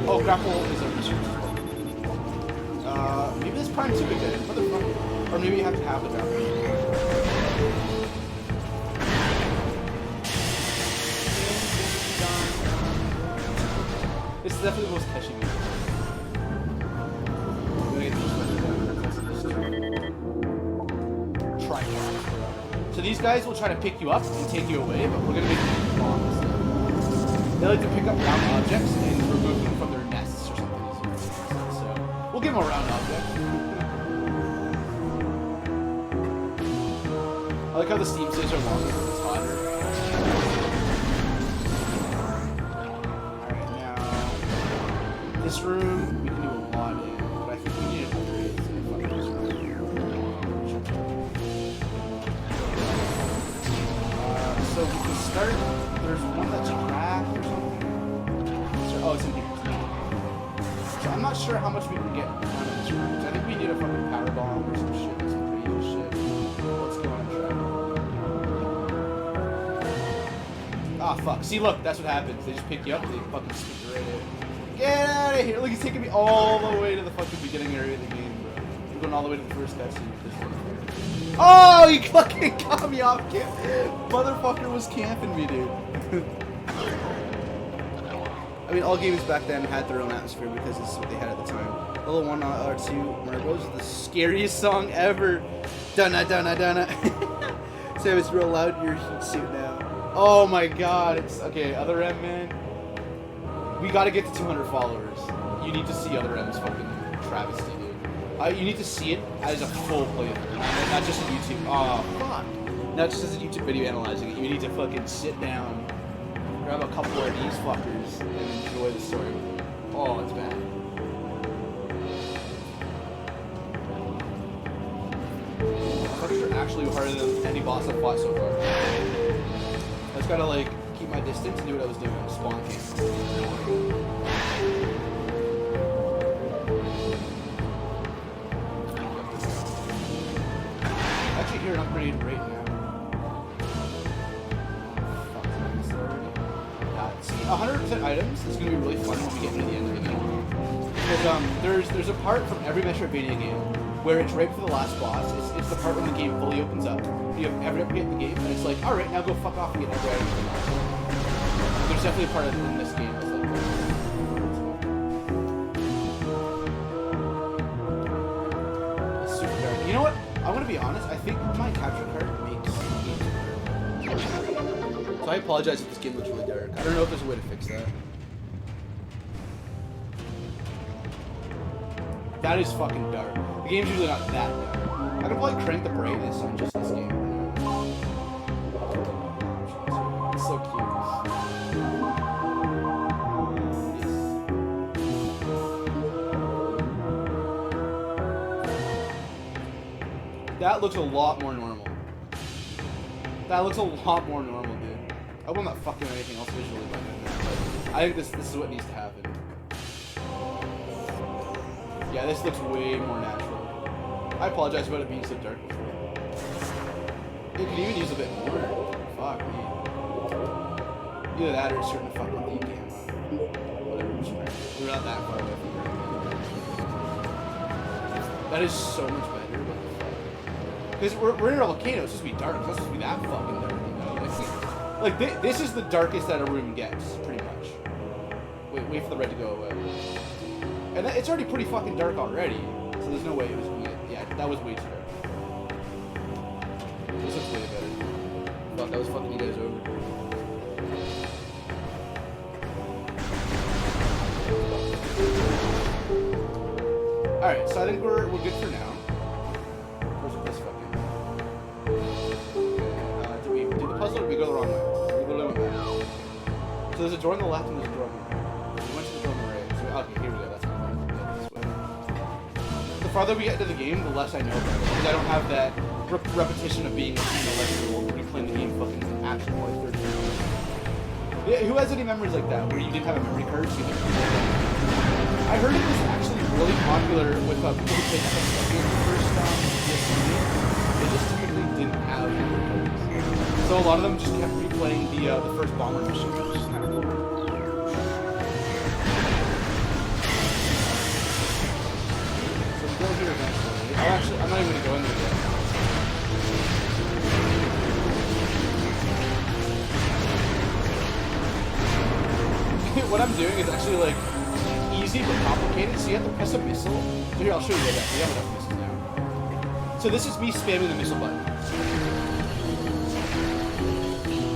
Oh, grapple is a research as well. Maybe this Prime 2 again. Motherfucker. Or maybe you have to have the grapple. This is definitely the most catchy music. I'm gonna get this one down. Try. So these guys will try to pick you up and take you away, but we're gonna make them bombs. They like to pick up round objects and remove them from their nests or something. So we'll give them a round object. I like how the steam saves are longer when it's hotter. Alright, now this room we can do a lot in, but I think we need an upgrade to the fucking this room. So we can start. There's one that's cracked or something. So, oh, it's in here. So I'm not sure how much we can get out of this room. I think we need a fucking power bomb or some shit, some crazy shit. Let's go on and try. Ah, fuck. See, look, that's what happens. They just pick you up, they fucking stick you right in. Get out of here! Look, he's taking me all the way to the fucking beginning area of the game, bro. I'm going all the way to the first cutscene. Oh, he fucking got me off camp. Motherfucker was camping me, dude. I mean, all games back then had their own atmosphere because this is what they had at the time. Level 1 or 2, Margos is the scariest song ever. Dunna, dunna, dunna. So it's real loud in your heat suit now. Oh my god. It's okay, Other M, man. We gotta get to 200 followers. You need to see Other M's fucking travesty, dude. You need to see it as a full playthrough, not just a YouTube. Oh, fuck. Not just as a YouTube video analyzing it. You need to fucking sit down, grab a couple of these fuckers, and enjoy the story with them. Oh, it's bad. Fuckers are actually harder than any boss I've fought so far. I just gotta, like, keep keep my distance and do what I was doing. Spawn camp. I actually hear an upgrade right now. 100% items is going to be really fun when we get to the end of the game. Because there's a part from every Metroidvania game where it's right before the last boss. It's the part when the game fully opens up. You have every upgrade in the game, and it's like, alright, now go fuck off and get every item from that. There's definitely a part in this game that's like that. It's super dark. You know what? I'm going to be honest, I think my capture card makes the game dark. So I apologize if this game looks really dark. I don't know if there's a way to fix that. That is fucking dark. The game's usually not that dark. I could probably crank the brightness on just this game. It's so cute. That looks a lot more normal. That looks a lot more normal, dude. I will not fucking anything else visually by doing that, but I think this is what needs to happen. Yeah, this looks way more natural. I apologize about it being so dark before. It could even use a bit more. Fuck me. Either that or it's starting to fuck with the camera. Whatever. We're not that far away from it. That is so much better. Because we're in a volcano, it's supposed to be dark. It's not supposed to be that fucking dark, you know? Like this is the darkest that a room gets, pretty much. Wait for the red to go away. And it's already pretty fucking dark already, so there's no way it was gonna get... Yeah, that was way too dark. This looks way better. Thought that was fucking you guys over. Alright, so I think we're good for now. Where's this fucking... did we do the puzzle or did we go the wrong way? We literally went back. So there's a door on the left and there's a door on the right. We went to the door on the right. So, okay, here we go. That's my plan. The farther we get into the game, the less I know about it. Because I don't have that repetition of being 11-year-old replaying the game fucking actually more like 30 years old. Yeah, who has any memories like that, where you didn't have a memory card, so you had to I heard it was actually really popular with people who played FS games the first PS game. They just typically didn't have memory cards. So a lot of them just kept replaying the first bomber mission, which is kind of cool. Go here eventually. Actually, I'm not even going to go in there yet. What I'm doing is actually like easy but complicated. So you have to press a missile. So here, I'll show you that. We have enough missiles now. So this is me spamming the missile button.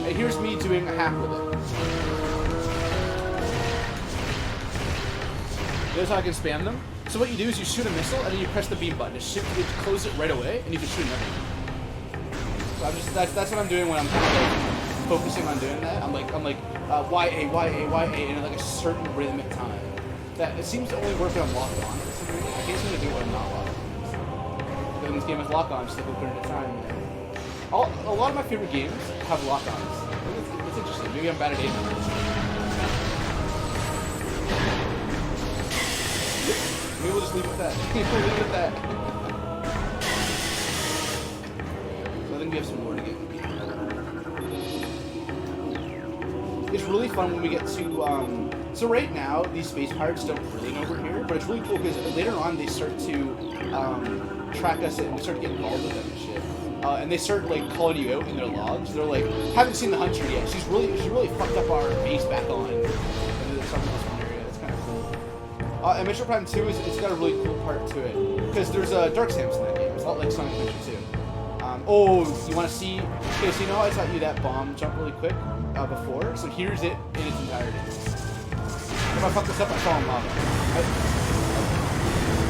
And here's me doing a hack with it. Notice how I can spam them? So what you do is you shoot a missile and then you press the beam button. It close it right away and you can shoot another one. So that's what I'm doing when I'm kind of like focusing on doing that. I'm like YA, and in like a certain rhythmic time. That it seems to only work when I'm locked on. I can't seem to do it when I'm not locked on. But in this game with lock on, just like a bit at a time. A lot of my favorite games have lock ons. It's interesting. Maybe I'm bad at aiming. Maybe we'll just leave it at that. We'll leave it at that. So I think we have some more to get. It's really fun when we get to, so right now, these space pirates don't really know we're here, but it's really cool because later on they start to track us and we start to get involved with them and shit. And they start, like, calling you out in their logs. They're like, haven't seen the hunter yet. She really fucked up our base back on. And there's something in this one area. It's kind of cool. And Metroid Prime 2, it's got a really cool part to it. Because there's dark stamps in that game. It's not like Sonic Adventure 2. Oh, you want to see... Okay, so you know how I taught you that bomb jump really quick before? So here's it in its entirety. If I fuck this up, I fall in lava.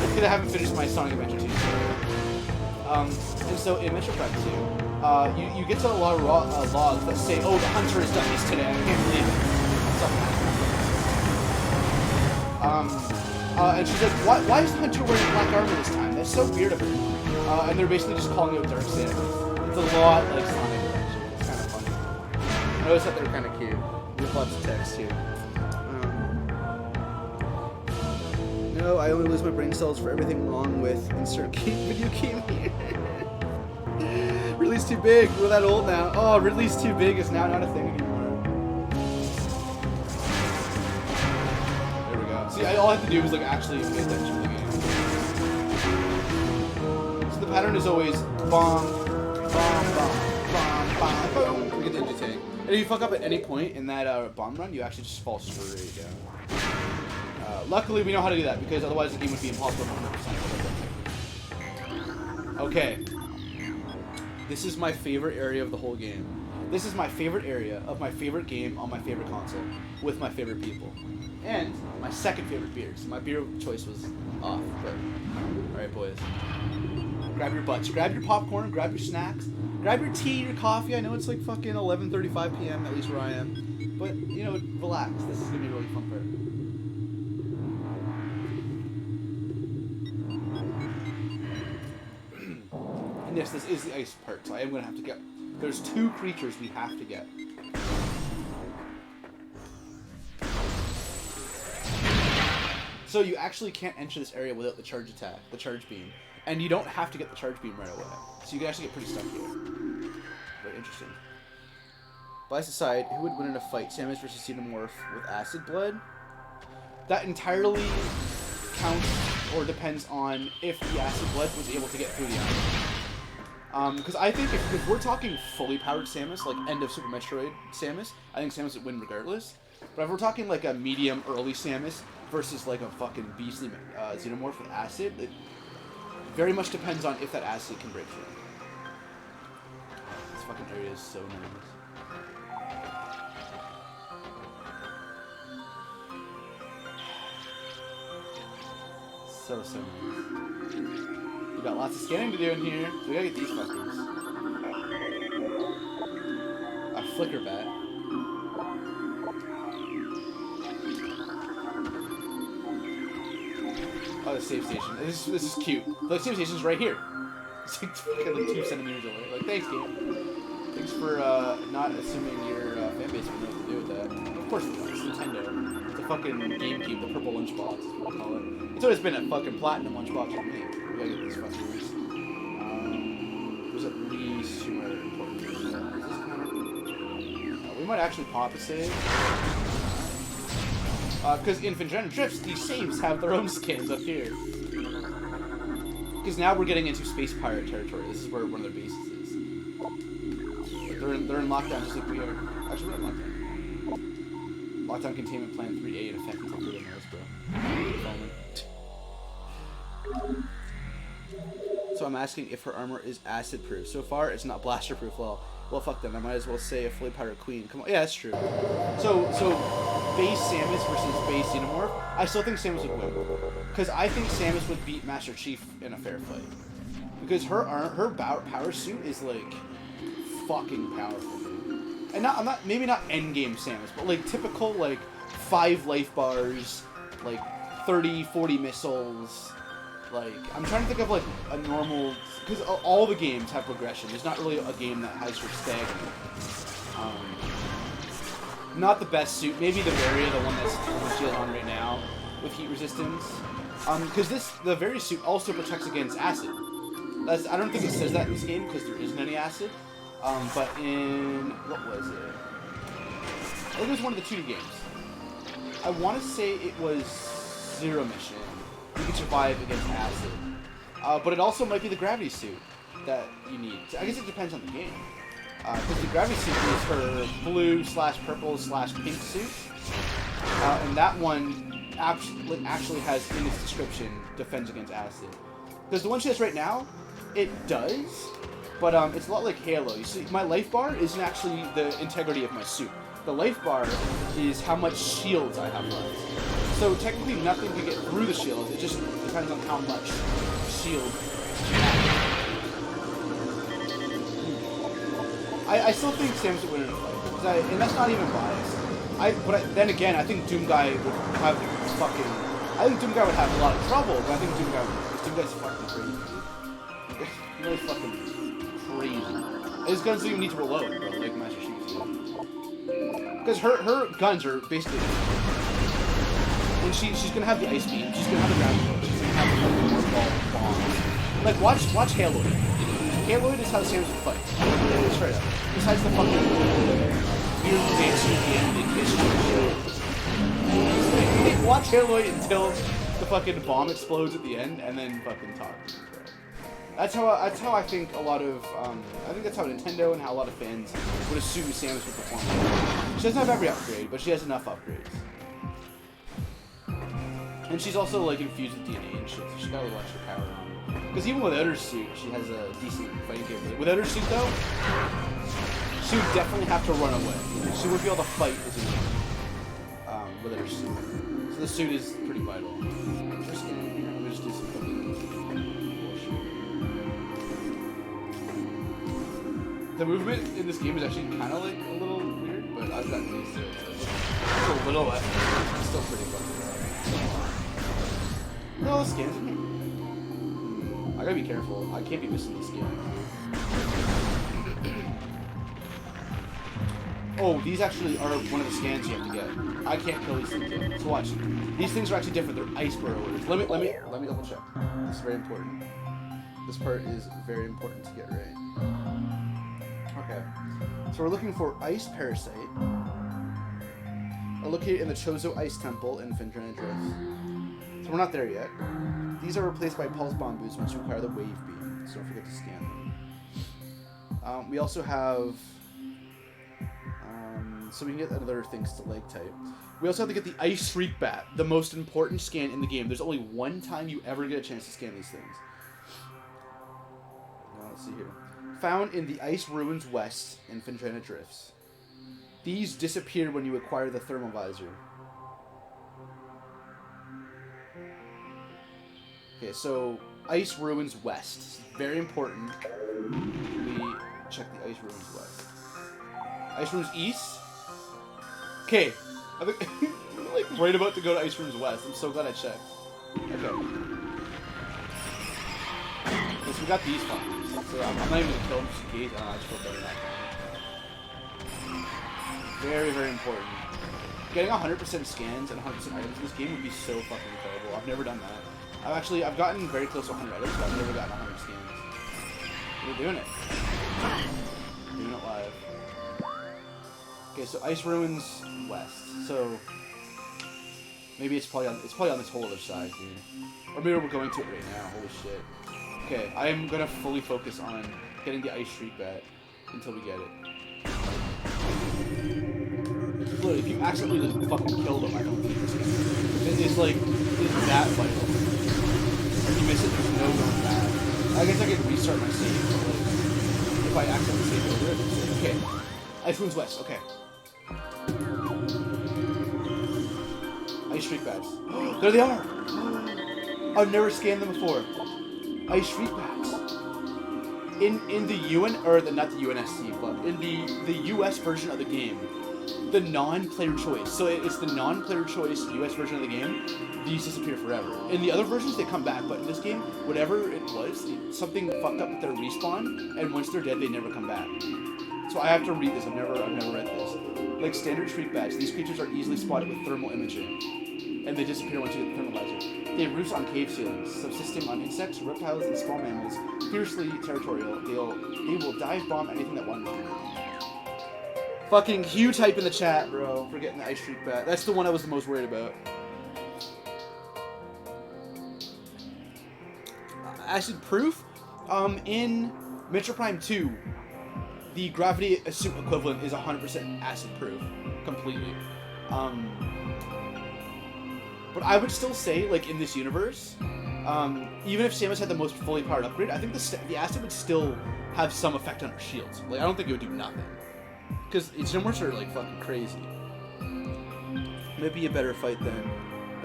It's because I haven't finished my Sonic Adventure 2 story. And so in Metroid Prime 2, you get to a lot of logs that say, oh, the hunter has done this today, I can't believe it. And she's like, why is the hunter wearing black armor this time? That's so weird of her. And they're basically just calling out dark stamps. It's a lot like Sonic Adventure. It's kind of funny. noticed that they're kind of cute. With lots of text too. No, I only lose my brain cells for everything wrong with insert video game here. Ridley's too big. We're that old now. Oh, Ridley's too big is now not a thing anymore. There we go. See, all I have to do is like actually pay attention to the game. So the pattern is always bomb, bomb, bomb, bomb, bomb, boom. We get the ninja tank. And if you fuck up at any point in that bomb run, you actually just fall straight down. Luckily, we know how to do that, because otherwise the game would be impossible 100%. Okay. This is my favorite area of the whole game. This is my favorite area of my favorite game on my favorite console, with my favorite people. And my second favorite beer. So my beer choice was off, but... Alright, boys. Grab your butts. Grab your popcorn, grab your snacks, grab your tea, your coffee. I know it's like fucking 11:35 p.m., at least where I am. But, you know, relax. This is gonna be a really fun part. And yes, this is the ice part, so I am going to have to get... There's 2 creatures we have to get. So you actually can't enter this area without the charge attack, the charge beam. And you don't have to get the charge beam right away. So you can actually get pretty stuck here. Very interesting. Bias aside, who would win in a fight? Samus versus Xenomorph with acid blood? That entirely counts or depends on if the acid blood was able to get through the iron. Because I think if we're talking fully powered Samus, like end of Super Metroid Samus, I think Samus would win regardless. But if we're talking like a medium early Samus versus like a fucking beastly Xenomorph with acid, it very much depends on if that acid can break through. This fucking area is so nice. So nice. We got lots of scanning to do in here, so we gotta get these fuckers. A flicker bat. Oh, the save station. This is cute. The save station's right here. It's like fucking like 2 centimeters away. Like, thanks, game. Thanks for not assuming your fan base would know what to do with that. Of course it does. It's Nintendo. It's a fucking GameCube, the purple lunchbox, is what we call it. It's always been a fucking platinum lunchbox for me. We gotta get these fuckers. There's at least 2 more important things. Is this kind of... we might actually pop a save. Because in Vagina Drifts, these saves have their own skins up here. Because now we're getting into Space Pirate territory. This is where one of their bases is. They're in lockdown just like we are. Actually, we're in lockdown. Lockdown Containment Plan 3A in effect until further notice, bro. So I'm asking if her armor is acid proof. So far, it's not blaster proof. Well, fuck them. I might as well say a fully pirate queen. Come on, yeah, that's true. So base Samus versus base Xenomorph. I still think Samus would win because I think Samus would beat Master Chief in a fair fight because her power suit is like fucking powerful. And maybe not endgame Samus, but like typical like 5 life bars, like 30-40 missiles. Like, I'm trying to think of, like, a normal... Because all the games have progression. There's not really a game that has your stagnant. Not the best suit. Maybe the Varia, the one that's she has on right now, with heat resistance. Because the Varia suit also protects against acid. I don't think it says that in this game, because there isn't any acid. But in... What was it? I think it was one of the 2D games. I want to say it was Zero Mission. You can survive against acid. But it also might be the gravity suit that you need. I guess it depends on the game. Because the gravity suit is her blue/purple/pink suit. And that one actually has in its description defends against acid. Because the one she has right now, it does. But it's a lot like Halo. You see, my life bar isn't actually the integrity of my suit. The life bar is how much shields I have left. So technically nothing can get through the shield, it just depends on how much shield you have. I still think Samus would win in a fight, and that's not even biased. Then again, I think Doomguy would have fucking... I think Doomguy would have a lot of trouble, but I think Doomguy's fucking crazy. He's really fucking crazy. His guns don't even need to reload, bro, like Master Chief. Because her guns are basically... And she's gonna have the ice beam, she's gonna have the ground control, she's gonna have the fucking more ball bomb. Like, watch Haloid. Haloid is how Samus would fight. Straight up. Besides the fucking weird dance at the end, they kiss you. Watch Haloid until the fucking bomb explodes at the end, and then fucking talk. That's how I think a lot of, I think that's how Nintendo and how a lot of fans would assume Samus would perform. She doesn't have every upgrade, but she has enough upgrades. And she's also, like, infused with DNA and shit, so she got a little extra power on her. Because even without her suit, she has a decent fighting capability. Without her suit, though, she would definitely have to run away. She wouldn't be able to fight as a without her suit. So the suit is pretty vital. Just gonna, let me just do some fucking bullshit. The movement in this game is actually kind of, like, a little weird, but I've gotten used to it. It's a little less. It's still pretty fucking bad. No, scans in here. I gotta be careful. I can't be missing these scans. Oh, these actually are one of the scans you have to get. I can't kill these things yet. So watch. These things are actually different. They're ice burrowers. Let me double check. This is very important. This part is very important to get right. Okay. So we're looking for ice parasite. Are located in the Chozo Ice Temple in Findrana Drift. So we're not there yet. These are replaced by pulse bomb boosts, which require the wave beam, so don't forget to scan them. We also have... so we can get other things to leg type. We also have to get the Ice Shriek Bat, the most important scan in the game. There's only one time you ever get a chance to scan these things. Now, let's see here. Found in the Ice Ruins West in Findrana Drifts. These disappear when you acquire the thermal visor. Okay, so Ice Ruins West. Very important. We check the Ice Ruins West. Ice Ruins East? Okay. I think we're like right about to go to Ice Ruins West. I'm so glad I checked. Okay. Okay, so we got these fuckers. So I'm not even gonna kill them, just engage. I just feel better not. Very, very important. Getting 100% scans and 100% items in this game would be so fucking incredible. I've never done that. I've gotten very close to 100 items, but I've never gotten 100 scans. We're doing it. We're doing it live. Okay, so Ice Ruins West. So maybe it's probably on this whole other side here, or maybe we're going to it right now. Holy shit. Okay, I am gonna fully focus on getting the Ice Shriek Bat until we get it. Look, if you accidentally like, fucking kill them, I don't think it's like it's that vital. If you miss it, there's no going back. I guess I could restart my save, but like, if I accidentally save over it, it's okay. Ice Ruins West, okay. Ice Shriek Bats. There they are! I've never scanned them before. Ice Shriek Bats. In the UN, or the, not the UNSC, but in the US version of the game, the non-player choice. So it's the non-player choice US version of the game. These disappear forever. In the other versions, they come back, but in this game, whatever it was, something fucked up with their respawn, and once they're dead, they never come back. So I have to read this. I've never read this. Like standard Shriek Bats, these creatures are easily spotted with thermal imaging, and they disappear once you get the thermalizer. They roost on cave ceilings, subsisting on insects, reptiles, and small mammals. Fiercely territorial, they will dive bomb anything that wanders through. Fucking huge hype in the chat, bro, for getting the Ice Shriek Bat. That's the one I was the most worried about. Acid proof? In Metroid Prime 2, the gravity suit equivalent is 100% acid proof. Completely. But I would still say, like, in this universe, even if Samus had the most fully powered upgrade, I think the acid would still have some effect on her shields. Like, I don't think it would do nothing. Because its numbers are, like, fucking crazy. Might be a better fight then.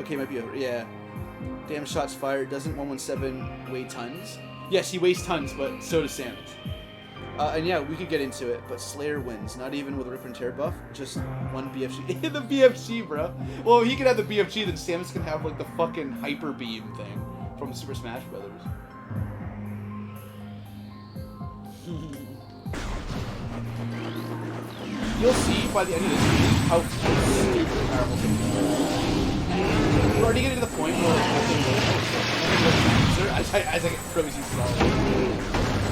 Okay, might be a... Yeah. Damn shots fired. Doesn't 117 weigh tons? Yes, he weighs tons, but so does Samus. And yeah, we could get into it, but Slayer wins. Not even with a Rip and Tear buff. Just one BFG. The BFG, bro. Well, he can have the BFG, then Samus can have, like, the fucking Hyper Beam thing from Super Smash Brothers. You'll see by the end of this game, how stupid powerful things are. We're already getting to the point where like nothing as I get frozen solid.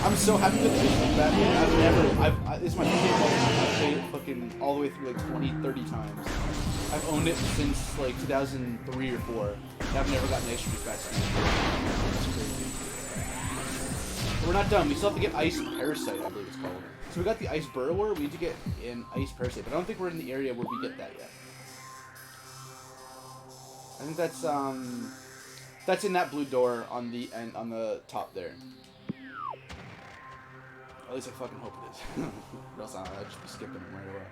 I'm so happy with this Batman. This is my favorite game. I've played it fucking all the way through like 20, 30 times. I've owned it since like 2003 or 4. And I've never gotten an extra Street Bat. That's crazy. But we're not done. We still have to get Ice Parasite, I believe it's called. So we got the Ice Burrower. We need to get an Ice Parasite, but I don't think we're in the area where we get that yet. I think that's in that blue door on the end, on the top there. At least I fucking hope it is. Or else I'll just be skipping them right away.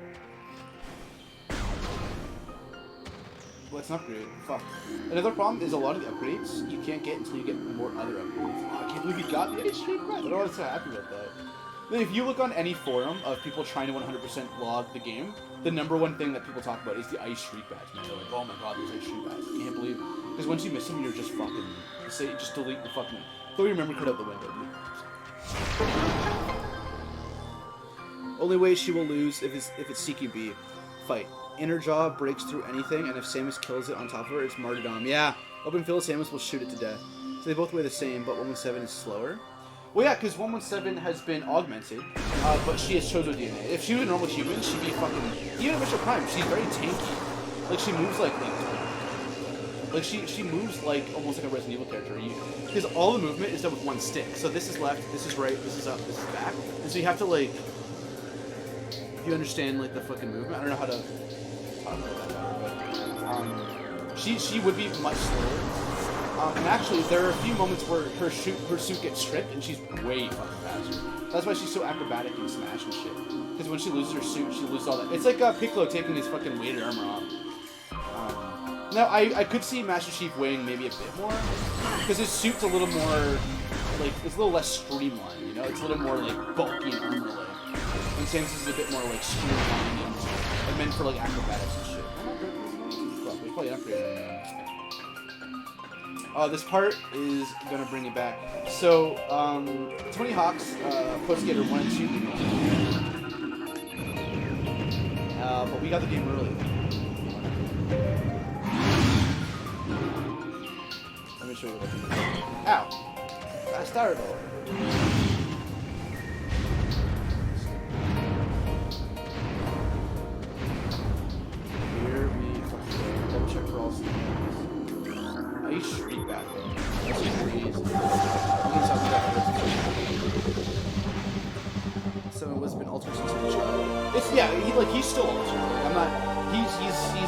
Well, it's an upgrade. Fuck. Another problem is a lot of the upgrades you can't get until you get more other upgrades. Oh, I can't believe you got the Ice Street Bat. I don't know why I'm so happy about that. Then if you look on any forum of people trying to 100% log the game, the #1 thing that people talk about is the Ice Street Bats. Man, they're like, oh my god, those Ice Street Bats. I can't believe it. Because once you miss them, you're just fucking... just delete the fucking... Throw your memory card out the window, dude. Only way she will lose if it's CQB. Fight. Inner jaw breaks through anything, and if Samus kills it on top of her, it's martyrdom. Yeah, open field, Samus will shoot it to death. So they both weigh the same, but 117 is slower. Well, yeah, because 117 has been augmented, but she has Chozo DNA. If she was a normal human, she'd be fucking... Even at Metroid Prime, she's very tanky. Like, she moves like Link. Like, she moves like almost like a Resident Evil character. Because all the movement is done with one stick. So this is left, this is right, this is up, this is back. And so you have to, like... If you understand, like, the fucking movement, I don't know how to talk about that better, but... She would be much slower. And actually, there are a few moments where her suit gets stripped, and she's way fucking faster. That's why she's so acrobatic in Smash and shit. Because when she loses her suit, she loses all that. It's like Piccolo taking his fucking weighted armor off. Now, I could see Master Chief weighing maybe a bit more, because his suit's a little more, like, it's a little less streamlined, you know? It's a little more, like, bulky and armor-like. And Samus is a bit more, like, streamlined and meant for, like, acrobatics and shit. Well, we probably upgraded it. This part is gonna bring it back. So, Tony Hawk's Pro Skater 1 and 2. But we got the game early. Let me show you what I can do. Ow! I started over. Here we double check for all speeds. Ice Street Bat, though. That's crazy. So it was been altered since he was a child. It's he's still altered. I'm not. He's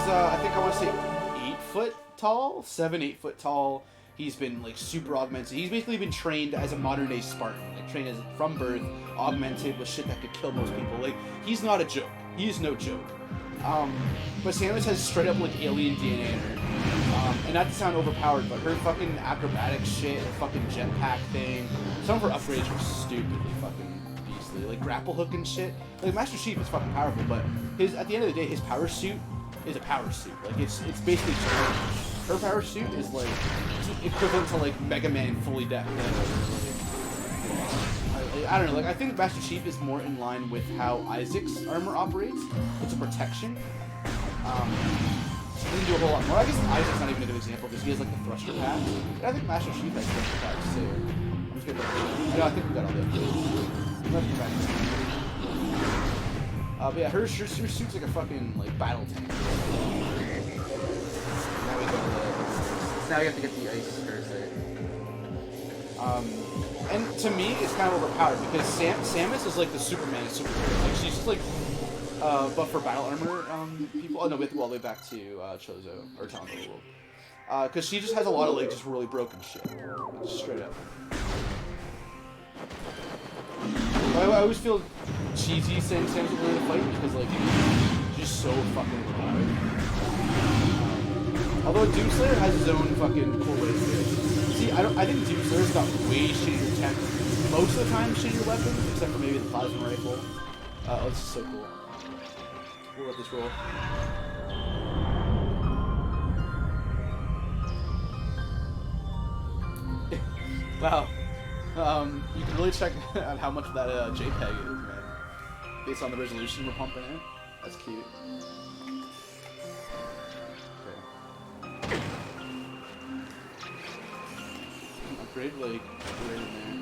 I think I want to say 8 foot tall, 7-8 foot tall. He's been like super augmented. He's basically been trained as a modern day Spartan, like trained as from birth, augmented with shit that could kill most people. Like he's not a joke. He is no joke. But Samus has straight up like alien DNA in her. And not to sound overpowered, but her fucking acrobatic shit, her fucking jetpack thing, some of her upgrades are stupidly fucking beastly. Like grapple hook and shit. Like Master Chief is fucking powerful, but at the end of the day, his power suit is a power suit. Like it's basically her power suit is like equivalent to like Mega Man fully decked. I don't know. Like I think Master Chief is more in line with how Isaac's armor operates. It's a protection. He doesn't do a whole lot more. I guess Isaac's not even a good example because he has like the thruster pack. But I think Master Chief has thruster packs too. I'm just gonna I think we got all the but yeah, her suit's like a fucking like battle tank. Now we have to get the ice parasite. And to me, it's kind of overpowered because Samus is like the Superman of superheroes. Like she's just like, but for battle armor people. Oh no, we have to go all the way back to Chozo or Talon World. Because she just has a lot of like just really broken shit, just straight up. I always feel cheesy saying Samus will win the fight because like she's just so fucking overpowered. Although Doomslayer has his own fucking cool ways to do it. See, I think Doomslayer's got way shittier tech. Most of the time, shittier weapons, except for maybe the plasma rifle. Oh, this is so cool. We'll let this roll. Wow. You can really check out how much that JPEG is, man. Based on the resolution we're pumping in. That's cute. upgrade, like, right in there.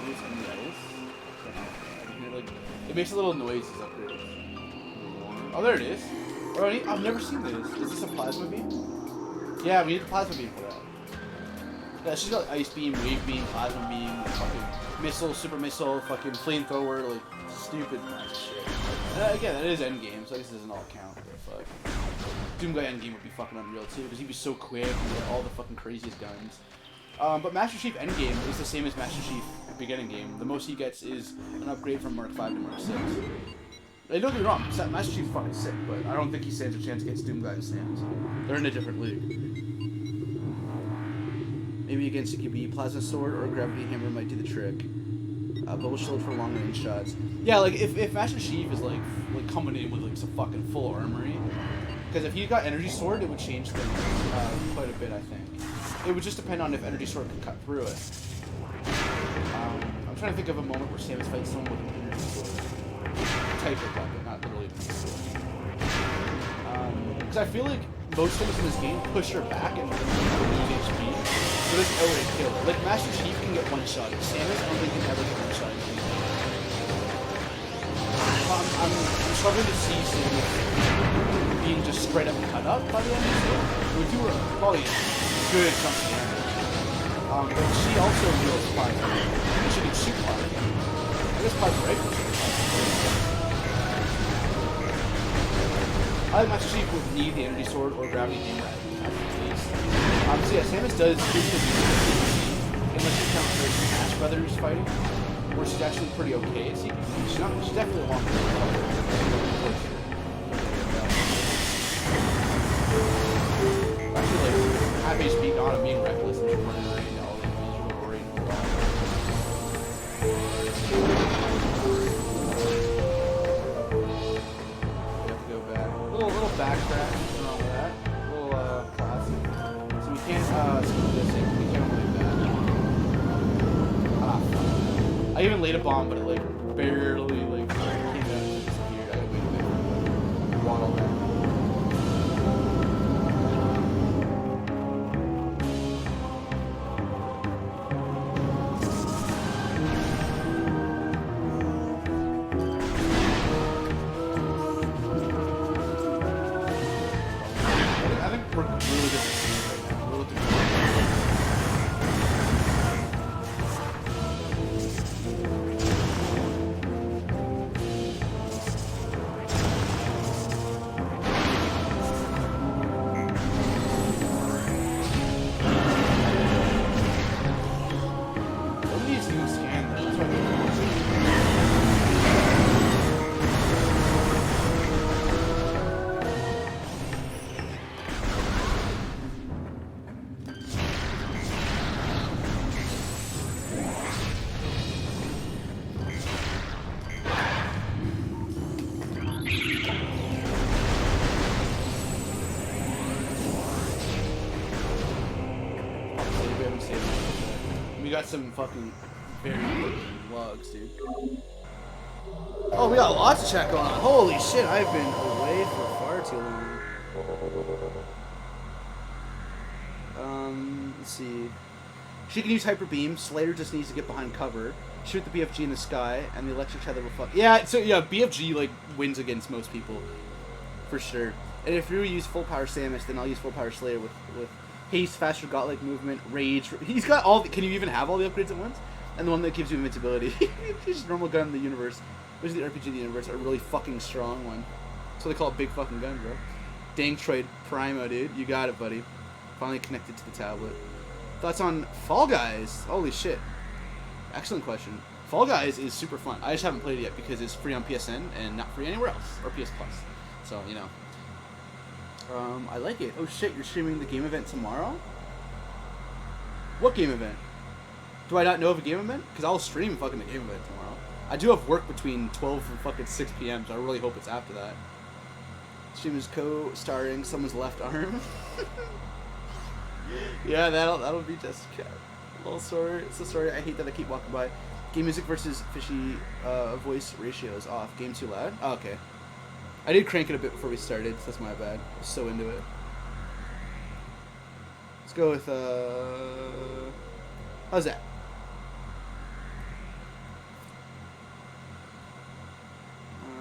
Use any else. Like, it makes a little noise, this upgrade. Oh, there it is. Oh, I've never seen this. Is this a plasma beam? Yeah, we need a plasma beam for that. Yeah, she's got ice beam, wave beam, plasma beam, fucking missile, super missile, fucking flamethrower, like, stupid kinds of shit. Again, that is endgame, so I guess it doesn't all count, but fuck. Doomguy endgame would be fucking unreal too, because he'd be so quick and get all the fucking craziest guns. But Master Chief endgame is the same as Master Chief beginning game. The most he gets is an upgrade from Mark 5 to Mark 6. Don't get me wrong, Master Chief's fucking sick, but I don't think he stands a chance against Doomguy and Sans. They're in a different league. Maybe against it could be Plasma Sword or Gravity Hammer might do the trick. Bubble Shield for long range shots. Yeah, like if Master Chief is like coming in with like some fucking full armory, because if he got Energy Sword, it would change things quite a bit. I think it would just depend on if Energy Sword could cut through it. I'm trying to think of a moment where Samus fights someone with an Energy Sword type of weapon, not literally an Energy Sword. Because I feel like most things in this game push her back and lose HP. So there's no way to kill her. Like, Master Chief can get one-shotted. Samus, I don't think can ever get one-shotted. I'm struggling to see Samus being just straight up cut up by the end of the game. It would do her probably good chunk of damage. But she also wields plasma. And she can shoot plasma. I guess plasma rifles shoot plasma. I think Master Chief would need the Energy Sword or Gravity Hammer at least. So yeah, Samus does unless you count her Smash Brothers fighting, where she's actually pretty okay at CPC. She's definitely a long way. Actually, like, half HP gone, I'm being reckless and just running right now. Like, miserable right now. We have to go back. A little backtrack. Nothing wrong with that. A little, classic. So we can't, skip this thing. We can't play that. Ah, fuck. I even laid a bomb, but it, like, barely, like, came out and disappeared. I gotta wait a bit for it to waddle down. I think we're really good at this right now. We're looking we got some fucking very good logs, dude. Oh, we got lots of chat going on. Holy shit, I've been away for far too long. Let's see. She can use Hyper Beam. Slayer just needs to get behind cover. Shoot the BFG in the sky, and the electric tether will fuck. Yeah, so yeah, BFG like wins against most people, for sure. And if you use full power Samus, then I'll use full power Slayer with haste, faster godlike movement, rage. He's got all. Can you even have all the upgrades at once? And the one that gives you invincibility. He's just a normal gun in the universe. Which is the RPG in the universe, a really fucking strong one. So they call it big fucking gun, bro. Metroid Prime, dude. You got it, buddy. Finally connected to the tablet. Thoughts on Fall Guys? Holy shit. Excellent question. Fall Guys is super fun. I just haven't played it yet because it's free on PSN and not free anywhere else. Or PS Plus. So, you know. I like it. Oh shit, you're streaming the game event tomorrow? What game event? Do I not know of a game event? Because I'll stream fucking the game event tomorrow. I do have work between 12 and fucking 6 p.m., so I really hope it's after that. Stream is co-starring someone's left arm. Yeah, that'll be Jessica. Little story. It's a story. I hate that I keep walking by. Game music versus fishy voice ratios off. Game too loud? Oh, okay. I did crank it a bit before we started, so that's my bad. I was so into it. Let's go with, how's that?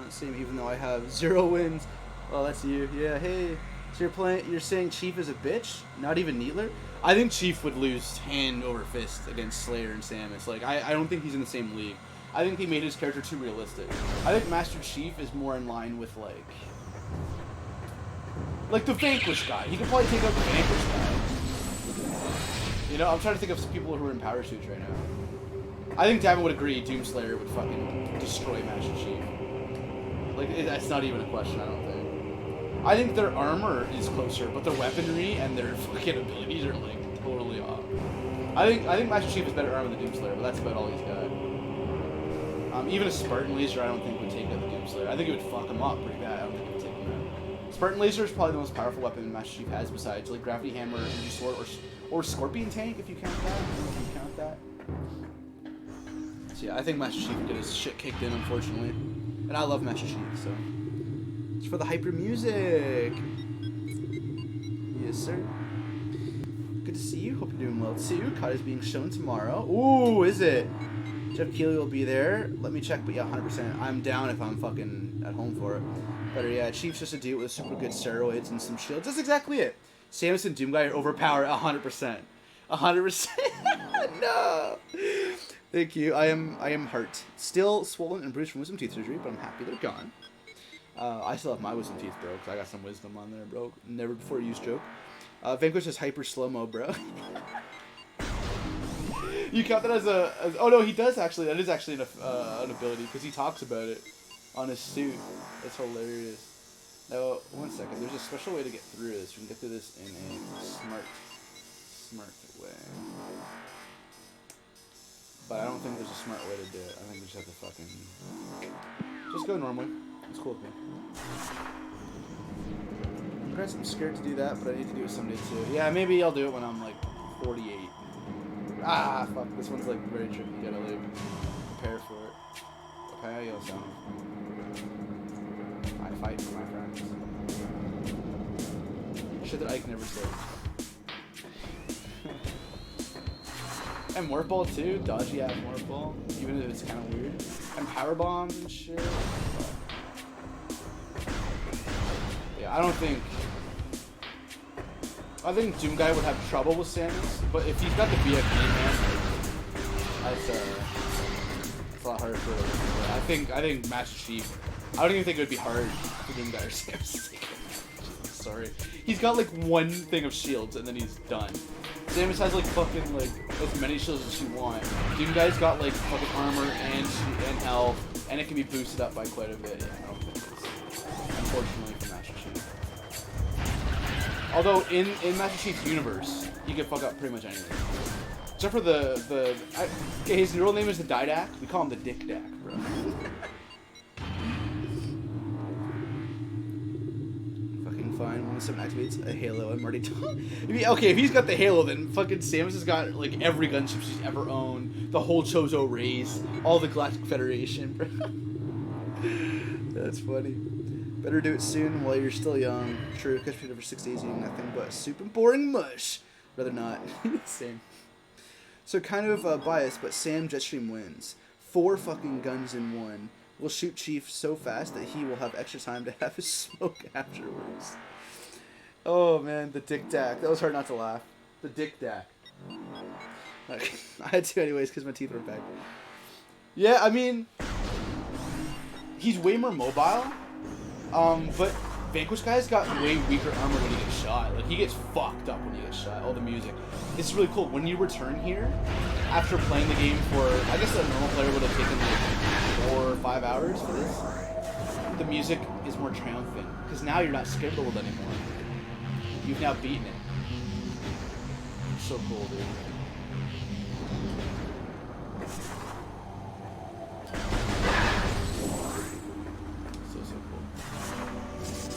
Same, even though I have 0 wins. Well, that's you. Yeah, hey. So you're saying Chief is a bitch? Not even Needler? I think Chief would lose hand over fist against Slayer and Samus. Like, I don't think he's in the same league. I think they made his character too realistic. I think Master Chief is more in line with, like the Vanquish guy. He could probably take out the Vanquish guy. You know, I'm trying to think of some people who are in power suits right now. I think Davin would agree Doomslayer would fucking destroy Master Chief. Like, that's not even a question, I don't think. I think their armor is closer, but their weaponry and their fucking abilities are, like, totally off. I think Master Chief is better armor than Doomslayer, but that's about all he's got. Even a Spartan Laser I don't think would take out the Doomslayer. I think it would fuck him up pretty bad. I don't think it would take him out. Spartan Laser is probably the most powerful weapon Master Chief has besides, like, Gravity Hammer, Energy Sword, or Scorpion Tank, if you count that. So yeah, I think Master Chief would get his shit kicked in, unfortunately. And I love Master Chief, so. It's for the hyper music. Yes, sir. Good to see you. Hope you're doing well too. COD is being shown tomorrow. Ooh, is it? Jeff Keighley will be there. Let me check, but yeah, 100%. I'm down if I'm fucking at home for it. Better, yeah. Chief's just a dude with super good steroids and some shields. That's exactly it. Samus and Doomguy are overpowered 100%. 100%. No. Thank you. I am hurt. Still swollen and bruised from wisdom teeth surgery, but I'm happy they're gone. I still have my wisdom teeth, bro, because I got some wisdom on there, bro. Never before used joke. Vanquish is hyper slow-mo, bro. You count that as a... oh, no, he does actually. That is actually an ability, because he talks about it on his suit. That's hilarious. Now, one second. There's a special way to get through this. We can get through this in a smart way. But I don't think there's a smart way to do it. I think we just have to fucking... just go normally. It's cool with me. Congrats, I'm scared to do that, but I need to do it someday too. Yeah, maybe I'll do it when I'm like 48. Ah, fuck. This one's like very tricky. You gotta like prepare for it. Okay, yo, sound. I fight for my friends. Shit that Ike never said. And Morph Ball too. Dodgy ass Morph Ball, even if it's kind of weird. And Power Bombs and shit. Yeah, I think Doomguy would have trouble with Samus, but if he's got the BFB, man, that's a lot harder for him. I think Master Chief. I don't even think it would be hard for Doomguy or Samus. Sorry, he's got like one thing of shields and then he's done. Samus has like fucking like as many shields as she wants. Doomguy's got like fucking armor and health, and it can be boosted up by quite a bit. Yeah, I don't think it's unfortunately for Master Chief. Although in Master Chief's universe, he can fuck up pretty much anything. Except for okay, his real name is the Didac. We call him the Dick Dac, bro. Fucking fine. When someone activates a Halo, I'm already done. Okay, if he's got the Halo, then fucking Samus has got like every gunship she's ever owned, the whole Chozo race, all the Galactic Federation, bro. That's funny. Better do it soon while you're still young. True, because for 6 days eating nothing but soup and boring mush. Rather not. Same. So kind of biased, but Sam Jetstream wins. 4 fucking guns in 1. We'll shoot Chief so fast that he will have extra time to have his smoke afterwards. Oh man, the Dick Dac. That was hard not to laugh. The Dick Dac. Okay. I had to anyways because my teeth were back. Yeah, I mean, he's way more mobile. But Vanquish guy's got way weaker armor when he gets shot. Like, he gets fucked up when he gets shot. All the music. It's really cool. When you return here, after playing the game for, I guess a normal player would have taken like 4 or 5 hours for this, the music is more triumphant. Because now you're not scared of the world anymore. You've now beaten it. It's so cool, dude.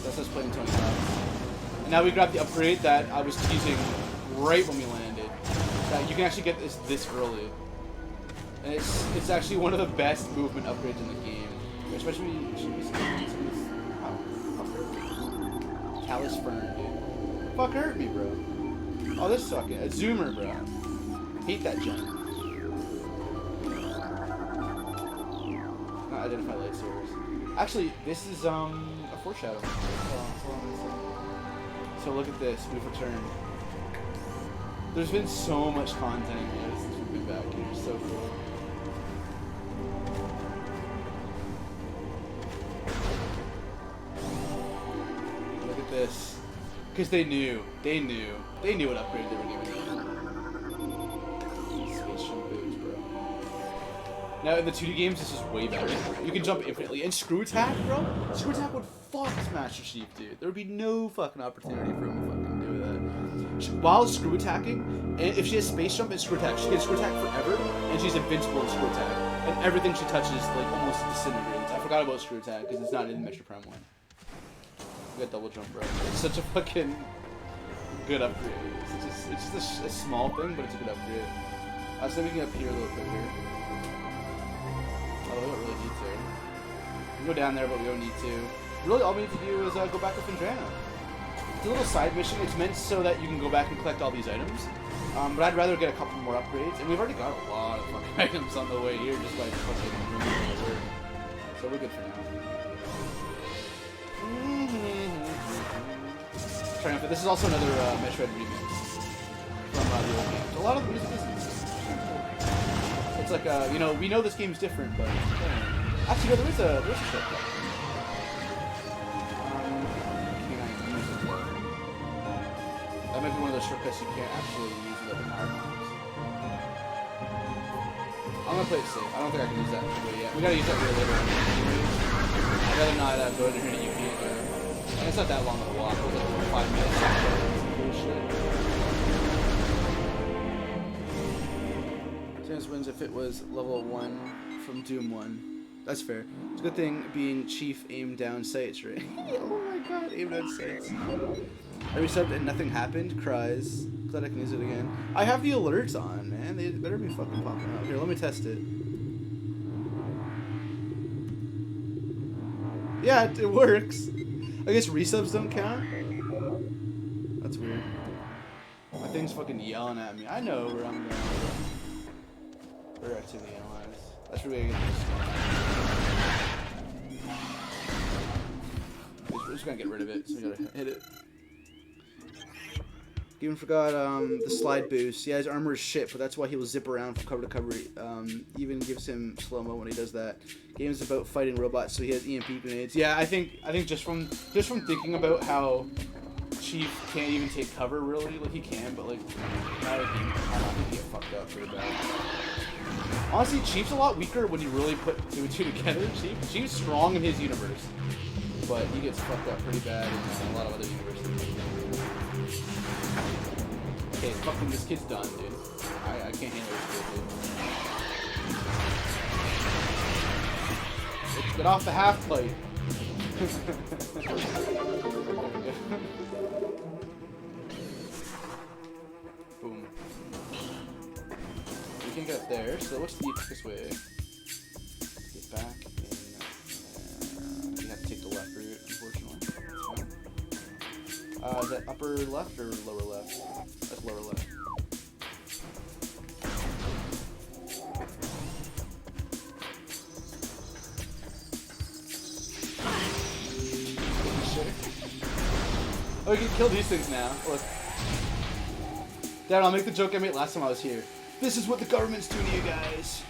That's us playing Tony Hawk. And now we grabbed the upgrade that I was teasing right when we landed. That you can actually get this early. And it's actually one of the best movement upgrades in the game. Especially Callus Fern, dude. Fuck hurt me, bro. Oh, this fucking a zoomer, bro. Hate that jump. Not identify lightsabers. Actually, this is a foreshadowing. So look at this. We've returned. There's been so much content since we've been back here. It's so cool. Look at this. Because they knew what upgrade they were giving. Space jump boots, bro. Now in the 2D games, this is way better. You can jump infinitely. And screw attack, bro. Screw attack would fuck Master Chief, dude. There would be no fucking opportunity for him to fucking do that. While screw attacking, and if she has space jump and screw attack, she can screw attack forever, and she's invincible in screw attack. And everything she touches like almost disintegrates. I forgot about screw attack because it's not in Metroid Prime 1. We got double jump, bro. It's such a fucking good upgrade. It's just a small thing, but it's a good upgrade. I was thinking up here a little quicker. Oh, we don't really need to. We can go down there, but we don't need to. Really, all we need to do is go back to Findrano. It's a little side mission. It's meant so that you can go back and collect all these items. But I'd rather get a couple more upgrades. And we've already got a lot of fucking items on the way here, just by fucking removing the word. So we're good for now. Triumph. This is also another Metroid remix from the old games. A lot of the music is. It's like you know, we know this game's different, but actually, no, there's a shortcut. Can I use it though? That might be one of those shortcuts you can't actually use without the power bombs. I'm gonna play it safe. I don't think I can use that yet. We gotta use that later on. I'd rather not go in here to UP. And it's not that long of a walk. It's like 5 minutes. James wins if it was level 1 from Doom 1. That's fair. It's a good thing being Chief aimed down sights, right? Oh my god, aimed down sights. I resubbed and nothing happened. Cries. Glad I can use it again. I have the alerts on, man. They better be fucking popping out. Here, let me test it. Yeah, it works. I guess resubs don't count? That's weird. My thing's fucking yelling at me. I know where I'm going. Where activity analyze. That's really gonna get this. We're just gonna get rid of it, so we gotta hit it. Even forgot the slide boost. Yeah, his armor is shit, but that's why he will zip around from cover to cover. Even gives him slow-mo when he does that. Game's about fighting robots, so he has EMP grenades. Yeah, I think just from thinking about how Chief can't even take cover really, like he can, but like now I think he get fucked up pretty bad. Honestly, Chief's a lot weaker when you really put two and two together. Chief's strong in his universe, but he gets fucked up pretty bad in a lot of other universes. Okay, fucking this kid's done, dude. I can't handle this kid, dude. Get off the half plate. Boom. We can get there, so what's the quickest way? Get back in you have to take the left route, unfortunately. Is that upper left or lower left? That's lower left. Oh, we can kill these things now. Look. Dad, I'll make the joke I made last time I was here. This is what the government's doing to you guys.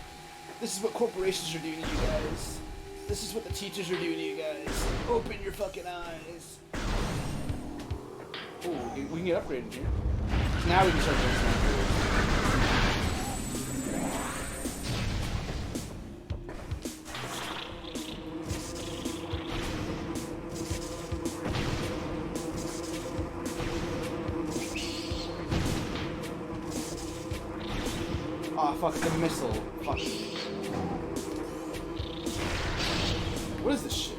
This is what corporations are doing to you guys. This is what the teachers are doing to you guys. Open your fucking eyes. Oh, we can get upgraded here. Now we can start doing some upgrades. Oh, fuck, the missile. Fuck. What is this shit?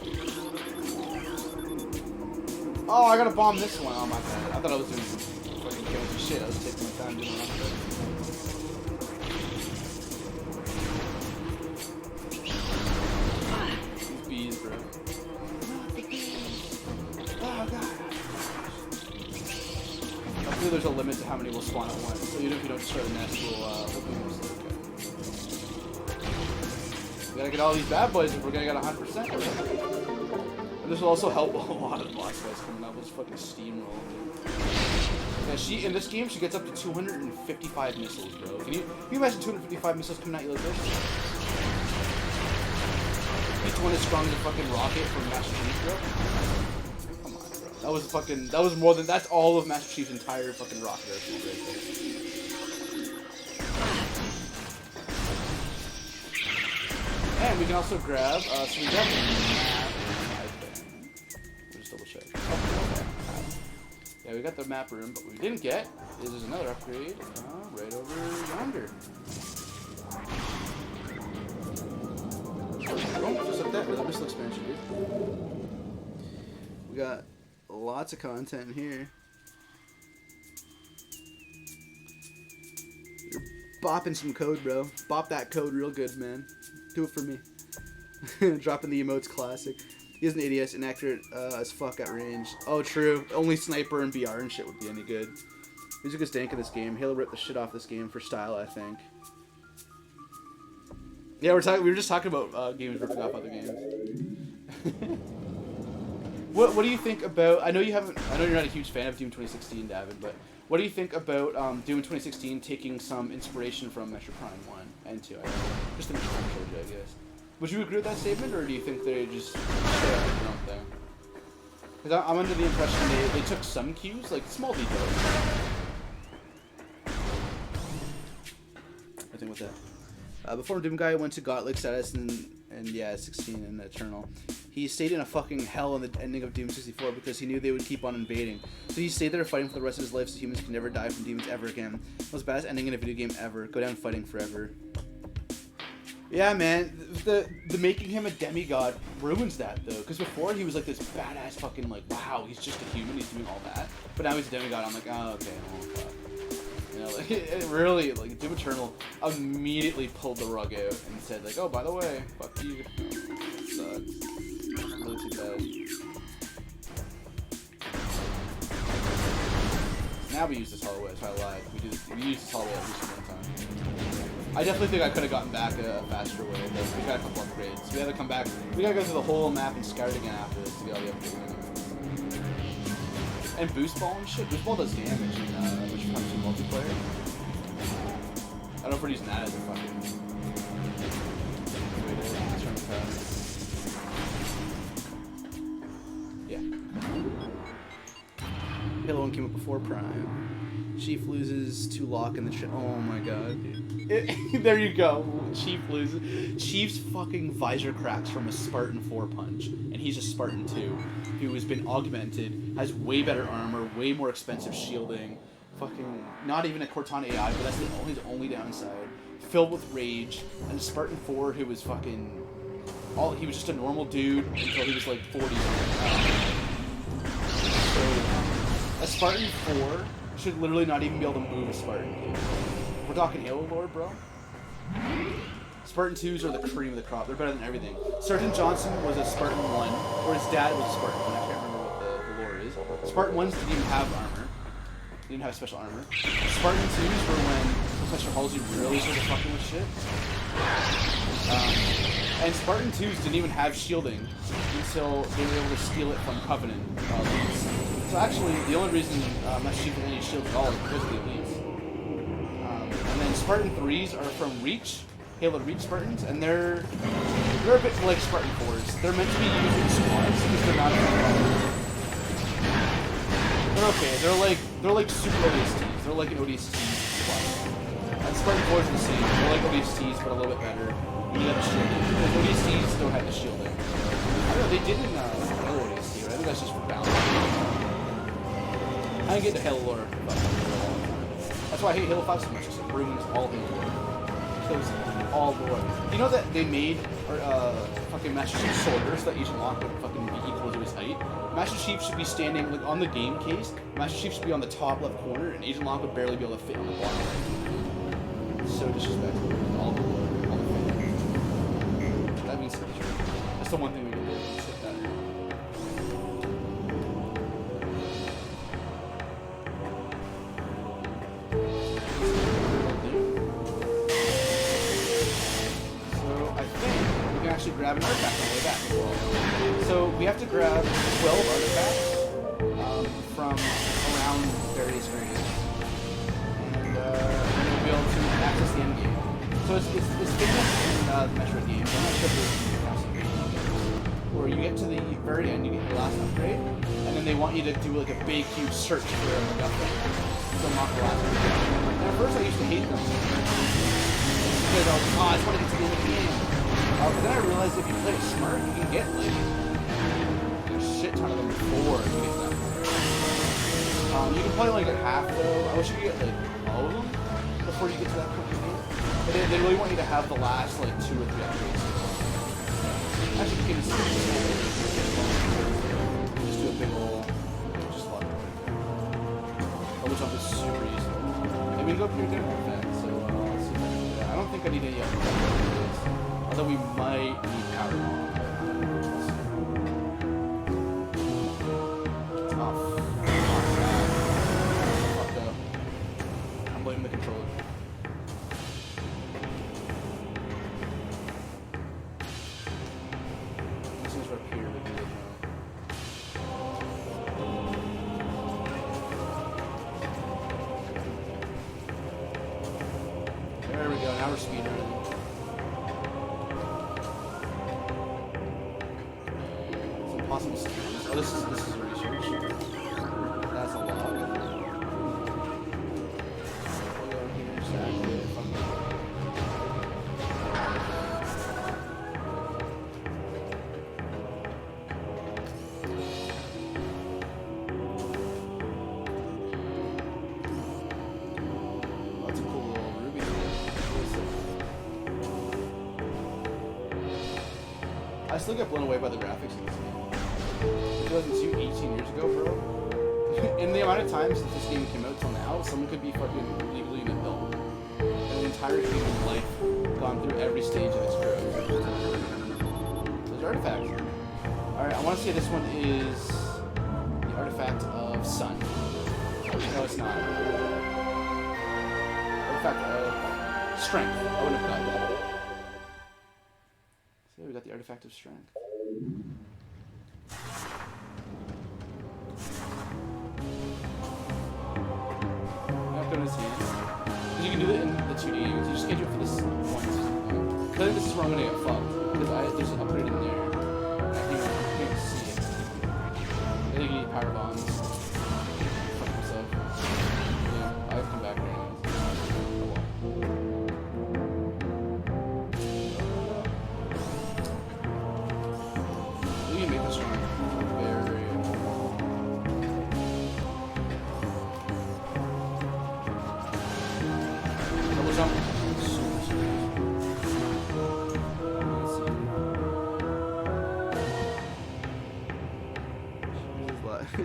Oh, I gotta bomb this one. Oh, my bad. I thought I was doing fucking killing shit. I was taking my time doing it. These bees, bro. Oh, God. Hopefully there's a limit to how many will spawn at once. So even if you don't destroy the nest, we'll be mostly okay. We gotta get all these bad boys if we're gonna get 100%. And this will also help a lot of the boss guys coming up. We'll just fucking steamroll. Yeah, in this game, she gets up to 255 missiles, bro. Can you imagine 255 missiles coming at you like this? Each one as strong as a fucking rocket from Master Chief, bro. Come on, bro. That was more than, that's all of Master Chief's entire fucking rocket arsenal right there. And we can also grab, so we got the map, I think. We'll just double check. Yeah, we got the map room, but what we didn't get is there's another upgrade right over yonder. Just like that, the missile expansion, dude. We got lots of content here. You're bopping some code, bro. Bop that code real good, man. Do it for me. Dropping the emotes classic. He has an ADS, inaccurate as fuck at range. Oh, true. Only sniper and BR and shit would be any good. Music is dank in this game. Halo ripped the shit off this game for style, I think. Yeah, we were just talking about games ripping off other games. What do you think about? I know you're not a huge fan of Doom 2016, Davin, but what do you think about Doom 2016 taking some inspiration from Metroid Prime 1 and 2? Just the Metroid Prime trilogy, I guess. Would you agree with that statement, or do you think they just straight up their own thing? Because I'm under the impression they took some cues, like small details. I think with that. Before Doom Guy went to Godlike status and yeah, 16 and Eternal. He stayed in a fucking hell in the ending of Doom 64 because he knew they would keep on invading. So he stayed there fighting for the rest of his life so humans can never die from demons ever again. Most badass ending in a video game ever. Go down fighting forever. Yeah, man. The making him a demigod ruins that, though. Because before, he was like this badass fucking, like, wow, he's just a human, he's doing all that. But now he's a demigod, I'm like, oh, okay, well, fuck. You know, like, it really, like, Doom Eternal immediately pulled the rug out and said, like, oh, by the way, fuck you. It sucks. Really too bad. Now we use this hallway, so I lied. We use this hallway at least one time. I definitely think I could have gotten back a faster way, but we got a couple upgrades. We had to come back. We gotta go through the whole map and scout it again after this to get all the upgrades. And boost ball and shit. Boost ball does damage in which comes in multiplayer. I don't know if we're using that as a fucking way to turn the yeah. Halo 1 came up before Prime. Chief loses to Locke in the oh my god, dude. There you go. Chief loses. Chief's fucking visor cracks from a Spartan 4 punch, and he's a Spartan 2 who has been augmented, has way better armor, way more expensive shielding, fucking not even a Cortana AI, but that's his only downside. Filled with rage, and a Spartan 4 who was fucking he was just a normal dude until he was like 40. So a Spartan 4 should literally not even be able to move a Spartan 2. We're talking Halo lore, bro. Spartan 2s are the cream of the crop. They're better than everything. Sergeant Johnson was a Spartan 1, or his dad was a Spartan 1. I can't remember what the lore is. Spartan 1s didn't even have armor. They didn't have special armor. Spartan 2s were when Professor Halsey really started fucking with shit. And Spartan 2s didn't even have shielding until they were able to steal it from Covenant elites. So actually, the only reason Master Chief had any shields at all is because of the elites. And then Spartan 3s are from Reach, Halo Reach Spartans, and they're a bit like Spartan 4s. They're meant to be used in squads because they're not. They're okay. They're like super ODSTs. They're like an ODST squad. And Spartan 4s are the same. They're like ODSTs, but a little bit better. You need to have the shielding. Because ODSTs don't have the shielding. I don't know, they did in Halo ODST, right? I think that's just for balance. I didn't get to Halo lore. That's why I hate Halo 5 so much, because it ruins all Halo lore. Kills all lore. You know that they made fucking Master Chief sorters that Agent Locke would fucking be equal to his height? Master Chief should be standing, like, on the game case, Master Chief should be on the top left corner, and Agent Locke would barely be able to fit on the bottom right. It's so disrespectful. All the lore. All the fans. That means so true. That's the one thing we can do. Is hit that. actually grab an artifact on the way back as well. So we have to grab 12 artifacts from around various areas, and we'll be able to access the end game. So it's famous in the Metroid games. I'm not sure if it's where you get to the very end, you get your last upgrade, and then they want you to do like a big, huge search for a MacGuffin to unlock the last upgrade. And at first I used to hate them because I was like, oh, I just want to get to the end of the game. But then I realized if you play it smart, you can get like a shit ton of them before you get to that point. You can probably only get half though. I wish you could get like all of them before you get to that point in the game. But they really want you to have the last like 2 or 3 upgrades. Actually, you can just do a big ol' just log which off is super easy. And we can go pretty good with that, so let's see if I can do that. I don't think I need any upgrades. Although we might need power on. Fucked up. I'm blaming the controller. There we go, now we're speedrunning. Some possible skills. Oh, this is research. That's a lot. We'll go here, exactly. That's a cool little ruby. I still get blown away by the graphics in this game. 2002, 18 years ago, bro. In the amount of time since this game came out till now, someone could be fucking legally an adult. And the entire human life gone through every stage of its growth. There's artifacts. Alright, I want to say this one is the artifact of sun. No, it's not. Artifact of strength. I wouldn't have gotten that. So we got the artifact of strength. I'm not going to see it. Because you can do it in the 2D games. You just can't do it for this once. I think this is where I'm going to get fucked. Because there's an upgrade in there. And I can't see it. I think you need power bombs. Fuck myself. Yeah, I have to come back here anyways.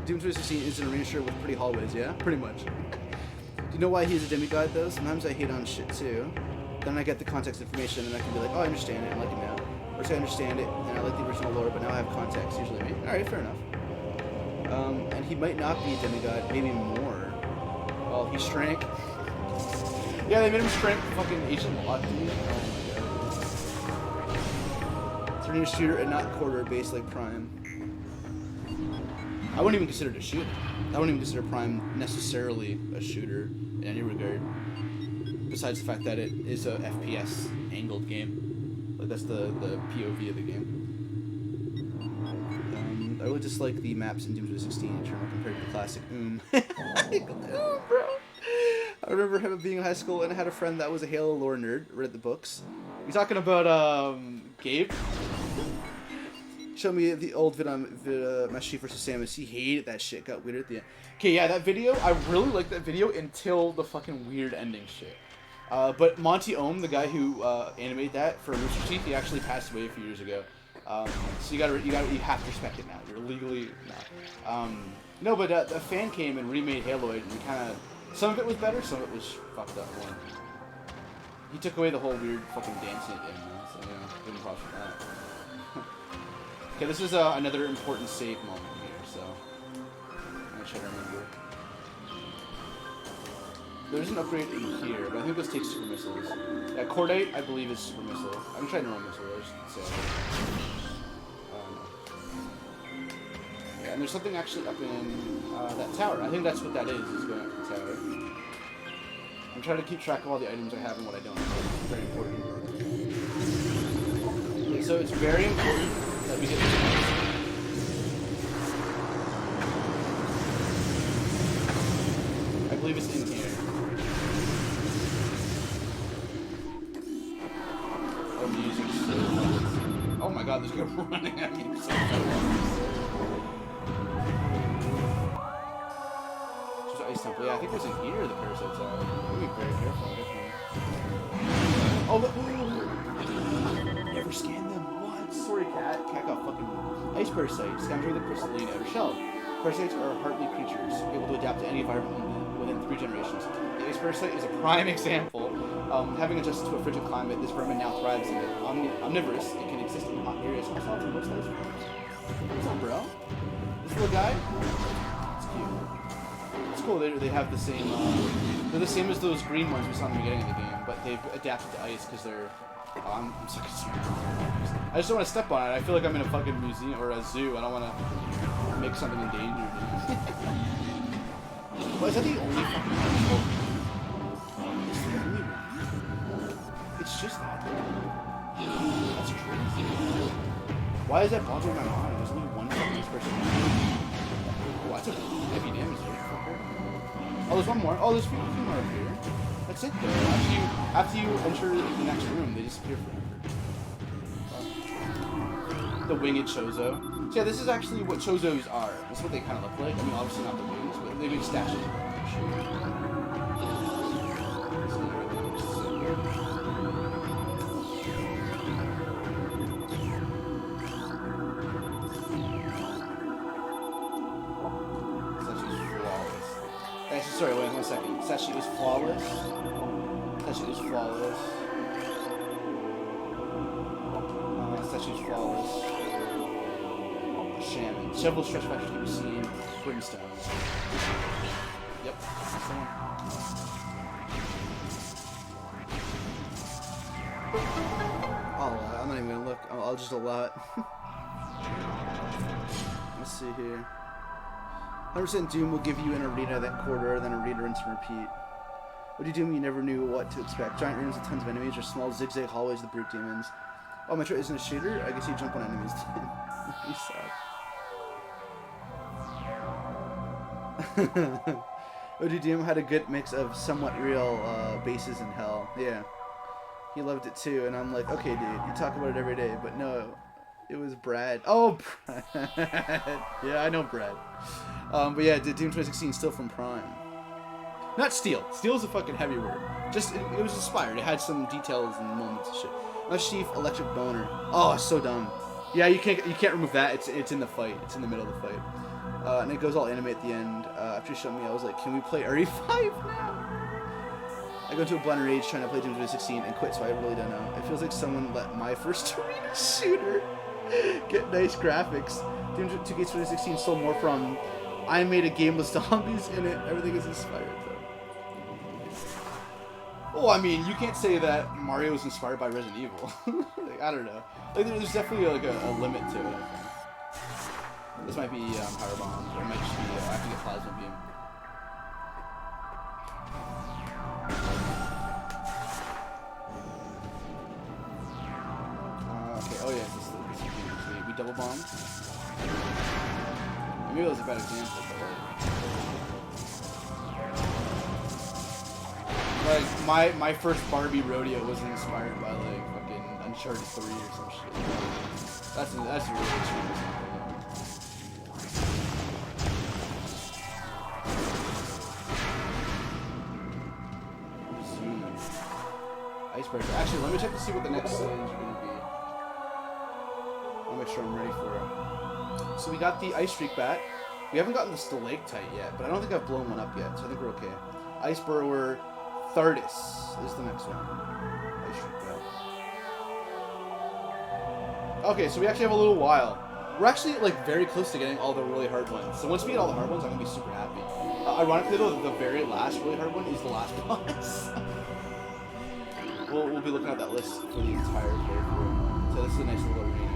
Doom 2016 is an arena shirt with pretty hallways, yeah? Pretty much. Do you know why he's a demigod, though? Sometimes I hate on shit, too. Then I get the context information, and I can be like, oh, I understand it, I like it now. Or say I understand it, and I like the original lore, but now I have context, usually me. Alright, fair enough. And he might not be a demigod, maybe more. Well, he shrank. Yeah, they made him shrank fucking Asian lot, dude. Oh my god. It's an arena shooter and not quarter-based like Prime. I wouldn't even consider it a shooter. I wouldn't even consider Prime necessarily a shooter in any regard. Besides the fact that it is a FPS angled game. Like that's the POV of the game. I really just like the maps in Doom 2016 in terms compared to the classic bro. I remember him being in high school and I had a friend that was a Halo lore nerd, read the books. You talking about Gabe? Show me the old vid on Master Chief vs. Samus. He hated that shit. Got weird at the end. Okay, yeah, that video. I really liked that video until the fucking weird ending shit. But Monty Ohm, the guy who animated that for Rooster Teeth, he actually passed away a few years ago. So you have to respect it now. You're legally not. No, but a fan came and remade Haloid, and kind of some of it was better, some of it was fucked up. One. He took away the whole weird fucking dancing at the end, so yeah, didn't cross from that. Okay, this is another important save moment here, so I'm gonna try to remember. There's an upgrade in here, but I think this takes super missiles. Yeah, Cordite, I believe, is super missile. I can try normal missile, so. Yeah, and there's something actually up in that tower. I think that's what that is going up the tower. I'm trying to keep track of all the items I have and what I don't. It's very important. Okay, so it's very important that we get this. I believe it's in here. I'm using so much. Oh my god, there's people running at me. So just ice temple. Yeah, I think there's in here the parasites are. We'll be very careful, definitely. Oh, look! Never scan them. What? Sorry, cat. Cat got fucking ice parasite. Scoundrel the crystalline outer shell. Parasites are heartly creatures, able to adapt to any environment within 3 generations. The ice parasite is a prime example. Having adjusted to a frigid climate, this vermin now thrives in it. Omnivorous, it can exist in hot areas and also in most places. What's up, bro? This little guy? It's cute. It's cool. They have the same. They're the same as those green ones we saw in the beginning of the game, but they've adapted to ice because they're. I'm so concerned. I just don't want to step on it. I feel like I'm in a fucking museum or a zoo. I don't want to make something endangered. Well, is that the only fucking one? It's the only one. It's just that. That's crazy. Why is that bothering my mind? There's only one fucking person. Oh, that's a heavy damage, fucker. Oh, there's one more. Oh, there's a few more up here. That's it, though. After you enter the next room, they disappear forever. The winged Chozo. So yeah, this is actually what Chozos are. This is what they kind of look like. I mean, obviously not the wings, but they make stashes. Sorry, wait 1 second. Sashi is flawless. Sashi is flawless. Sashi is flawless. Shaman. Several stretch factors can be seen. Brimstone. Yep. That's the one. I'm not even gonna look. I'll just allot. Let's see here. 100% Doom will give you an arena that quarter, then a arena rinse and repeat. What do you do when you never knew what to expect? Giant rooms with tons of enemies, or small zigzag hallways with brute demons. Oh, Metroid isn't a shooter? I guess you jump on enemies. You suck. ODDM had a good mix of somewhat real bases in hell. Yeah. He loved it too, and I'm like, okay, dude, you talk about it every day, but no. It was Brad. Oh, Brad. Yeah, I know Brad. But yeah, Doom 2016 still from Prime. Not steal. Steal is a fucking heavy word. Just it was inspired. It had some details and moments and shit. Chief Electric Boner. Oh, it's so dumb. Yeah, you can't remove that. It's in the fight. It's in the middle of the fight. And it goes all anime at the end. After you showed me, I was like, can we play RE5 now? I go into a blind rage trying to play Doom 2016 and quit, so I really don't know. It feels like someone let my first arena shooter get nice graphics. Doom 2K 2016 stole more from I made a game with zombies in it. Everything is inspired, though. Oh, I mean, you can't say that Mario was inspired by Resident Evil. Like, I don't know. Like, there's definitely like a limit to it, I think. This might be Power Bomb, or it might just be, I have to get Plasma Beam. Okay, oh yeah, this we double bomb. Maybe that was a bad example, but like my first Barbie rodeo was inspired by like fucking Uncharted 3 or some shit. That's a really extreme example. Icebreaker. Actually, let me check to see what the next stage is going to be. I'll make sure I'm ready for it. So we got the Ice Streak bat. We haven't gotten the Stalactite yet, but I don't think I've blown one up yet, so I think we're okay. Ice Burrower Thardis is the next one. Ice Streak bat. Okay, so we actually have a little while. We're actually like very close to getting all the really hard ones. So once we get all the hard ones, I'm gonna be super happy. Ironically though, the very last really hard one is the last boss. we'll be looking at that list for the entire playthrough. So this is a nice little arena here.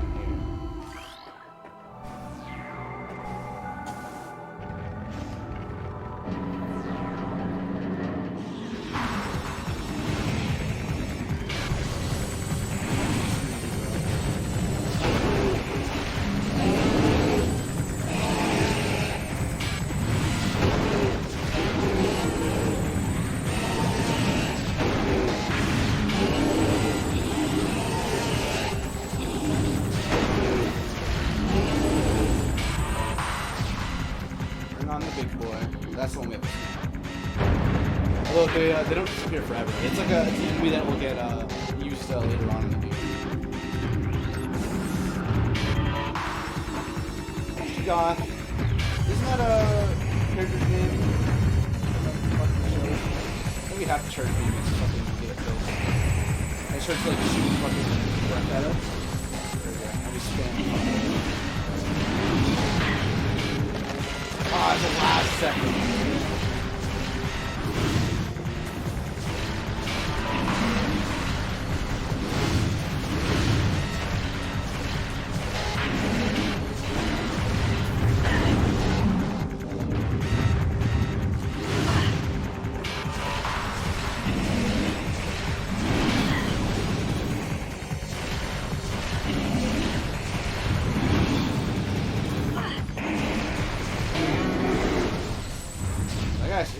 That's the one we have to see. Although they don't disappear forever. It's like it's an enemy that will get used later on in the game. Goth. Isn't that a character's name? I think we have to charge beam and fucking get it killed. I start to like shoot fucking breath at us. There we go. And we spam. Ah, it's the last second.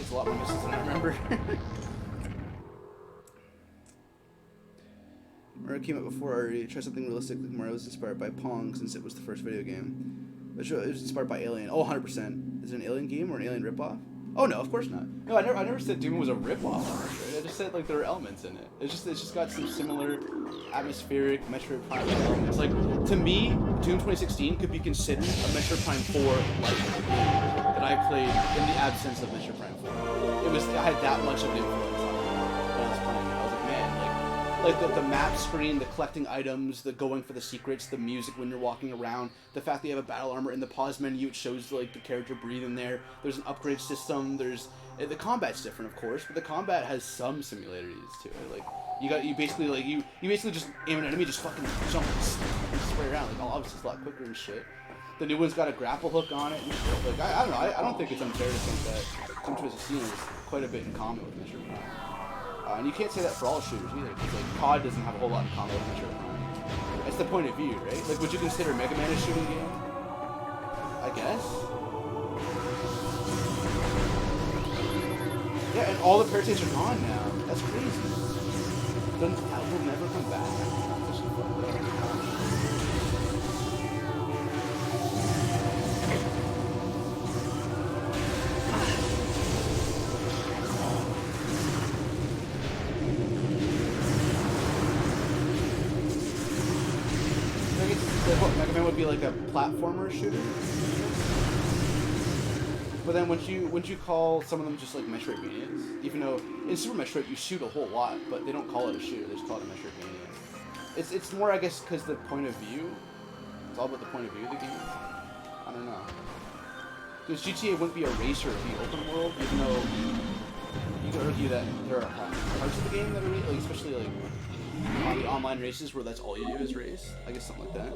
It's a lot more misses than I remember. Mario came out before already. Try something realistic like Mario was inspired by Pong since it was the first video game. But it was inspired by Alien. Oh, 100%. Is it an Alien game or an Alien ripoff? Oh no, of course not. No, I never said Doom was a ripoff on Metroid. I just said like there are elements in it. It's just got some similar atmospheric Metroid Prime elements. Like to me, Doom 2016 could be considered a Metroid Prime 4 like game that I played in the absence of Metroid Prime 4. I had that much of an influence on it when I was playing it. I was like, man, like the map screen, the collecting items, the going for the secrets, the music when you're walking around, the fact that you have a battle armor in the pause menu, it shows like the character breathing there. There's an upgrade system. The combat's different, of course, but the combat has some similarities to it. Like you basically just aim an enemy, just fucking jump and spray around. Like obviously it's a lot quicker and shit. The new one's got a grapple hook on it and shit. Like I don't know. I don't think it's unfair to think that Doom 2016 is quite a bit in common with Metroid Prime. And you can't say that for all shooters either, because like COD doesn't have a whole lot in common with Metroid Prime. It's the point of view, right? Like, would you consider Mega Man a shooting game? I guess. Yeah, and all the parasites are gone now. That's crazy. Then that will never come back. Mega Man would be like a platformer shooter, but then once you call some of them just like Metroidvanias, even though in Super Metroid you shoot a whole lot, but they don't call it a shooter, they just call it a Metroidvania. It's more, I guess, because the point of view. It's all about the point of view of the game. I don't know. Because GTA wouldn't be a racer, it'd be open world, even though you could argue that there are parts of the game that are like, especially like on the online races where that's all you do is race. I guess something like that. I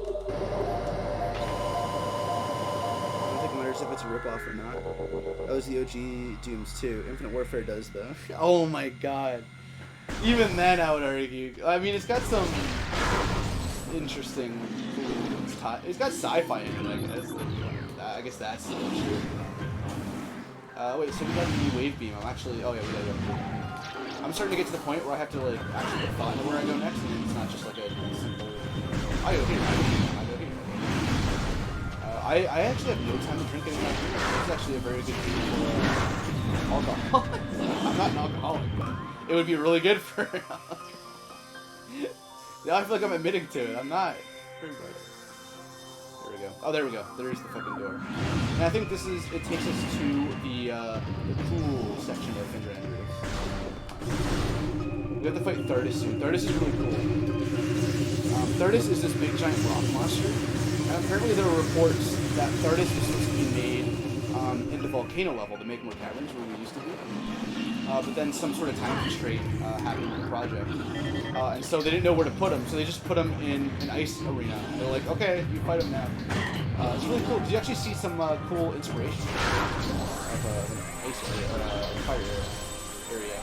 don't think it matters if it's a ripoff or not. That was the OG Dooms too. Infinite Warfare does though. Oh my god. Even then I would argue. I mean, it's got some interesting... It's got sci-fi in it, I guess. I guess that's the issue. Wait, so we got the new wave beam. I'm actually... Oh yeah, we gotta go. I'm starting to get to the point where I have to like actually put thought into where I go next, and it's not just like a simple. I go here. I go here. I actually have no time to drink any of that beer. It's actually a very good beer for alcohol. I'm not an alcoholic, but it would be really good for. Now I feel like I'm admitting to it. I'm not. There we go. Oh, there we go. There's the fucking door. And I think it takes us to the cool section of Finger Andrews. We have to fight Thurdus soon. Thurdus is really cool. Thurdus is this big giant rock monster And apparently there were reports that Thardis was supposed to be made in the volcano level to make more caverns where we used to be. But then some sort of time constraint happened with the project. And so they didn't know where to put him, so they just put him in an ice arena. They're like, okay, you fight him now. It's really cool. Did you actually see some cool inspiration of an ice area, or a fire area?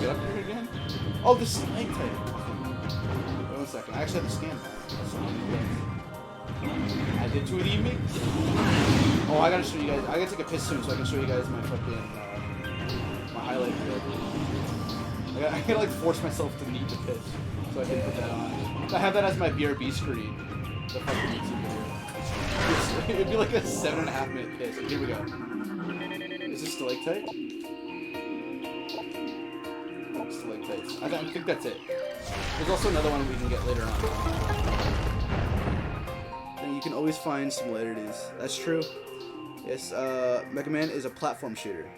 Get up here again? Oh, the snake type. Wait 1 second. I actually have to scan that. I did 2D me. Oh, I gotta show you guys. I gotta take a piss soon so I can show you guys my fucking my highlight reel. I gotta like force myself to need to piss so I can put that on. I have that as my BRB screen. The fucking YouTube video. It'd be like a 7.5 minute piss. Here we go. Is this stalactite? Stalactites. I think that's it. There's also another one we can get later on. And you can always find similarities. That's true. Yes, Mega Man is a platform shooter.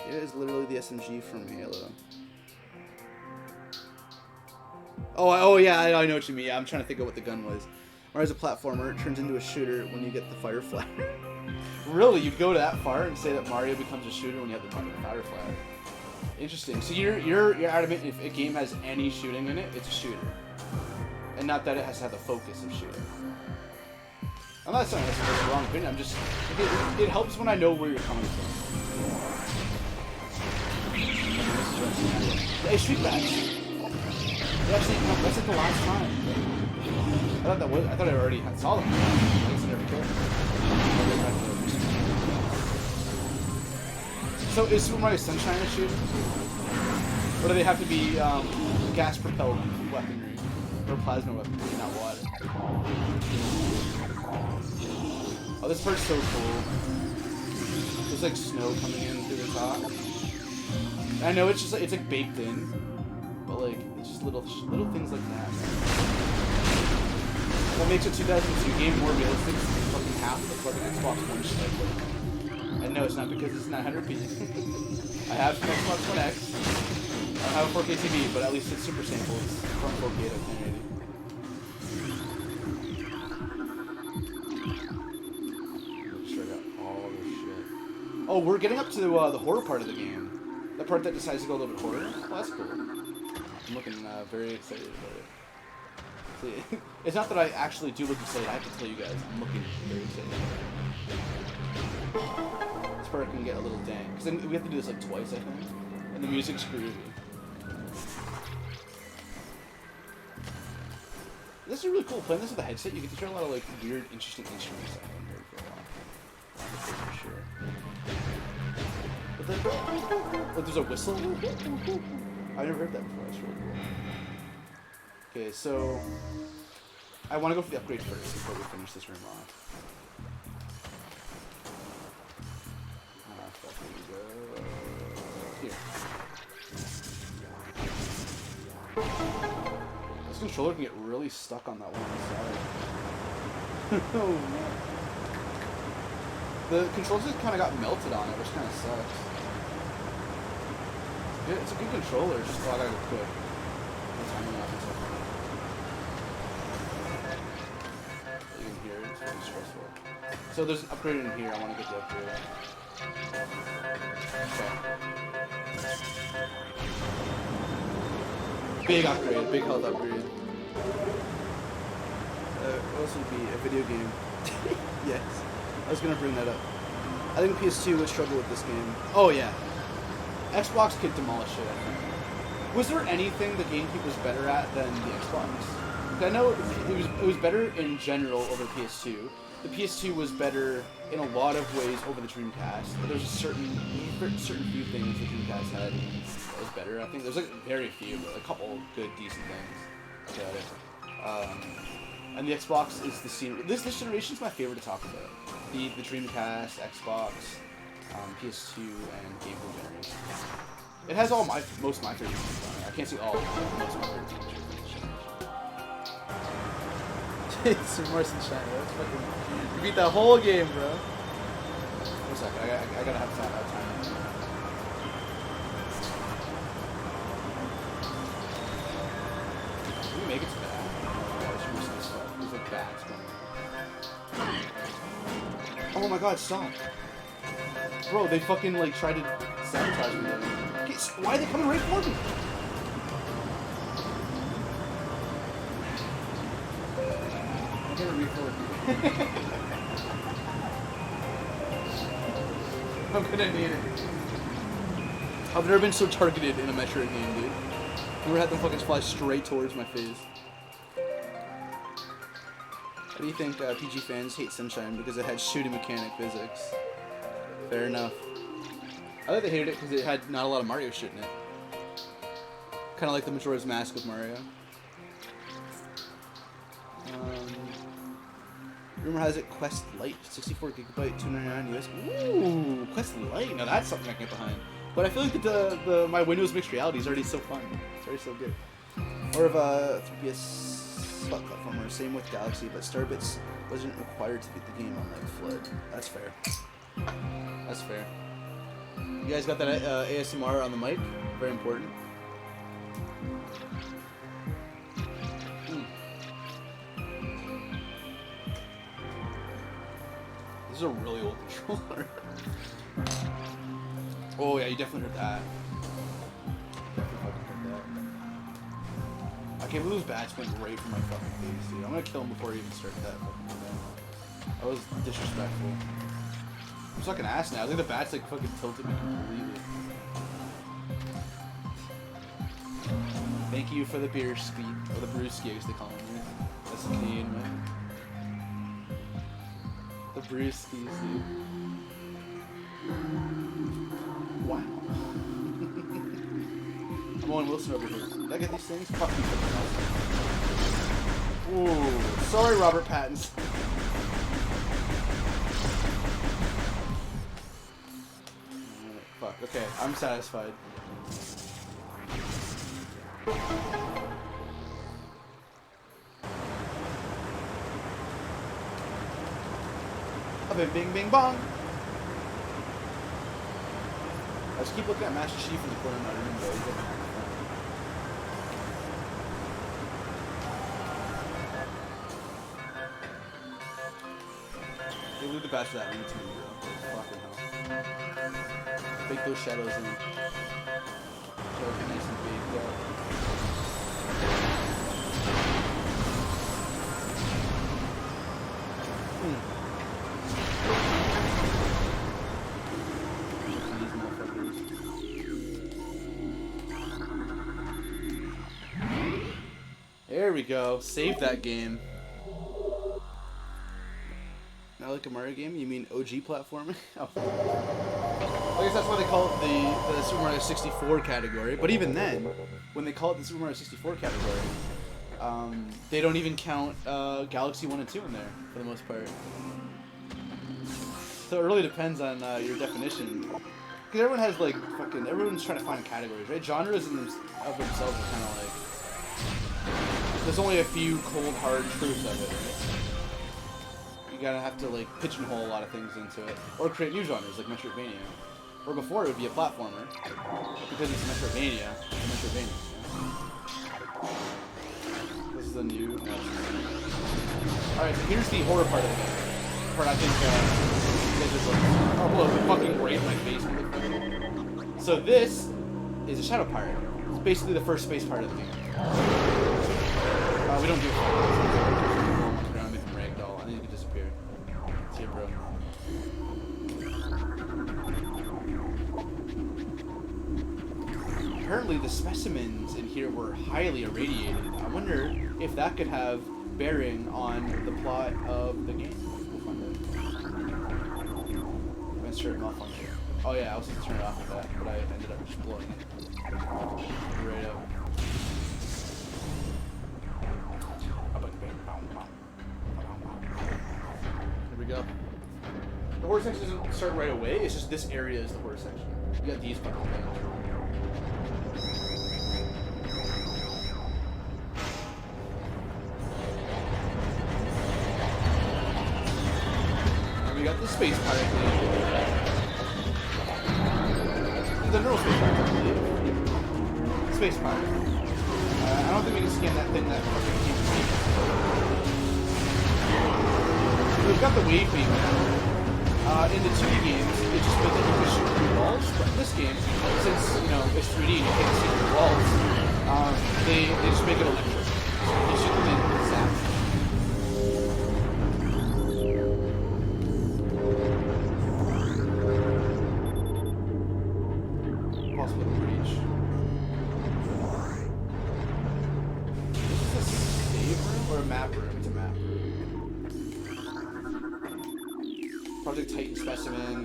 It is literally the SMG from Halo. Oh yeah, I know what you mean. Yeah, I'm trying to think of what the gun was. Mario's a platformer. It turns into a shooter when you get the fire flower. Really? You'd go that far and say that Mario becomes a shooter when you have the fire flower? Interesting. So you're adamant if a game has any shooting in it, it's a shooter, and not that it has to have the focus of shooting. I'm not saying that's a wrong opinion. I'm just it helps when I know where you're coming from. Hey, street bats. They actually that's like the last time. I thought I already had saw them. I guess I never killed them. So is Super Mario Sunshine a shooter? Or do they have to be gas-propelled weaponry? Or plasma weaponry, not water? Oh, this part's so cool. There's like snow coming in through the top. I know it's just like, it's like baked in. But like, it's just little things like that. What makes a 2002 game more realistic is fucking half the fucking Xbox One shit. And no, it's not because it's 900p. I have an Xbox One X. I have a 4K TV, but at least it's super sample. It's from 4K to 1080. Make sure I got all this shit. Oh, we're getting up to the horror part of the game. The part that decides to go a little bit horror. Oh, that's cool. I'm looking very excited about it. See, it's not that I actually do look excited. I have to tell you guys, I'm looking very excited. This part can get a little dank. Because then we have to do this like twice, I think. And the music's groovy. This is really cool. Playing this with a headset, you get to hear a lot of like weird, interesting instruments that I haven't heard for a while. For sure. But then, oh, there's a whistle? I've never heard that before. That's really cool. Okay, so I want to go for the upgrade first before we finish this room off. This controller can get really stuck on that one side. Oh man. The controls just kind of got melted on it, which kind of sucks. Yeah, it's a good controller, just I gotta go quick. You can hear it, it's really stressful. So there's an upgrade in here, I want to get the upgrade. Okay. Big upgrade, big health upgrade. What else would be a video game? Yes, I was gonna bring that up. I think PS2 would struggle with this game. Oh yeah, Xbox could demolish it. I think. Was there anything the GameCube was better at than the Xbox? I know it was better in general over the PS2. The PS2 was better in a lot of ways over the Dreamcast, but there's a certain few things the Dreamcast had that was better. I think there's like very few, but a couple good, decent things about it. And the Xbox is the scene. This generation is my favorite to talk about. The Dreamcast, Xbox, PS2, and Game Boy generation. It has most of my favorite things on it. I can't say all, but most of my favorite things. It's Super Mario Sunshine. That's fucking. You beat that whole game, bro. Wait a second. I gotta have time. Oh my god, stop. Bro, they fucking like tried to sabotage me. Okay, why are they coming right for me? I'm gonna refill it. I'm gonna need it. I've never been so targeted in a Metroid game, dude. I've never had them fucking fly straight towards my face. How do you think PG fans hate Sunshine? Because it had shooting mechanic physics. Fair enough. I thought they hated it because it had not a lot of Mario shit in it. Kind of like the Majora's Mask with Mario. Rumor has it Quest Lite, 64 gigabyte, 299 US. Ooh, Quest Lite. Now that's something I can get behind. But I feel like my Windows mixed reality is already so fun. It's already so good. More of a 3PS platformer, same with Galaxy, but Starbits wasn't required to beat the game on like Flood. That's fair. That's fair. You guys got that ASMR on the mic? Very important. This is a really old controller. Oh yeah, you definitely heard that. Definitely fucking heard that. I can't believe those bats went right for my fucking face, dude. I'm gonna kill him before he even started that fucking event. That was disrespectful. I'm sucking ass now. I think the bats like fucking tilted me completely. Thank you for the beer ski, or the brewski as they call me. That's the Canadian way. The brewskis, dude. Wow. I'm Owen Wilson over here. Did I get these things? Fuck you. Ooh, sorry, Robert Pattinson. Fuck. Okay, I'm satisfied. A bing bing bing bong. I just keep looking at Master Chief in the corner of my room though. They leave the best of that room to me, bro. Fucking hell. Bake those shadows in. So it's nice and big, though. There we go. Save that game. Not like a Mario game? You mean OG platforming? Oh. I guess that's why they call it the Super Mario 64 category. But even then, when they call it the Super Mario 64 category, they don't even count Galaxy 1 and 2 in there, for the most part. So it really depends on your definition. Because everyone has, like, everyone's trying to find categories, right? Genres of themselves are kind of like... There's only a few cold, hard truths of it, right? You gotta have to, like, pigeonhole a lot of things into it. Or create new genres, like Metroidvania. Or before, it would be a platformer. But because it's Metroidvania, it's Metroidvania. This is the new... Alright, so here's the horror part of the game. The part I think, you guys are like, oh, hello, they fucking raped my face. So this is a Shadow Pirate. It's basically the first space part of the game. We don't do it. Around me from Ragdoll. I think you can disappear. See you, bro. Apparently, the specimens in here were highly irradiated. I wonder if that could have bearing on the plot of the game. We'll find out. I'm gonna turn it off on here. Oh yeah, I was gonna turn it off with that, but I ended up just blowing it right up. Here we go. The horror section doesn't start right away, it's just this area is the horror section. You got these fucking things. And we got the space pirate thing. The neural space pirate, I believe. Space pirate. I don't think we can scan that thing that fucking keeps. We've got the wave beam now. In the 2D games, it just meant that you could shoot through walls. But in this game, since it's 3D and you can't see through walls, they just make it electric. So you shoot them in with zap. Possible to breach. Is this a save room or a map room? It's a map room. Project Titan specimen.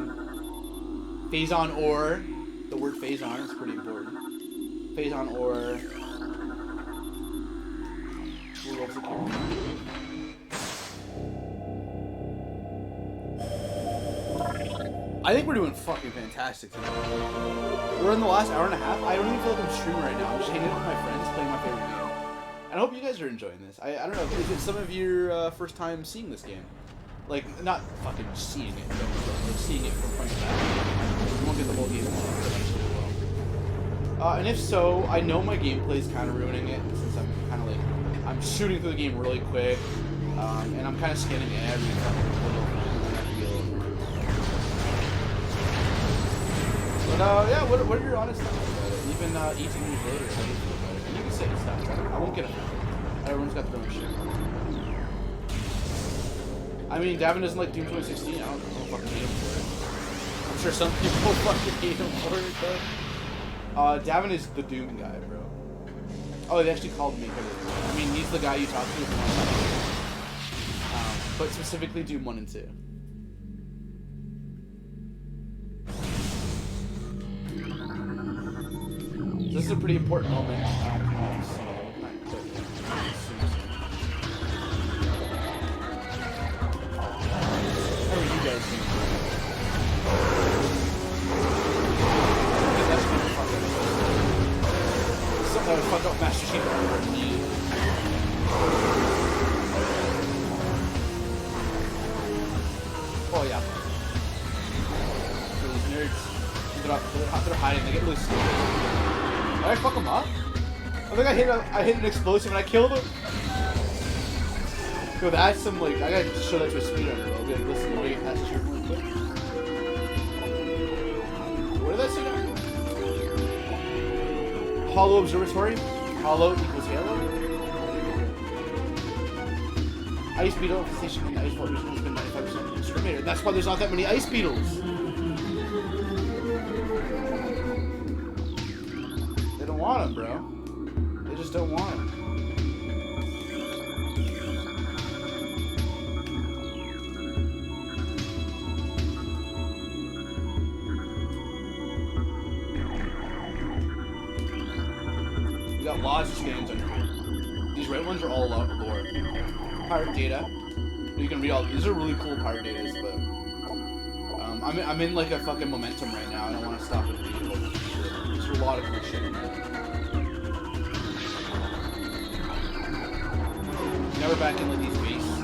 Phazon ore. The word Phazon is pretty important. Phazon ore. I think we're doing fucking fantastic today. We're in the last hour and a half. I don't even feel like I'm streaming right now. I'm just hanging out with my friends playing my favorite game. And I hope you guys are enjoying this. I don't know. Is it some of your first time seeing this game? Like, not fucking seeing it, but like seeing it from front to back. You won't get the whole game eventually well. And if so, I know my gameplay's kind of ruining it, since I'm kind of like, I'm shooting through the game really quick, and I'm kind of scanning every fucking little field. But yeah, what are your honest thoughts about it? Even 18 years later, how do you feel about it? And you can say stuff. I won't get offended. Everyone's got their own shit. I mean, Davin doesn't like Doom 2016. I don't fucking hate him for it. I'm sure some people fucking hate him for it, though. Davin is the Doom guy, bro. Oh, they actually called me. I mean, he's the guy you talk to. But specifically Doom 1 and 2. So this is a pretty important moment. Fuck up Master Chief. Oh yeah. These nerds. They're hiding. They get loose. Did I fuck them up? I think I hit an explosive and I killed him. Yo, that's some like I gotta show that to a speedrunner. I'll be like, listen, let me get past this here really quick. What did I say now? Hollow Observatory. Hollow equals Halo. Ice Beetle infestation in the ice water has been 95% exterminated. That's why there's not that many ice beetles. They don't want them, bro. They just don't want them. We got lots of skins under here. These red ones are all lore. Pirate data. You can read all. These are really cool pirate datas, but I'm in like a fucking momentum right now. I don't want to stop and read a whole bunch of shit. There's a lot of cool shit in there. Now we're back in like these beasts.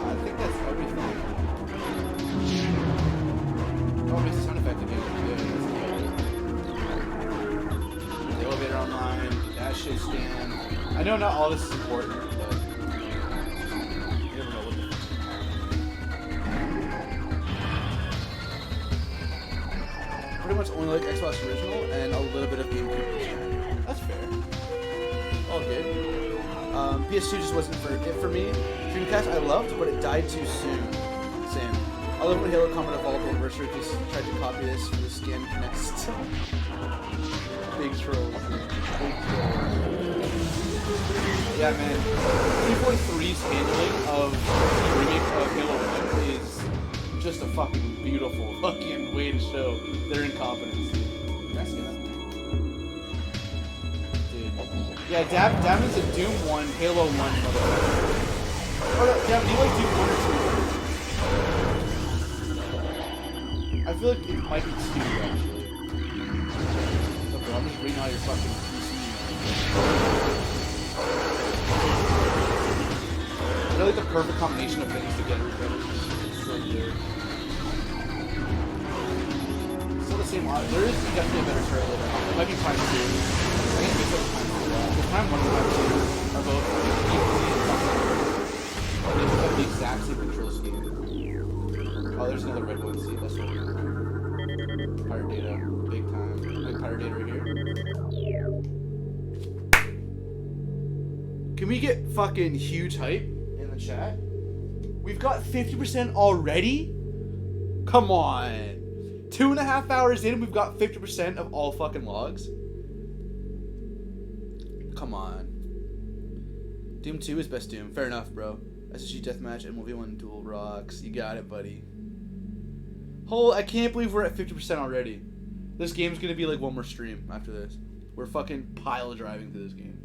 I think that's everything. Oh, it makes a sound effect again. Yeah, elevator online, dash shit stand. I know not all this is important, but you never know what the pretty much only like Xbox original and a little bit of GameCube. That's fair. All good. PS2 just wasn't it for me. Dreamcast I loved, but it died too soon. Same. I love when Halo Combat Evolved Anniversary just tried to copy this for the skin next. Big trolls. Big trolls. Yeah, man. 343's handling of the remake of Halo 1 is just a fucking beautiful fucking way to show their incompetence, dude. Dude. Yeah, Davin's a Doom 1, Halo 1 motherfucker. Oh, no, Davin, do you like Doom 1 or 2? I feel like it might be 2, actually. Okay, I'm just reading all your fucking PC. Really the perfect combination of things to get everybody. It's so good. Still the same audio. There is definitely a better trailer. It might be Prime 2. I think it's Prime 2. The Prime 1 and Prime 2 are both equally fucking. They both have the exact same control scheme. Oh, there's another red one. See, that's what we want. Pirate data, big time. Big pirate data right here. Can we get fucking huge hype in the chat? We've got 50% already? Come on. 2.5 hours in, we've got 50% of all fucking logs. Come on. Doom 2 is best Doom. Fair enough, bro. SSG Deathmatch and 1v1 Duel rocks. You got it, buddy. I can't believe we're at 50% already. This game's gonna be like one more stream after this. We're fucking pile driving through this game.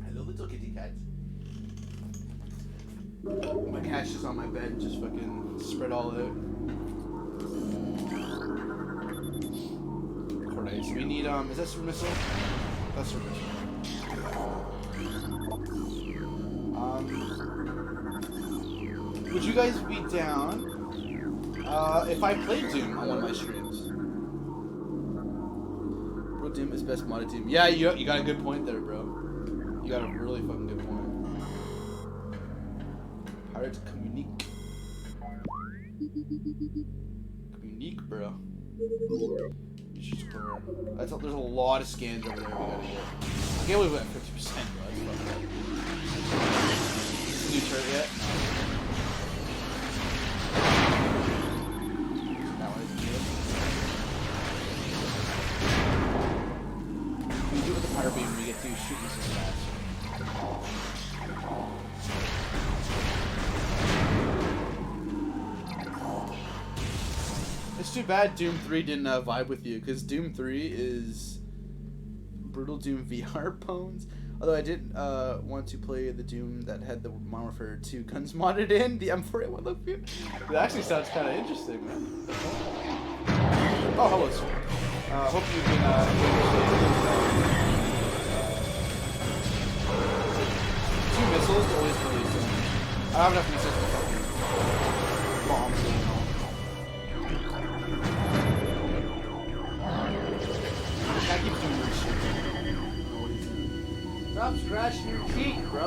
Hello, little kitty cat. My cat's just on my bed, just fucking spread all out. Alright, so we need, is that super missile? That's super missile. Would you guys be down if I played Doom on one of my streams? Bro, Doom is best modded Doom. Yeah, you got a good point there, bro. You got a really fucking good point. Pirates Communique. Communique, bro. There's a lot of scans over there we gotta get. I can't believe we're at 50%, bro. That's fucking new turret yet? No. That one isn't good. We do it with the pirate beam when we get to shoot missiles fast. It's too bad Doom 3 didn't vibe with you, because Doom 3 is brutal Doom VR bones. Although I did want to play the Doom that had the Modern Warfare 2 guns modded in, the M4A1 look view. That actually sounds kind of interesting, man. Oh, hello, sir. Hope you've been enjoying 2 missiles always really soon. I don't have enough missiles to fucking bomb me. That keeps doing weird shit. Stop scratching your cheek, bro.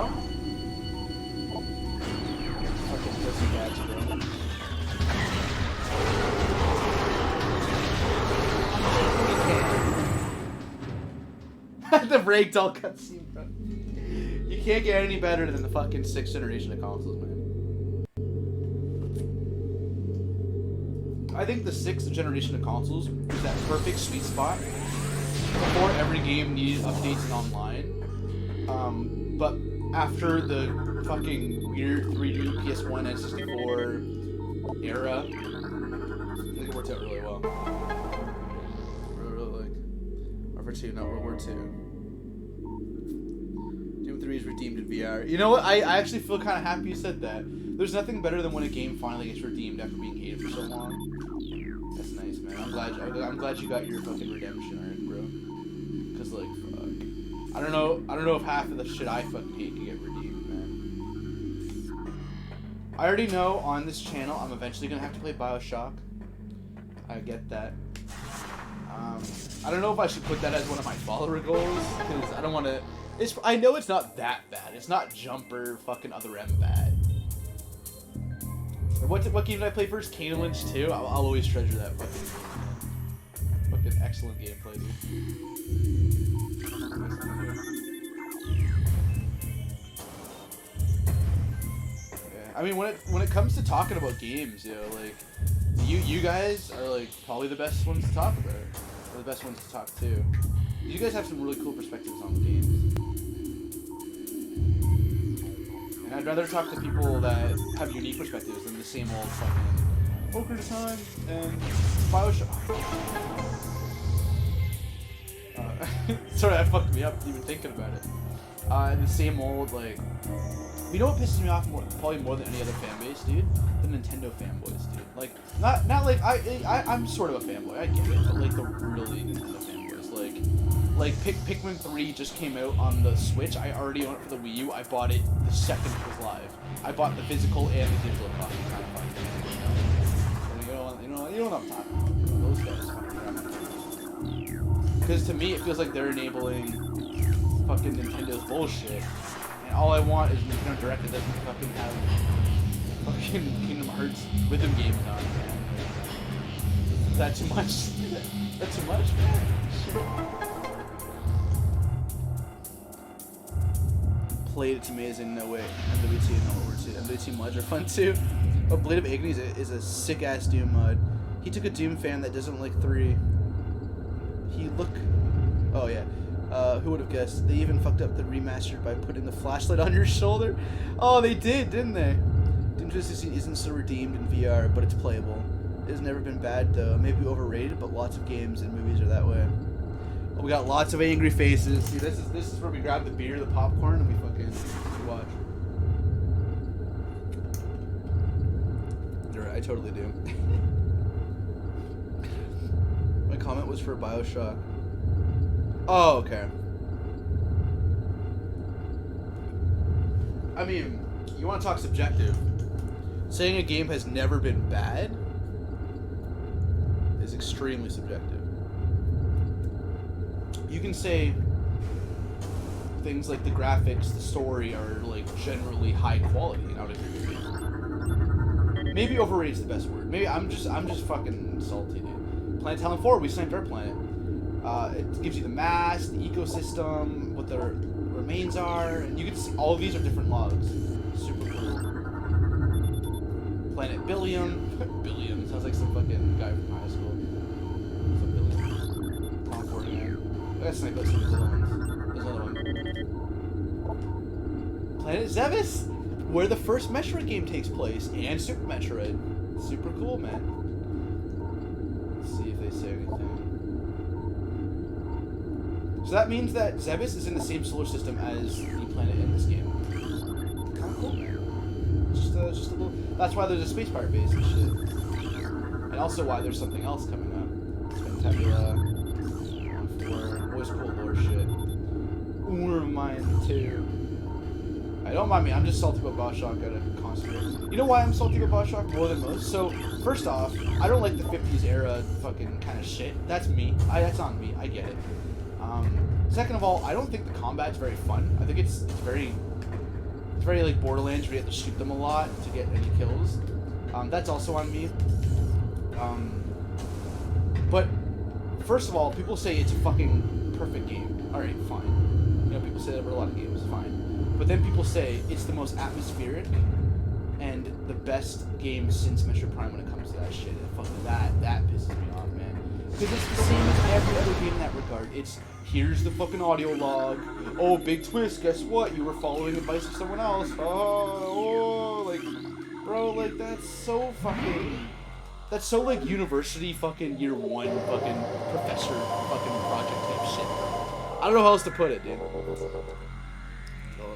Fucking pussy cats, bro. The ragdoll cutscene, bro. You can't get any better than the fucking 6th generation of consoles, man. I think the 6th generation of consoles was that perfect sweet spot before every game needed updates and online. But after the fucking weird 3D PS1 and 64 era, I think it worked out really well. Really like World War II, not World War II. Doom 3 is redeemed in VR. You know what? I actually feel kind of happy you said that. There's nothing better than when a game finally gets redeemed after being hated for so long. That's nice, man. I'm glad you got your fucking redemption arc, bro. Cause like, fuck. I don't know if half of the shit I fucking hate can get redeemed, man. I already know on this channel I'm eventually gonna have to play BioShock. I get that. I don't know if I should put that as one of my follower goals, because I don't want to. I know it's not that bad. It's not Jumper fucking Other M bad. What game did I play first? Kane and Lynch 2? I'll always treasure that fucking excellent gameplay, dude. Yeah, I mean, when it comes to talking about games, you know, like you guys are like probably the best ones to talk about, or the best ones to talk to. You guys have some really cool perspectives on the games. And I'd rather talk to people that have unique perspectives than the same old fucking Ocarina of Time and BioShock. Sorry, that fucked me up even thinking about it. And the same old, like, you know what pisses me off probably more than any other fan base, dude? The Nintendo fanboys, dude. Like, not like I'm sort of a fanboy, I get it, but like the really Nintendo fanboys, like Pikmin 3 just came out on the Switch. I already own it for the Wii U. I bought it the second it was live. I bought the physical and the digital copy. Kind of fun. You know what I'm talking about. Those guys fucking Because to me, it feels like they're enabling fucking Nintendo's bullshit. And all I want is Nintendo Direct that doesn't fucking have fucking Kingdom Hearts rhythm games on, man. Is that too much? Is that too much, man? Played, it's amazing. No way. MWT, no word too. MWT mods are fun too. Oh, Blade of Agony is a sick ass Doom mod. He took a Doom fan that doesn't like 3. Oh yeah. Who would have guessed? They even fucked up the remastered by putting the flashlight on your shoulder. Oh, they did, didn't they? Doom 2016 isn't so redeemed in VR, but it's playable. It has never been bad though. Maybe overrated, but lots of games and movies are that way. Oh, we got lots of angry faces. See, this is where we grab the beer, the popcorn, and we fucking watch. You're right, I totally do. My comment was for BioShock. Oh, okay. I mean, you want to talk subjective. Saying a game has never been bad is extremely subjective. You can say things like the graphics, the story are like generally high quality, and I would agree with you. Maybe overrated is the best word. Maybe I'm just fucking salty, dude. Planet Talon 4, we sniped our planet. It gives you the mass, the ecosystem, what the remains are, and you can see all of these are different logs. Super cool. Planet Billion. Billion sounds like some fucking guy from high school. Some Billion. Tom Ford, man. I gotta snipe out some of these other ones. There's another one. Planet Zevis, where the first Metroid game takes place, and Super Metroid. Super cool, man. Let's see if they say anything. So that means that Zebes is in the same solar system as the planet in this game. Kind of cool, man. Just a little. That's why there's a space pirate base and shit. And also why there's something else coming up. Spectabula. Always cool lore shit. Mine too. I don't mind me. I'm just salty about BioShock at a constant rate. You know why I'm salty about BioShock more than most? So first off, I don't like the 50s era fucking kind of shit. That's me. That's on me. I get it. Second of all, I don't think the combat's very fun. I think it's very like Borderlands where you have to shoot them a lot to get any kills. That's also on me. But first of all, people say it's a fucking perfect game. Alright, fine. You know, people say that about a lot of games, fine. But then people say it's the most atmospheric and the best game since Metroid Prime when it comes to that shit. And fucking that pisses me off, man. Because it's the same as every other game in that regard. It's, here's the fucking audio log. Oh, big twist, guess what? You were following the advice of someone else. Oh, like, bro, like, that's so like university fucking year 1 fucking professor fucking project type shit. I don't know how else to put it, dude. Well,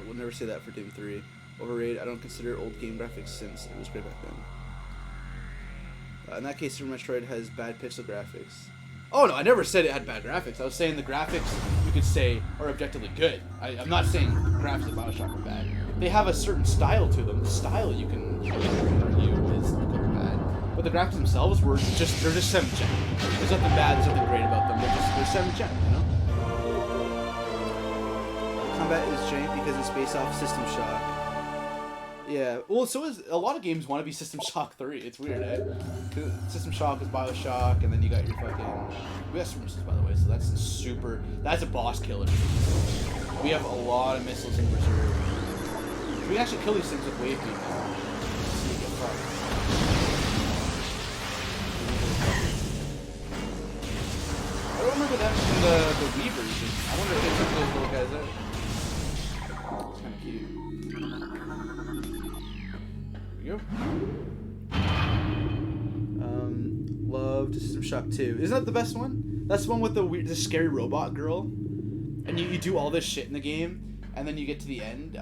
we'll never say that for Dim 3. Overrated, I don't consider old game graphics since it was great back then. In that case, Super Metroid has bad pixel graphics. Oh no, I never said it had bad graphics. I was saying the graphics, you could say, are objectively good. I'm not saying graphics of BioShock are bad. They have a certain style to them. The style you can argue is bad. But the graphics themselves they're just 7th gen. There's nothing bad, there's nothing great about them. They're 7th gen, you know? Combat is jank because it's based off System Shock. Yeah, well, so is a lot of games want to be System Shock 3. It's weird, eh? System Shock is BioShock, and then you got your fucking. We got some missiles, by the way, so that's a boss killer. We have a lot of missiles in reserve. We can actually kill these things with wave beam now. So you get fucked. I don't remember that from the Wii version. I wonder if they took those little guys out. It's kind of cute. There we go. Loved System Shock 2. Isn't that the best one? That's the one with the scary robot girl. And you do all this shit in the game, and then you get to the end,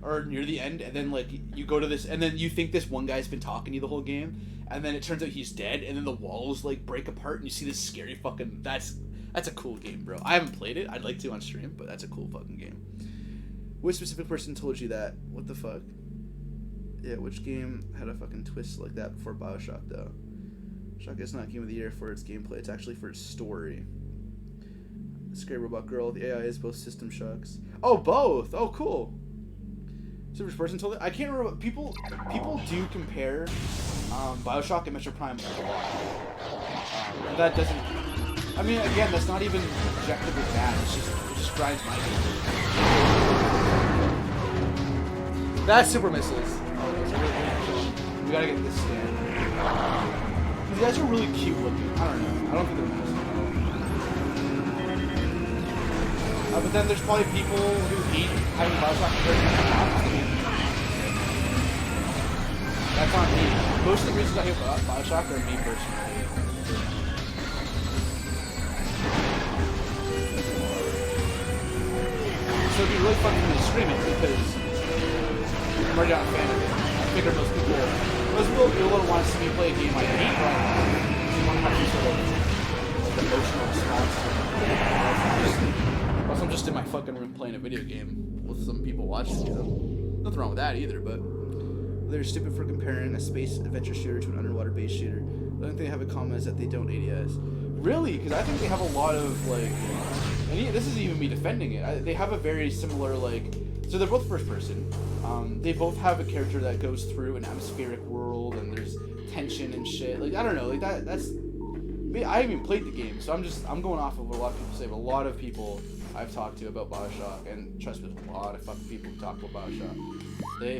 or near the end, and then like you go to this, and then you think this one guy's been talking to you the whole game, and then it turns out he's dead, and then the walls like break apart, and you see this scary fucking. That's a cool game, bro. I haven't played it. I'd like to on stream, but that's a cool fucking game. Which specific person told you that? What the fuck? Yeah, which game had a fucking twist like that before BioShock, though? BioShock is not Game of the Year for its gameplay. It's actually for its story. Scary Robot Girl. The AI is both System Shocks. Oh, both. Oh, cool. Super person told it. I can't remember. People do compare Bioshock and Metroid Prime a lot. And that doesn't. I mean, again, that's not even objectively bad. It just grinds my gears. That's super missiles. We gotta get this stand. These guys are really cute looking. I don't know. I don't think they're nice. But then there's probably people who hate having Bioshock compared to Metroid. That's on me. Most of the reasons I hate Bioshock are me personally. So it'd be really fun for me to stream it because I'm already not a fan of it. I figure most people will want to see me play a game I hate, but you want to have some sort of like emotional response to it. Plus, I'm just in my fucking room playing a video game with some people watching me, though. Nothing wrong with that either, but they're stupid for comparing a space adventure shooter to an underwater base shooter. The only thing they have in common is that they don't ADS. Really? Because I think they have a lot of, like... And this isn't even me defending it. They have a very similar, like... So they're both first person. They both have a character that goes through an atmospheric world, and there's tension and shit. Like, I don't know. Like, that's... I haven't even played the game, so I'm going off of what a lot of people say, but a lot of people I've talked to about Bioshock, and trust me, there's a lot of fucking people who talk about Bioshock. They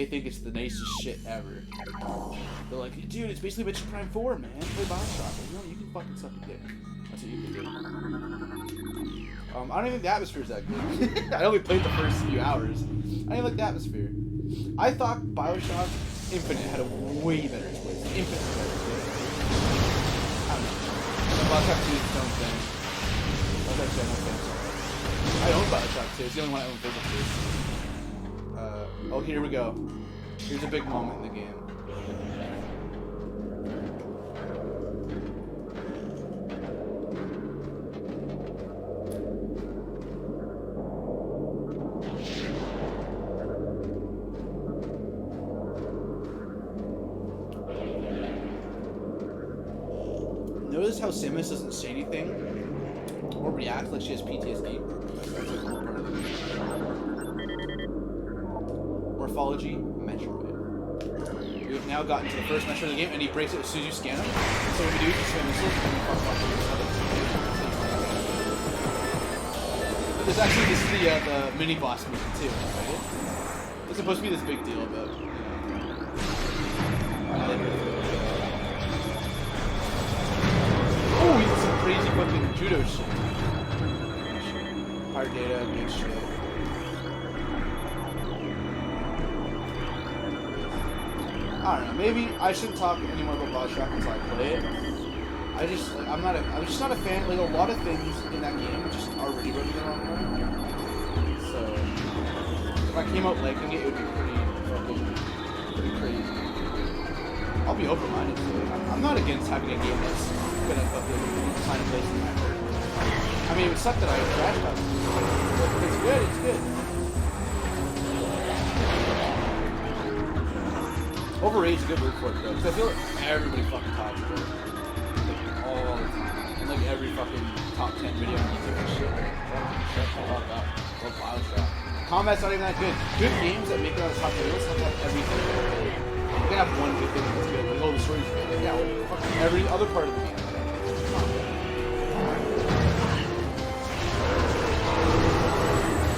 think it's the nicest shit ever. They're like, dude, it's basically Metroid Prime 4, man. Play Bioshock. Like, no, you can fucking suck a dick. That's what you can do. I don't even think the atmosphere is that good. I only played the first few hours. I didn't like the atmosphere. I thought Bioshock Infinite had a way better twist. Infinite better twist. I don't know. Bioshock 2 is its own thing. Bioshock 2 is its own thing. I own Bioshock 2. It's the only one I own physically. Oh, here we go. Here's a big moment in the game. Notice how Samus doesn't say anything or react like she has PTSD. Morphology, Metroid. We have now gotten to the first Metroid of the game, and he breaks it as soon as you scan him. So what we do is just spam missiles and But this is the mini boss mission too, right? It's supposed to be this big deal about, oh, he did some crazy fucking judo shit. Hard data, good shit. I don't know, maybe I shouldn't talk anymore about Bioshock until I play it. I'm just not a fan. Like, a lot of things in that game just are already rubbing the wrong way. So, if I came out liking it, it would be pretty crazy. I'll be open-minded to it. I'm not against having a game that's gonna fucking find a place in my heart. I mean, it would suck that I crashed out. But it's good, it's good. Overrated is a good word for it, though, because I feel like everybody fucking talks about it. Like, all the time. And, like, every fucking top 10 video on YouTube and shit. Shut the fuck up. Love Bioshock. Combat's not even that good. Good games that make it on the top 10 lists have everything. You can have one good thing that's good. Like, oh, the story's good. Like, yeah, well, fucking every other part of the game.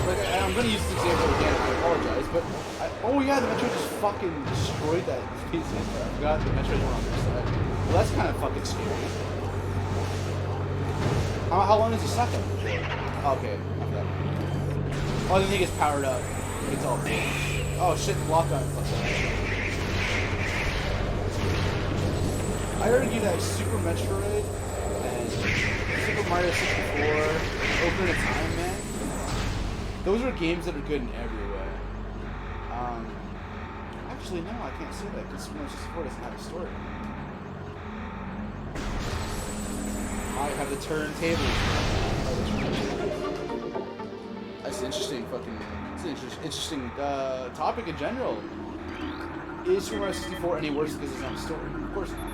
Like, I'm gonna use this example again, I apologize, but oh yeah, the Metroid just fucking destroyed that piece. I forgot the Metroid were on their side. Well, that's kind of fucking scary. How long does the second? Okay, okay. Oh, then he gets powered up. It's all big. Oh shit, the block gun. I argue that Super Metroid and Super Mario 64, Ocarina of Time, man, those are games that are good in every way. Actually, no, I can't say that because Super Mario 64 doesn't have a story. I have the turntables. That's an interesting fucking. It's an interesting topic in general. Is Super Mario 64 any worse because it doesn't have a story? Of course not.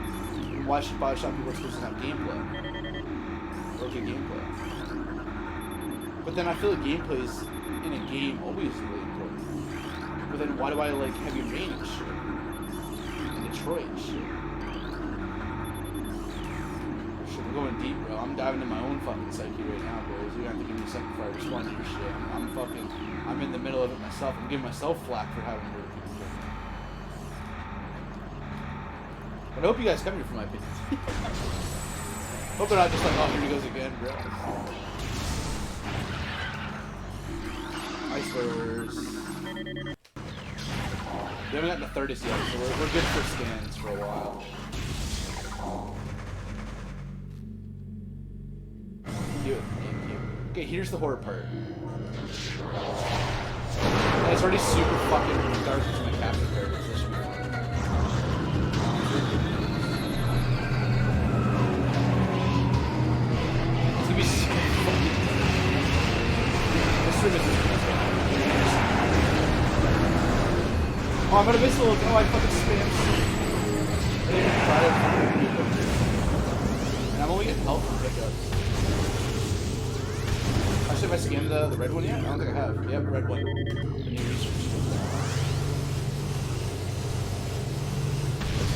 Why should Bioshock be worse because it doesn't have gameplay? or good gameplay. But then I feel like gameplay is in a game always really important. But then why do I like Heavy Rain and shit? And Detroit and shit? Shit, we're going deep, bro. I'm diving into my own fucking psyche right now, boys. You're gonna have to give me a second before I respond to your shit. I'm in the middle of it myself. I'm giving myself flack for having really people shit. But I hope you guys come here for my opinions. Hope they're not just like, oh, here he goes again, bro. Ice Lures. We haven't gotten to 30 yet, so we're good for scans for a while. Thank you. Okay, here's the horror part. And it's already super fucking dark into my captain character, so this should be fun. It's gonna be super fucking dark. This room is just oh, I'm gonna miss a little. Oh, I fucking spammed. I didn't even try to fucking do it. And I'm only getting help from pickups. Actually, have I scanned the red one yet? I don't think I have. Yep, red one. The new research.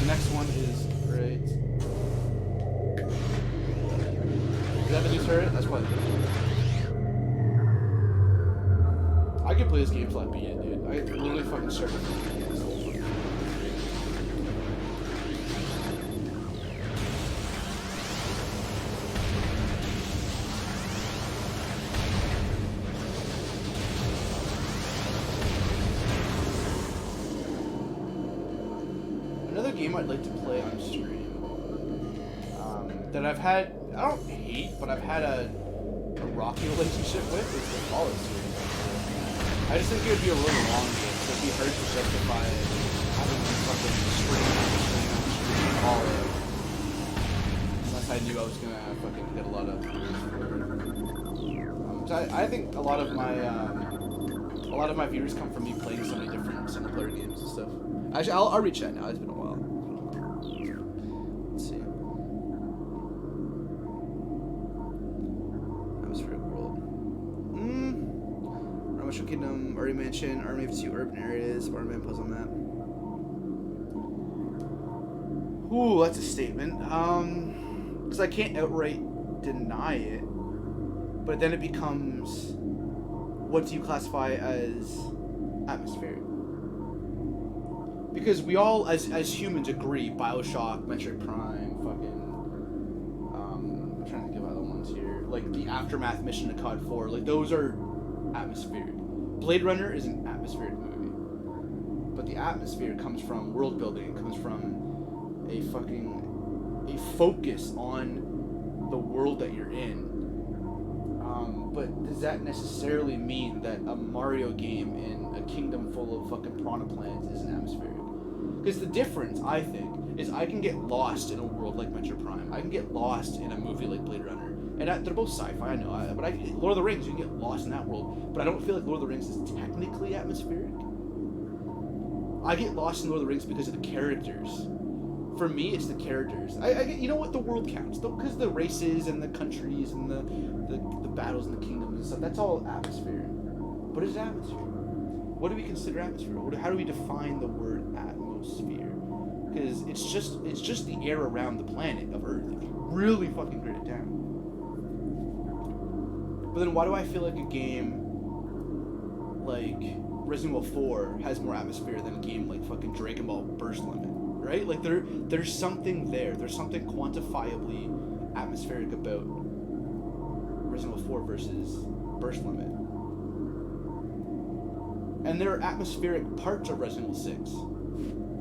The next one is right. Is that the new turret? That's probably the good. I could play this game till I beat it, dude. I literally fucking started playing it. Another game I'd like to play on stream that I've had, I don't hate, but I've had a rocky relationship with is the Fallout series. I just think it would be a really long game, so it'd be hard to justify having to fucking stream Fallout. Unless I knew I was gonna fucking get a lot of so I think a lot of my viewers come from me playing so many different single player games and stuff. Actually, I'll reach out now. It's been a while. Let's see. Atmospheric world. Mushroom Kingdom, Army Mansion, Army of Two Urban Areas, Waterman Puzzle Map. Ooh, that's a statement. Because I can't outright deny it, but then it becomes, what do you classify as atmospheric? Because we all, as humans, agree, BioShock, Metroid Prime, fucking, I'm trying to think of other ones here, like the Aftermath mission to COD 4, like those are atmospheric. Blade Runner is an atmospheric movie, but the atmosphere comes from world building. It comes from a focus on the world that you're in. But does that necessarily mean that a Mario game in a kingdom full of fucking piranha plants isn't atmospheric? Because the difference, I think, is I can get lost in a world like Metroid Prime. I can get lost in a movie like Blade Runner. And they're both sci-fi, I know. But Lord of the Rings, you can get lost in that world. But I don't feel like Lord of the Rings is technically atmospheric. I get lost in Lord of the Rings because of the characters. For me, it's the characters. You know what? The world counts. Because the races and the countries and the battles and the kingdoms and stuff, that's all atmosphere. What is atmosphere? What do we consider atmosphere? How do we define the word atmosphere? Because it's just the air around the planet of Earth. If you really fucking grit it down. But then why do I feel like a game like Resident Evil 4 has more atmosphere than a game like fucking Dragon Ball Burst Limit, right? Like there's something there. There's something quantifiably atmospheric about Resident Evil 4 versus Burst Limit. And there are atmospheric parts of Resident Evil 6,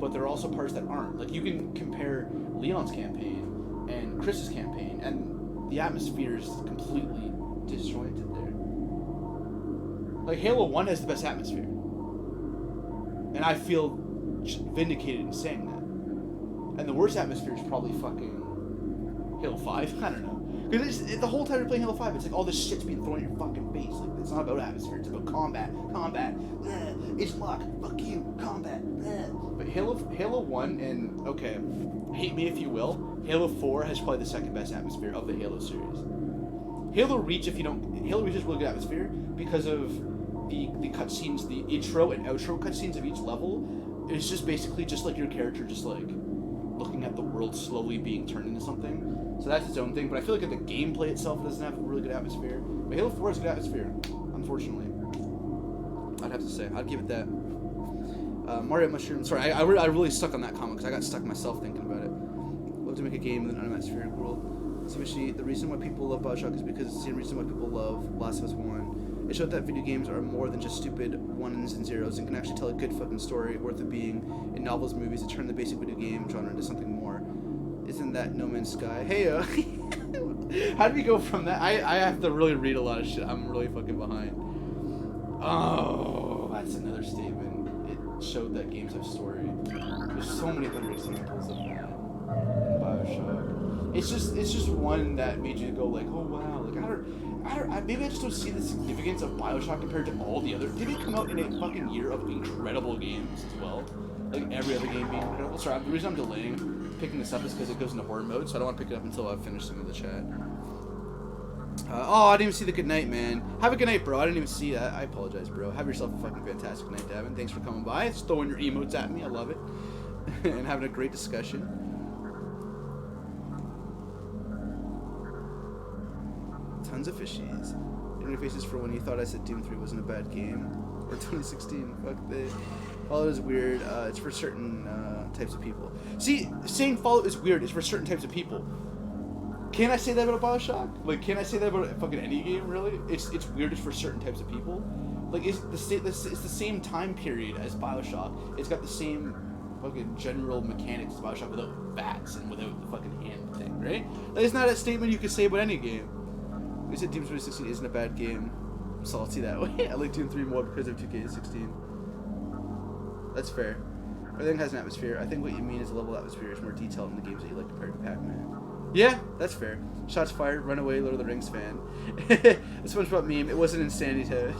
but there are also parts that aren't. Like you can compare Leon's campaign and Chris's campaign, and the atmosphere is completely disjointed there. Like Halo 1 has the best atmosphere, and I feel vindicated in saying that. And the worst atmosphere is probably fucking Halo 5. I don't know, because the whole time you're playing Halo 5, it's like all this shit's being thrown in your fucking face. Like it's not about atmosphere, it's about combat. It's luck. Fuck you. Combat. But Halo 1 and okay, hate me if you will, Halo 4 has probably the second best atmosphere of the Halo series. Halo Reach, Halo Reach is really good atmosphere because of the cutscenes, the intro and outro cutscenes of each level. It's just basically just like your character just like looking at the world slowly being turned into something. So that's its own thing. But I feel like the gameplay itself doesn't have a really good atmosphere. But Halo 4 has good atmosphere, unfortunately. I'd have to say. I'd give it that. Mario Mushroom. Sorry, I really stuck on that comment because I got stuck myself thinking about it. Love to make a game with an unatmospheric world. Especially the reason why people love Bioshock is because it's the same reason why people love Last of Us 1. It showed that video games are more than just stupid ones and zeros and can actually tell a good fucking story worth of being in novels, movies, that turn the basic video game genre into something more. Isn't that No Man's Sky? Hey, how do we go from that? I have to really read a lot of shit. I'm really fucking behind. Oh, that's another statement. It showed that games have story. There's so many other examples of that in Bioshock. It's just one that made you go like, oh wow, like maybe I just don't see the significance of Bioshock compared to all the other. Did it come out in a fucking year of incredible games as well? Like every other game being incredible. Sorry, the reason I'm delaying picking this up is because it goes into horror mode, so I don't want to pick it up until I've finished some of the chat. Oh, I didn't even see the good night, man. Have a good night, bro. I didn't even see that. I apologize, bro. Have yourself a fucking fantastic night, Davin. Thanks for coming by. Just throwing your emotes at me. I love it. And having a great discussion. Tons of fishies. Interfaces for when you thought I said Doom 3 wasn't a bad game. Or 2016. Fuck they. Fallout is weird. It's for certain types of people. See, saying Fallout is weird is for certain types of people. Can I say that about Bioshock? Like, can I say that about fucking any game, really? It's weird just for certain types of people. Like, it's the same time period as Bioshock. It's got the same fucking general mechanics as Bioshock without bats and without the fucking hand thing, right? Like, it's not a statement you could say about any game. You said Doom 2016 isn't a bad game. I'm salty that way. I like Doom 3 more because of 2K16. That's fair. Everything has an atmosphere. I think what you mean is level atmosphere is more detailed in the games that you like compared to Pac-Man. Yeah, that's fair. Shots fired, run away, Lord of the Rings fan. The SpongeBob meme, it wasn't Insanity Toad.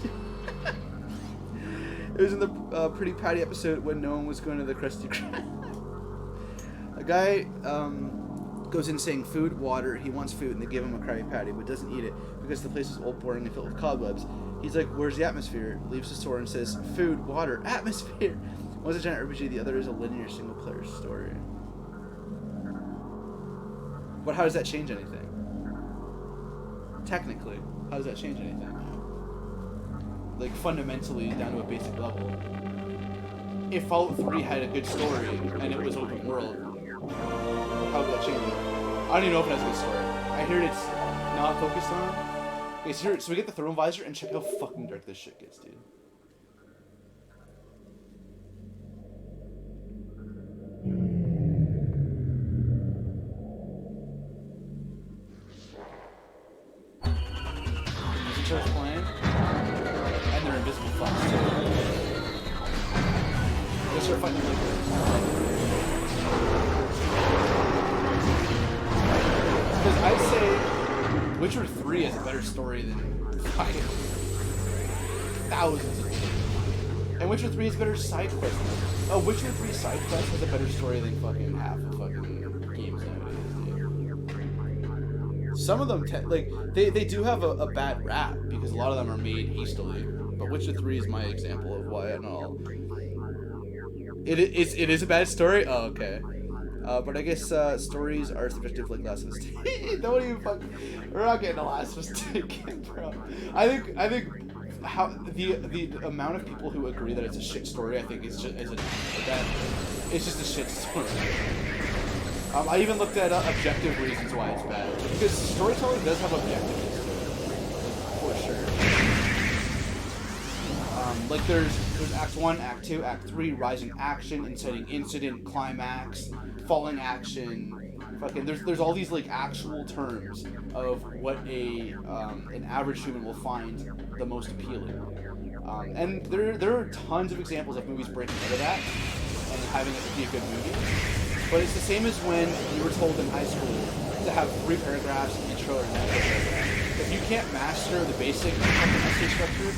It was in the Pretty Patty episode when no one was going to the Krusty Krab. A guy goes in saying food, water, he wants food, and they give him a Krabby Patty, but doesn't eat it because the place is old, boring, and filled with cobwebs. He's like, where's the atmosphere? Leaves the store and says, food, water, atmosphere. One's a giant RPG, the other is a linear single-player story. But how does that change anything? Technically, how does that change anything? Like, fundamentally, down to a basic level. If Fallout 3 had a good story, and it was open world, how would that change it? I don't even know if it has a good story. I heard it's not focused on. Okay, so we get the thermal visor, and check how fucking dark this shit gets, dude. Starts playing, and they're invisible fucks too. They start fighting really good. Because I'd say Witcher 3 has a better story than 5. Thousands of them. And Witcher 3 has better side quests. Oh, Witcher 3 side quest has a better story than fucking half of fucking games nowadays. Some of them, they do have a bad rap because a lot of them are made hastily. But Witcher 3 is my example of why I know. It is a bad story? Oh, okay. But I guess stories are subjective like Last of Us 2. Don't even we're not getting to Last of Us 2 again, bro. I think how the amount of people who agree that it's a shit story, I think it's just a shit story. I even looked at objective reasons why it's bad. Because storytelling does have objectives, for sure. Like there's Act 1, Act 2, Act 3, rising action, inciting incident, climax, falling action. Fucking there's all these like actual terms of what an average human will find the most appealing. And there are tons of examples of movies breaking out of that and having it be a good movie. But it's the same as when you were told in high school to have 3 paragraphs, intro, and extra. If you can't master the basic fucking essay structure,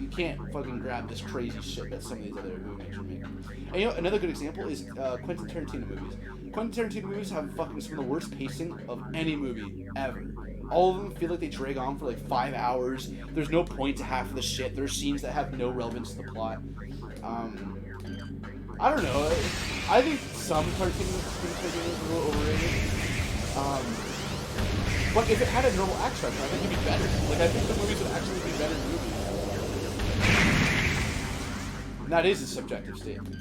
you can't fucking grab this crazy shit that some of these other movies are making. And you know, another good example is Quentin Tarantino movies. Quentin Tarantino movies have fucking some of the worst pacing of any movie ever. all of them feel like they drag on for like 5 hours. There's no point to half of the shit. There's scenes that have no relevance to the plot. I don't know. I think some cartoons are a little overrated. But if it had a normal act structure, I think it'd be better. Like, I think the movies would actually be better movies. And that is a subjective statement.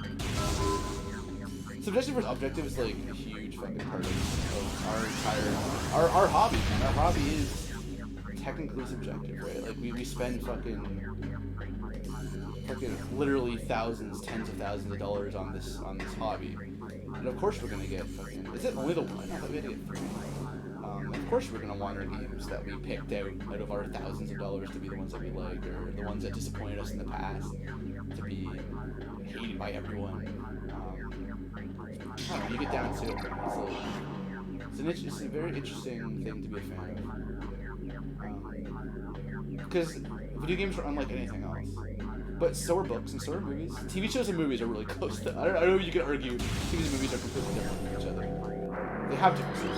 Subjective versus objective is like a huge fucking part of our entire our hobby, man. Our hobby is technically subjective, right? Like we spend fucking literally thousands, tens of thousands of dollars on this hobby. And of course we're gonna get fucking, is it only the one? I thought we had to get 3. Of course we're gonna want our games that we picked out of our thousands of dollars to be the ones that we like, or the ones that disappointed us in the past to be hated by everyone. I don't know, you get down to it. It's a very interesting thing to be a fan of. Because video games are unlike anything else. But so are books and so are movies. TV shows and movies are really close to, I don't know if you can argue TV and movies are completely different from each other. They have differences.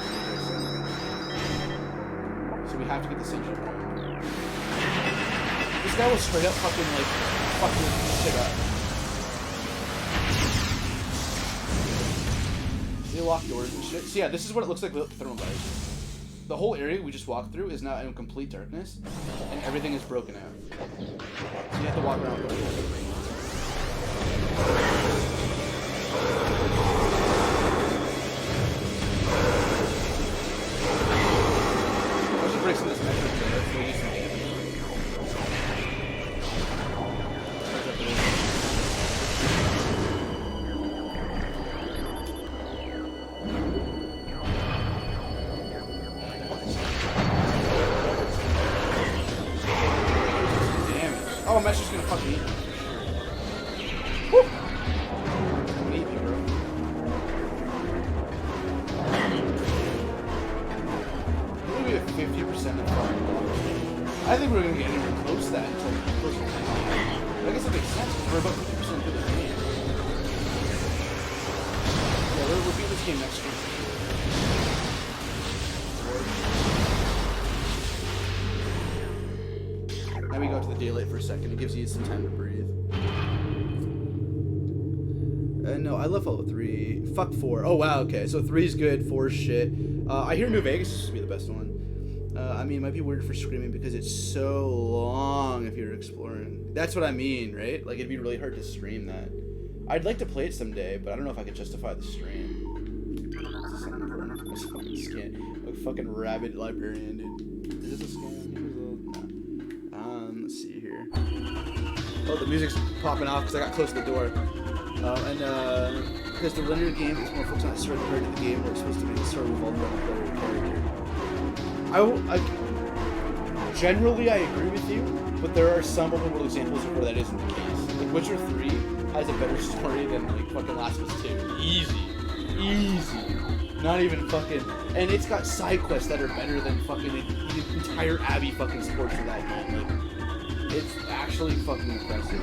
So we have to get the same shit right. This guy was straight up fucking shit up. They lock doors and shit. So yeah, this is what it looks like without the thermal bars. The whole area we just walked through is now in complete darkness, and everything is broken out. So you have to walk around with the whole I should break some of this Metroid Prime. Let's go use some damage. Oh, Mesh is gonna fucking eat me. Woo! I'm gonna eat you, bro. Maybe we have 50% of the fucking. I think we're gonna get anywhere close to that until close to 10. I guess that makes sense, because we're about 50% through the game. Yeah, we'll beat this game next week. Now we go to the daylight for a second. It gives you some time to breathe. No, I love Fallout 3. Fuck 4. Oh, wow, okay. So 3's good, 4's shit. I hear New Vegas is supposed to be the best one. I mean, it might be weird for screaming because it's so long if you're exploring. That's what I mean, right? Like, it'd be really hard to stream that. I'd like to play it someday, but I don't know if I could justify the stream. This is something important. This fucking skin. Like, fucking rabid librarian, dude. Is this a scan? Let's see here. Oh, the music's popping off because I got close to the door. Because the linear game is more focused on the story compared to the game where it's supposed to be the story revolved around the character. Generally, I agree with you, but there are some open world examples where that isn't the case. Like Witcher 3 has a better story than like fucking Last of Us 2. Easy. Not even fucking, and it's got side quests that are better than fucking the entire Abbey fucking supports for that game. Like, it's actually fucking impressive.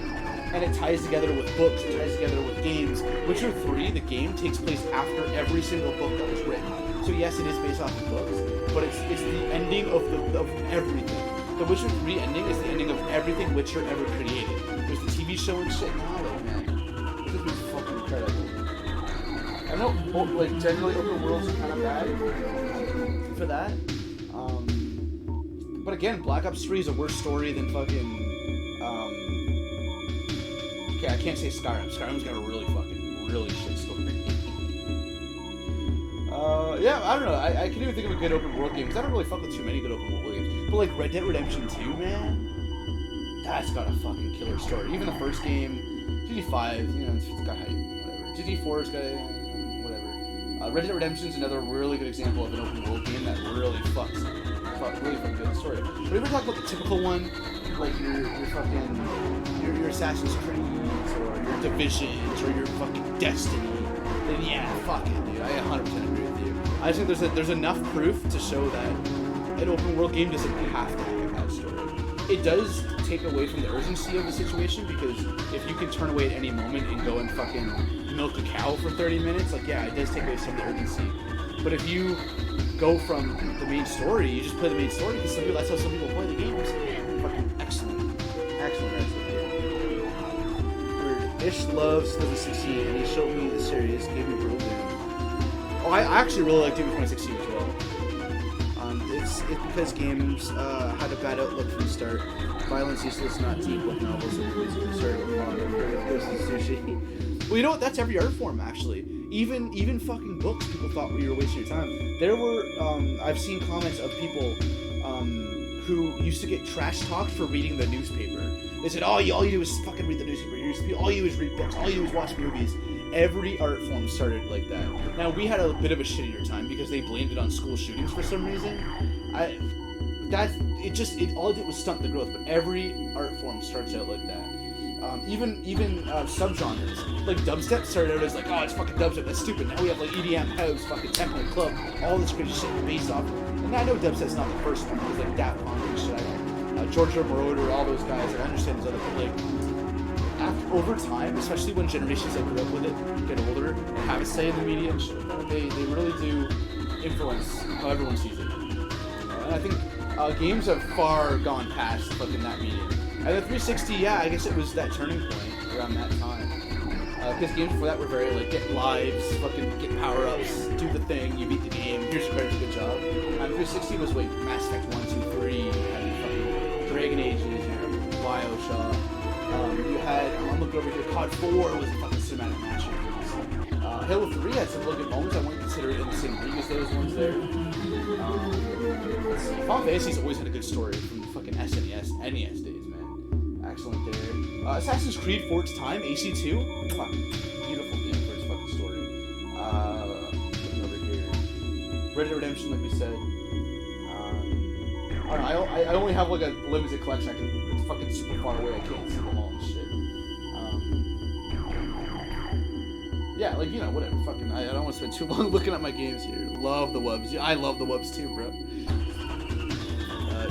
And it ties together with books, it ties together with games. Witcher 3, the game, takes place after every single book that was written. So yes, it is based off of books, but it's the ending of everything. The Witcher 3 ending is the ending of everything Witcher ever created. There's the TV show and shit now, like, man. This is fucking incredible. I know, like, generally open worlds are kind of bad for that. But again, Black Ops 3 is a worse story than fucking, okay, I can't say Skyrim. Skyrim's got a really shit story. Yeah, I don't know. I can't even think of a good open world game, because I don't really fuck with too many good open world games. But like Red Dead Redemption 2, man, that's got a fucking killer story. Even the first game, GT5, you know, it's got hype, whatever. GT4's got whatever. Red Dead Redemption's another really good example of an open world game that really fucks really fucking good story. But if we're talking about the typical one, like your fucking your Assassin's Creed or your Divisions or your fucking Destiny, then yeah, fuck it, dude. I 100% agree with you. I just think there's enough proof to show that an open world game doesn't have to have a bad story. It does take away from the urgency of the situation, because if you can turn away at any moment and go and fucking milk a cow for 30 minutes, like, yeah, it does take away some of the urgency. But if you go from the main story. You just play the main story because that's how some people play the games. Fucking excellent, excellent game. Weird. Ish loves 2016, and he showed me the series, gave me Brutal Doom. Oh, I actually really like Doom 2016 as well. It's because games had a bad outlook from the start. Violence useless, not deep with novels and movies. We started with manga, versus sushi. Well, you know what? That's every art form, actually. Even fucking books, people thought you were wasting your time. There were, I've seen comments of people who used to get trash talked for reading the newspaper. They said, all you do is fucking read the newspaper. All you do is read books. All you do is watch movies. Every art form started like that. Now, we had a bit of a shittier time because they blamed it on school shootings for some reason. All it did was stunt the growth, but every art form starts out like that. Even subgenres. Like dubstep started out as like, oh, it's fucking dubstep, that's stupid. Now we have like EDM, house, fucking techno, club, all this crazy shit based off. And I know dubstep's not the first one. It was like Daft Punk and shit. Georgia Moroder, all those guys. I understand those other, but like, over time, especially when generations that grew up with it get older and have a say in the media and shit, they really do influence how everyone sees it. And I think games have far gone past fucking that medium. And the 360, yeah, I guess it was that turning point around that time. Because games before that were very like, get lives, fucking get power-ups, do the thing, you beat the game, here's your credits, good job. 360 was like Mass Effect 1, 2, 3, you had fucking Dragon Ages, you know, Bioshock. You had, I'm looking over here, COD 4 was a fucking cinematic masterpiece. Halo 3 had some really good moments. I wouldn't consider it in the same league as those ones there. Let's see. Final Fantasy's always had a good story from the fucking SNES, NES days, man. Excellent there. Assassin's Creed for its time, AC2. Beautiful game for its fucking story. Looking over here. Red Dead Redemption, like we said. I don't know, I only have like a limited collection. It's fucking super far away. I can't see them all and shit. Yeah, like, you know, whatever. Fucking, I don't want to spend too long looking at my games here. Love the wubs. Yeah, I love the wubs too, bro.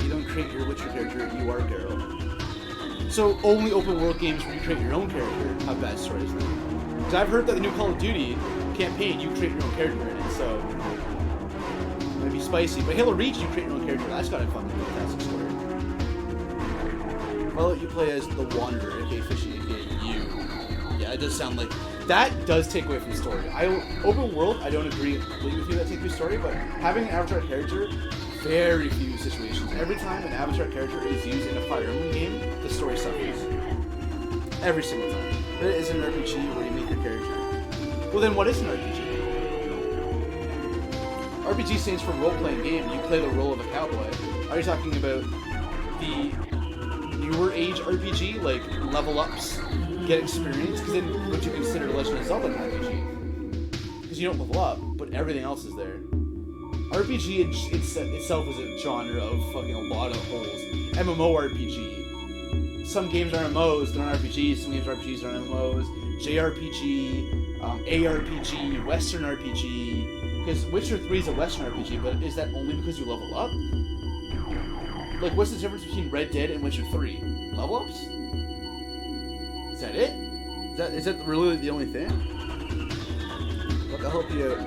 You don't create your Witcher character, you are Geralt. So only open world games where you create your own character have bad stories then. Because I've heard that the new Call of Duty campaign, you create your own character in it, so it might be spicy. But Halo Reach, you create your own character. That's got a fucking fantastic story. Well, you play as the Wanderer, aka Fishy, aka you. Yeah, it does sound like that does take away from the story. Open world, I don't agree completely with you that takes away the story, but having an avatar character, very few situations. Every time an avatar character is used in a Fire Emblem game, the story suffers. Every single time. There is an RPG where you make your character. Well, then what is an RPG? RPG stands for role-playing game. You play the role of a cowboy. Are you talking about the newer age RPG, like level ups, get experience? Because then would you consider Legend of Zelda an RPG? Because you don't level up, but everything else is there. RPG itself is a genre of fucking a lot of holes. MMORPG. Some games are MMOs, they're not RPGs. Some games are RPGs, they're not MMOs. JRPG, ARPG, Western RPG. Because Witcher 3 is a Western RPG, but is that only because you level up? Like, what's the difference between Red Dead and Witcher 3? Level ups? Is that it? Is that really the only thing? Look, I'll help you out.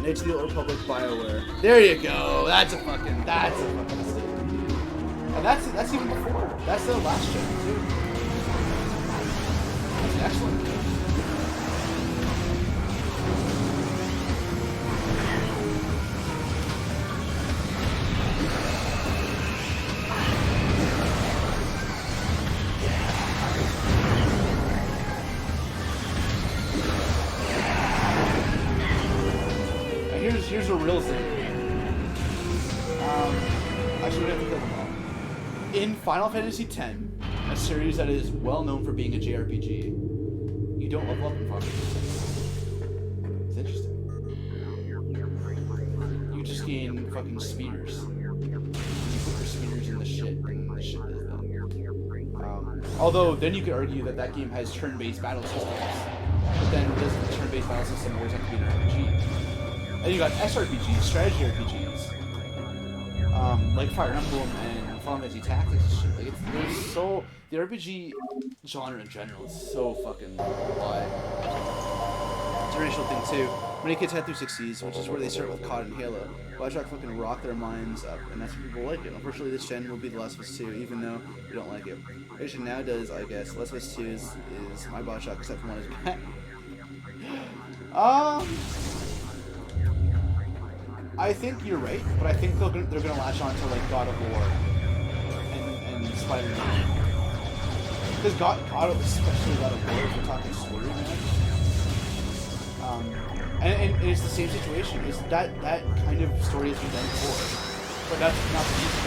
Knights of the Old Republic, BioWare. There you go. That's a fucking mistake. And that's even before. That's the last gen too. That's an excellent game. Here's a real thing. Actually, we have to kill them all. In Final Fantasy X, a series that is well known for being a JRPG, you don't level up in Final Fantasy X. It's interesting. You just gain fucking spears. You put your spears in the shit, and the shit does that. Although, then you could argue that game has turn-based battle systems. But then it doesn't turn-based battle system always have to be an RPG. And you got SRPGs, strategy RPGs, like Fire Emblem and Final Fantasy Tactics and shit. Like the RPG genre in general is so fucking wide. generational thing too. Many kids head through 60s, which is where they start with COD and Halo. Bioshock fucking rocked their minds up, and that's what people like it. Unfortunately, this gen will be The Last of Us 2, even though we don't like it. What it now does, I guess, Last of Us 2 is my Bioshock, except for one is bad. I think you're right, but I think they're gonna latch on to like God of War and Spider-Man. Because God, especially God of War, if we're talking story, man. And it's the same situation. It's that kind of story has been done before, but that's not the easy.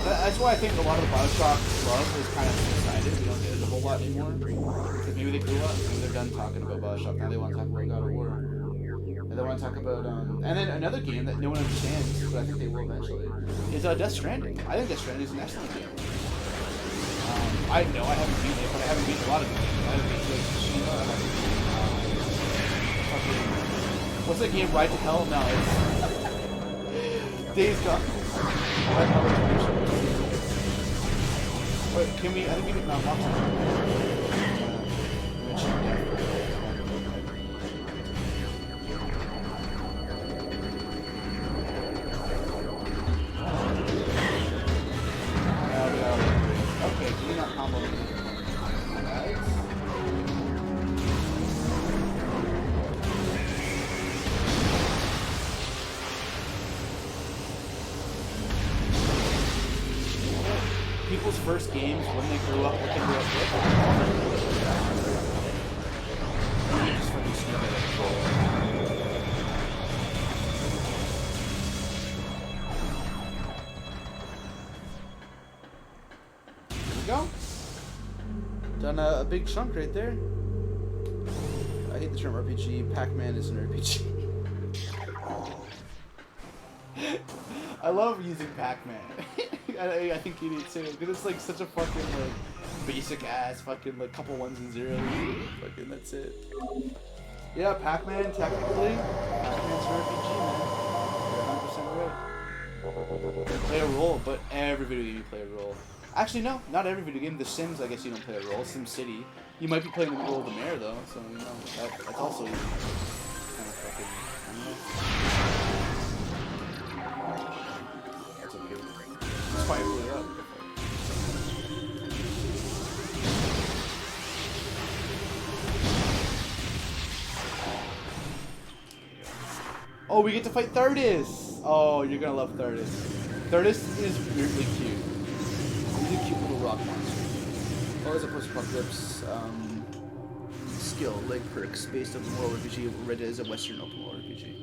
That's why I think a lot of the Bioshock love is kind of subsided. We don't get it a whole lot anymore. Because maybe they grew up. Maybe they're done talking about Bioshock. Now they want to talk about God of War. And they want to talk about and then another game that no one understands, but I think they will eventually, is Death Stranding. I think Death Stranding is an excellent game. I know I haven't beaten it, but I haven't beaten a lot of games. I haven't beaten like Tsushima. I haven't beaten what's that game? Ride to Hell? No, it's Days Gone. Wait, can we? I think we did not watch it. Okay, can we not combo me? People's first games when they grew up, what they grew up with. You're just fucking stupid. Here we go. Done a big chunk right there. I hate the term RPG. Pac-Man is an RPG. I love using Pac-Man. I think you need to, because it's like such a fucking like basic ass fucking like couple ones and zeros. Fucking that's it. Yeah, Pac-Man technically. Pac-Man's an RPG, man. You're 100% right. You play a role, but every video game you play a role. Actually, no, not every video game. The Sims, I guess you don't play a role. Sim City, you might be playing the role of the mayor though, so you know that's also kind of fucking. That's okay. Let's fire it up. Oh, we get to fight Thurdis! Oh, you're gonna love Thurdis. Thurdis is weirdly cute. He's a cute little rock monster. Oh, there's a post-apocalypse skill, leg perks, based on the world RPG. Red Dead is a Western open world RPG.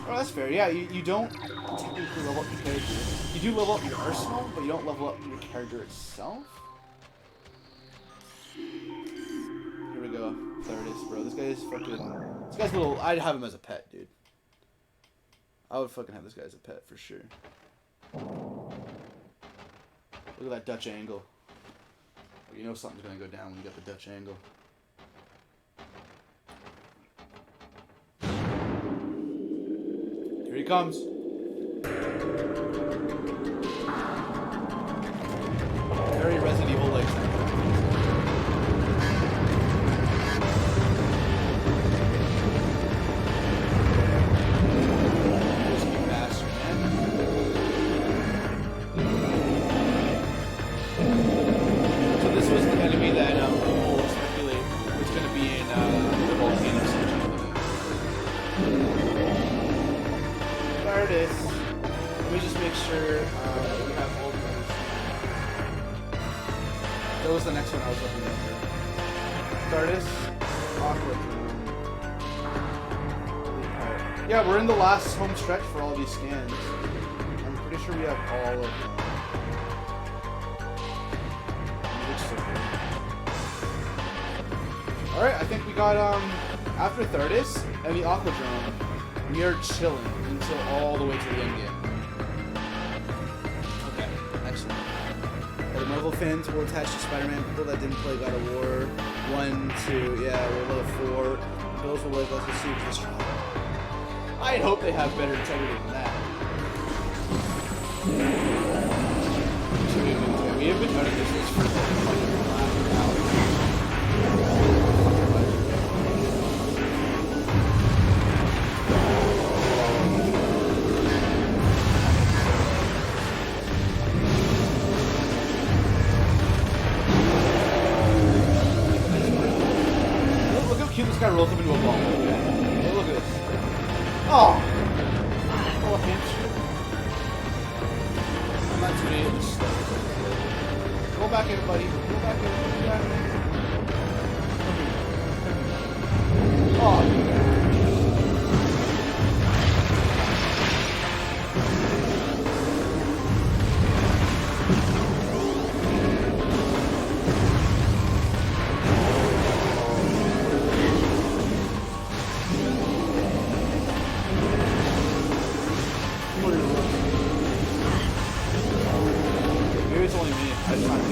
Oh, that's fair. Yeah, you don't technically level up your character. You do level up your arsenal, but you don't level up your character itself. Here we go. Thurdis, bro. This guy is fucking... This guy's little... I'd have him as a pet, dude. I would fucking have this guy as a pet, for sure. Look at that Dutch angle. You know something's gonna go down when you got the Dutch angle. Here he comes. Very Resident Evil-like. That was the next one I was looking at. Thurdis, Aqua. Yeah, we're in the last home stretch for all these scans. I'm pretty sure we have all of them. Alright, I think we got, after Thurdis and the Aquadrome, we are chilling until all the way to the end game. Okay, excellent. The Marvel fans will attach to Spider-Man. People that didn't play God of War 1, 2, yeah, we're level 4. Those will live us to see this trial. I'd hope they have better integrity than that. We have been out of business for like fucking last hour. Oh, okay. Hey, look at this. Oh! Oh, hamster. I'm not too many of this stuff. Go back in, buddy. Go back in. Go back in. Oh, maybe it's only me. I just find it.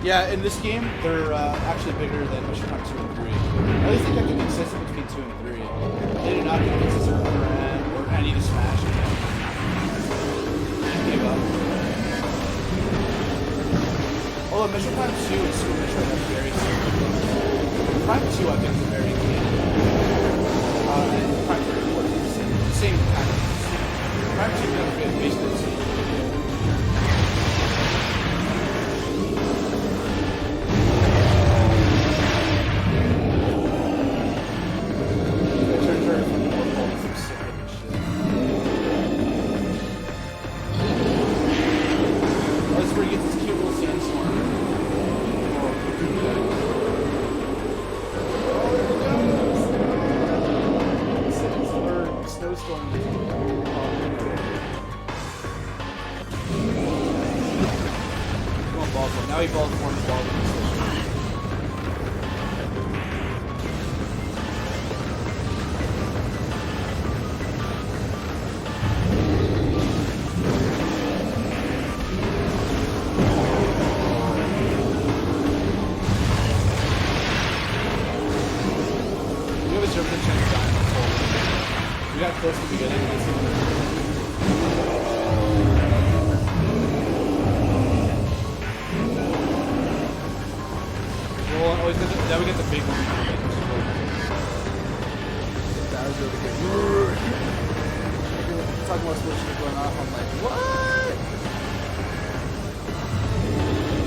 Yeah, in this game, they're actually bigger than Metroid Prime 2 and 3. At least they kept it consistent between 2 and 3. They did not keep it consistent with or any to Smash. They gave up. Although Metroid Prime 2 and Super Metroid are very similar. Prime 2, I think, is a very good game. And Prime 3, of course, is the same kind of thing. Prime 2 is basically the same. Now he balls more and balls. We have a 0% chance of dying. We got close to the beginning of this. Now we get the big one. That was really good. Talking about switching going off, I'm like, what?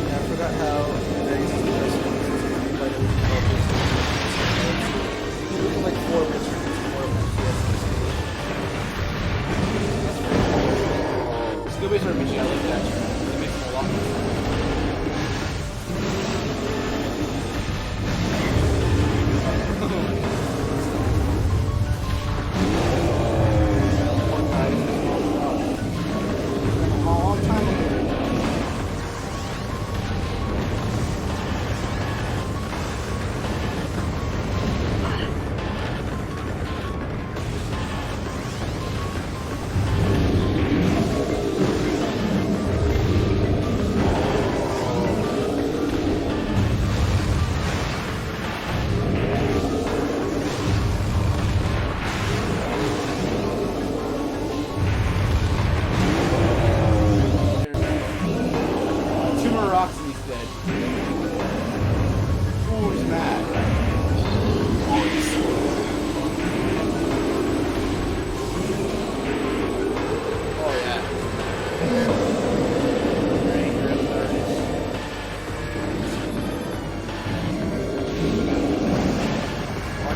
Yeah, I forgot how there used to be this like 4 minutes for each 4 minutes. It's a good way to RPG. I like that. It makes it a lot more fun.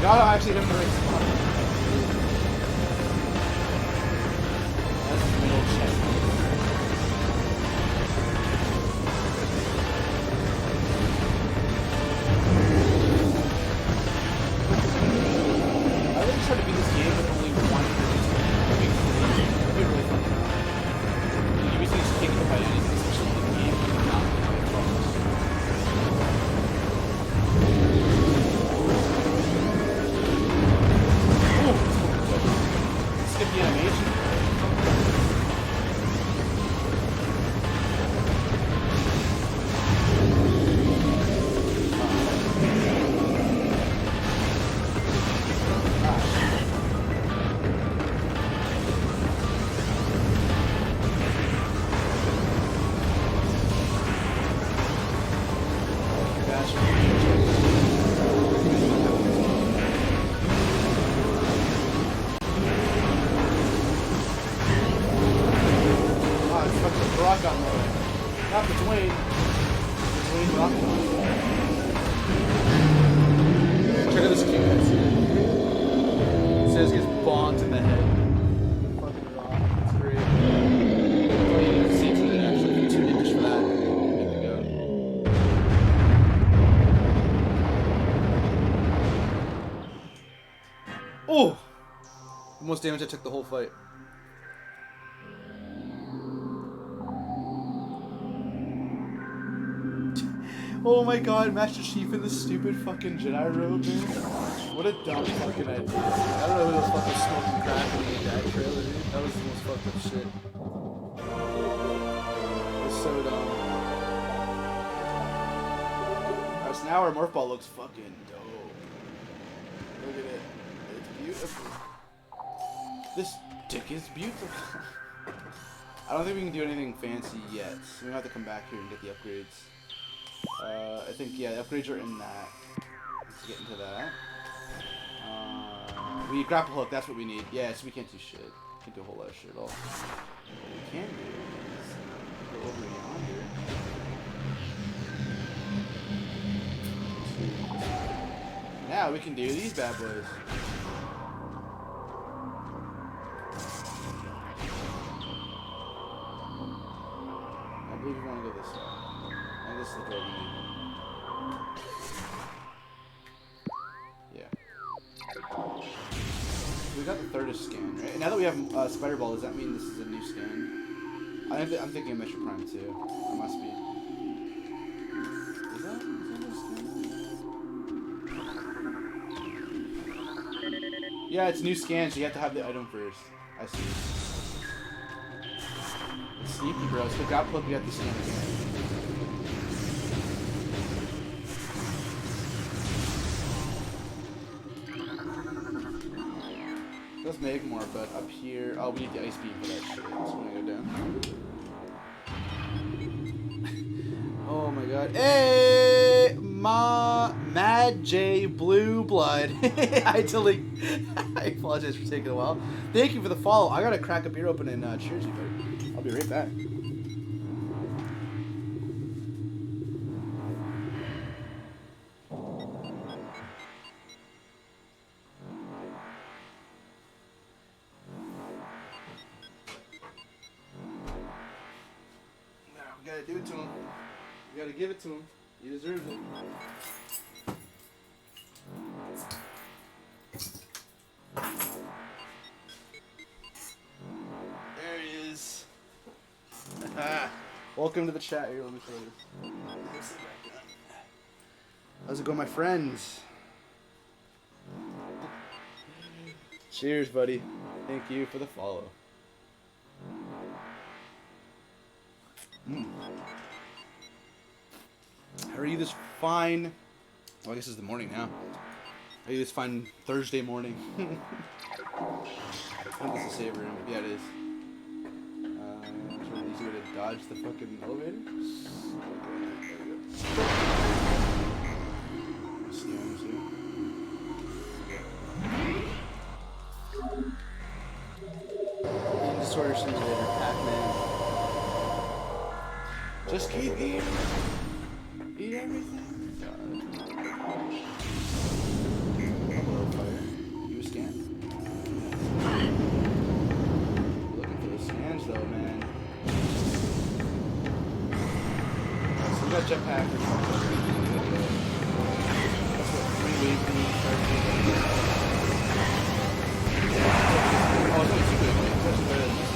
I actually hit the right spot. That's the middle chest. I really try to beat this game with only one big thing. That'd be really fun. You basically just can't get by anything, especially in the game. Not Master Chief. Oh, it's fucking Brock on there. Not for Dwayne. Dwayne Brock. Check out this cute guys. It says he gets bonked in the head. Fucking rock. It's great. Oh, you need to see to it actually. If you're too English for that, you're good to go. Oh! The most damage I took the whole fight. Oh my god, Master Chief in the stupid fucking Jedi robe, man. What a dumb fucking idea. I don't know who was fucking smoking crack when he made that trailer, dude. That was the most fucked up shit. It was so dumb. Alright, so now our morph ball looks fucking dope. Look at it. It's beautiful. This dick is beautiful. I don't think we can do anything fancy yet. So we have to come back here and get the upgrades. I think, yeah, the upgrades are in that. Let's get into that. We need grapple hook, that's what we need. Yeah, so we can't do shit. Can't do a whole lot of shit at all. What we can do is go over yonder. Now we can do these bad boys. I believe we want to go this way. And this is the door we need. Yeah. We got the thirdest scan, right? And now that we have Spider Ball, does that mean this is a new scan? I'm thinking of Metroid Prime 2. It must be. Is that a scan? Yeah, it's new scan, so you have to have the item first. I see. It's sneaky, bro. So the grapple hook, we have to scan again. Let's make more, but up here... Oh, we need the ice beam for that shit. So we're gonna go down. Oh my god. Hey! Mad J Blue Blood. I apologize for taking a while. Thank you for the follow. I gotta crack a beer open and cheers you, buddy. I'll be right back. Do it to him. You gotta give it to him. He deserves it. There he is. Welcome to the chat here. Let me throw this. How's it going, my friends? Cheers, buddy. Thank you for the follow. How are you this fine... Well, I guess it's the morning now. How are you this fine Thursday morning? I think this is saver room. Yeah, it is. Is there an easy way to dodge the fucking elevator? Okay, there we go. Scans here. Disorder Simulator, Pac-Man. Just keep eating. Eat everything. Hello, fire. You a scan? Looking for the scans though, man. So we got jetpack or something. That's what 3 waves we need to start doing. Oh, it's only 2 waves. It's actually better than this.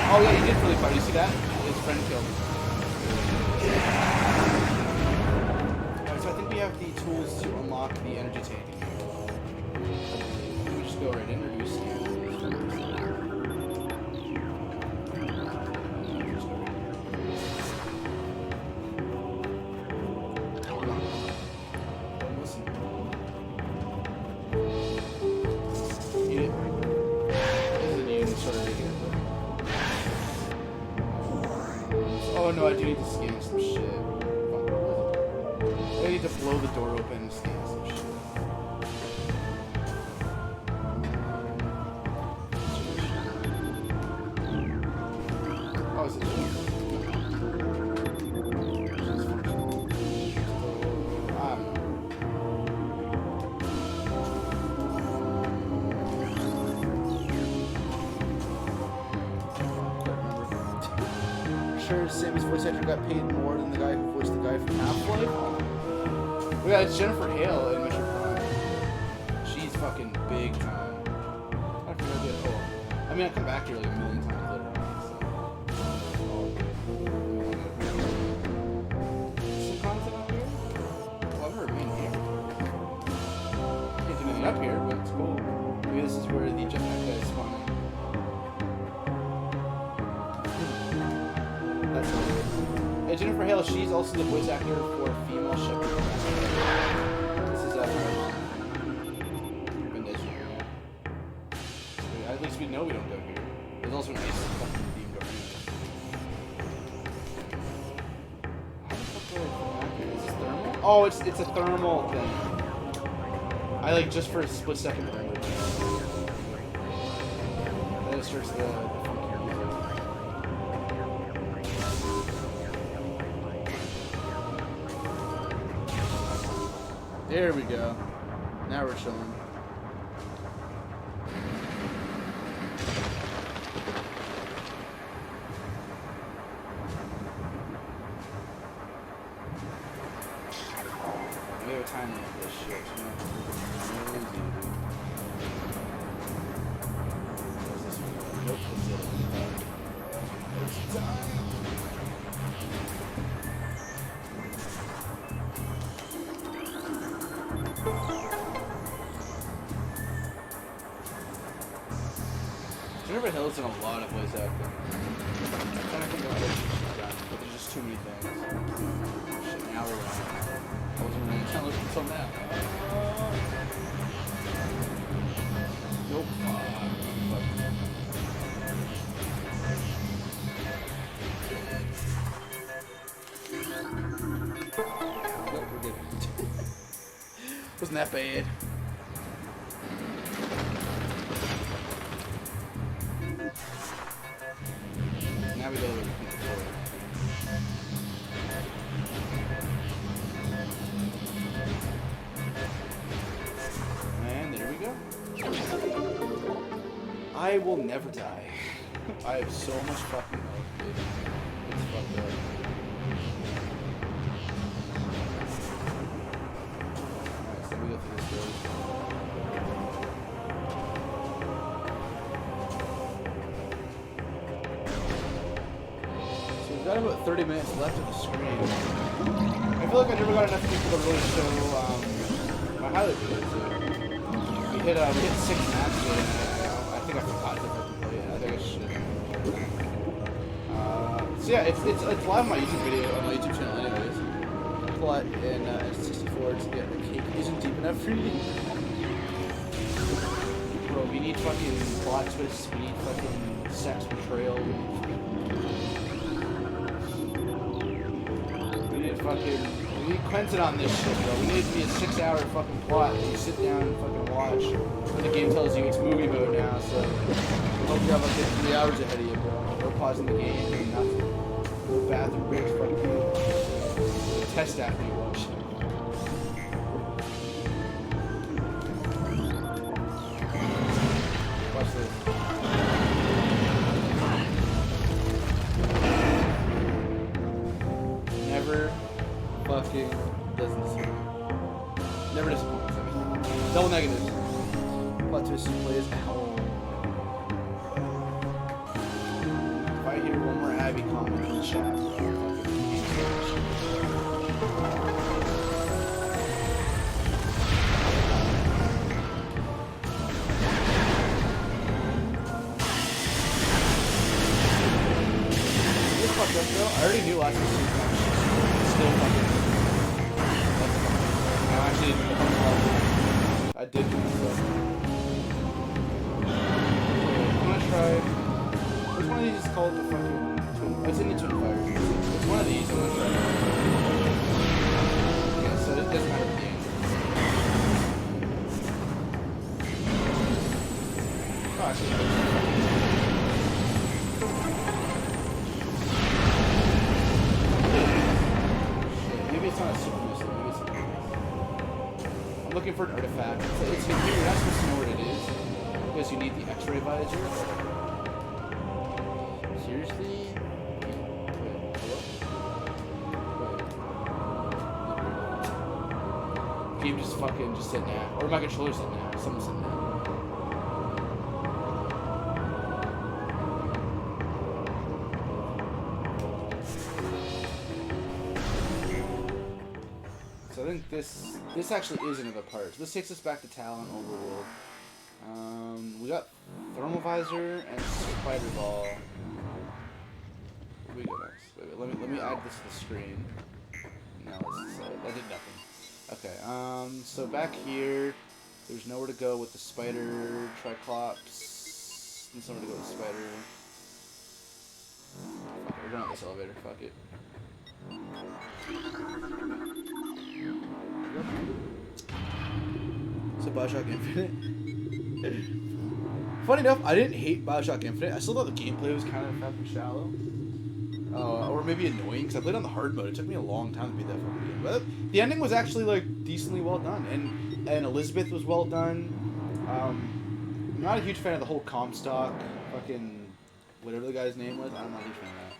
Oh yeah, he did really fire. You see that? His friend killed him. Alright, so I think we have the tools to unlock the energy tank. We just go right in or do we scan? Listen. need to scan some shit. I need to blow the door open and scan some shit. Oh, is it? Sure Sammy's voice actor got paid more than the guy who voiced the guy from Half-Life? Oh yeah, it's Jennifer Hale in Metroid Prime. She's fucking big time. I forget that. Oh, I mean, I'll come back here like a million times later on. Some content out here? Well, I've never been here. Can't do anything up here, but it's cool. Maybe this is where the jetpack guy is spawning. That's nice. Hey, Jennifer Hale, she's also the voice actor for female Shepherd. This is been this year, yeah. So at least we know we don't go here. There's also an ice fucking theme going on. How the fuck do I go back here? Is this thermal? Oh, it's a thermal thing. I like just for a split second remembered. Then it starts the funkier music. There we go. Now we're chilling. We have a time limit for this shit. Nope, that's it. It's time. Jennifer Hill's done a lot of voice acting. I'm trying to think of what she's done, but there's just too many things. Shit, now we're running. I wasn't really trying to look until now. Nope. Nope, we're good. Wasn't that bad. Now we go to the controller. And there we go. I will never die. I have so much fucking health, dude. It's fucked up. Alright, so we go through this door. We've got about 30 minutes left of the screen. I feel like I never got enough people to really show my highlight video too. We hit 6 maps today, and I think I forgot to play it. I think I should. So yeah, it's live on my YouTube video, on my YouTube channel anyways. Plot in 64 to get the cake isn't deep enough for you. Bro, we need fucking plot twists, we need fucking sex betrayal, we need Quentin on this shit, bro. We need it to be a 6-hour fucking plot that you sit down and fucking watch. But the game tells you it's movie mode now, so I hope you have like 3 hours ahead of you, bro. No pausing the game, doing nothing. No bathroom breaks, fucking no test after you watch it. Watch this. Never fucking doesn't disappoint. Never disappoints. I mean, double negatives. Plot twist plays hell. If I hear one more Abby comment in the chat, bro, this fucked up, bro. I already knew last week. Still fucking. I actually didn't know. I did do this. I'm gonna try. Which one of these is called the fucking twist? It's in the Twin Fires. It's one of these. I'm not sure. Yeah, so it doesn't matter the game. Oh, actually, no. Shit, maybe it's not a super missile. Maybe it's something else. I'm looking for an artifact. It's here. You're not supposed to know what it is because you need the X-ray visor. Seriously? Game just fucking just said nah. Or my controller said nah. Someone said nah. So I think this actually is another part. So this takes us back to Talon Overworld. We got thermal visor and spider ball. Where do we go next? Wait, let me add this to the screen. No, that did nothing. Okay, so back here, there's nowhere to go with the spider, Triclops, and somewhere to go with the spider. Fuck it, we're going on this elevator, fuck it. So Bioshock Infinite? Funny enough, I didn't hate Bioshock Infinite. I still thought the gameplay was kind of fucking shallow. Or maybe annoying, because I played on the hard mode. It took me a long time to beat that fucking game. But the ending was actually, like, decently well done. And Elizabeth was well done. I'm not a huge fan of the whole Comstock, fucking, whatever the guy's name was. I'm not a huge fan of that.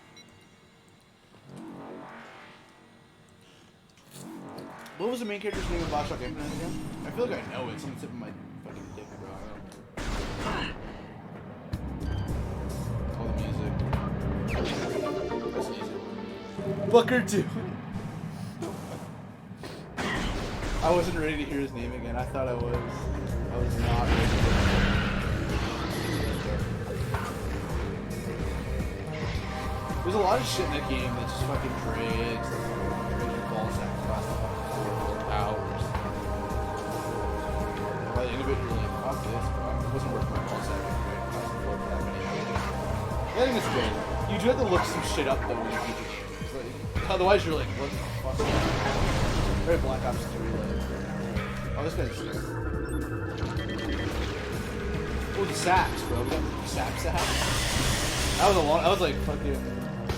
What was the main character's name in Bioshock Infinite again? I feel like I know it. It's on the tip of my fucking dick, bro. All the music. That's easy. Booker 2. I wasn't ready to hear his name again. I thought I was. I was not ready to hear his name. There's a lot of shit in that game that just fucking drags. Drags your ball sack across the fucking hours. By the end of it, you're like, fuck this, bro. It wasn't worth my ball sack anyway. Across the board for that many hours. I think it's good. You do have to look some shit up though when you beat the game. Like, otherwise, you're like, what the fuck? Very Black Ops 3 like. Oh, this guy's shit. Oh, the saps, bro. We got the saps. That was a long. That was like fucking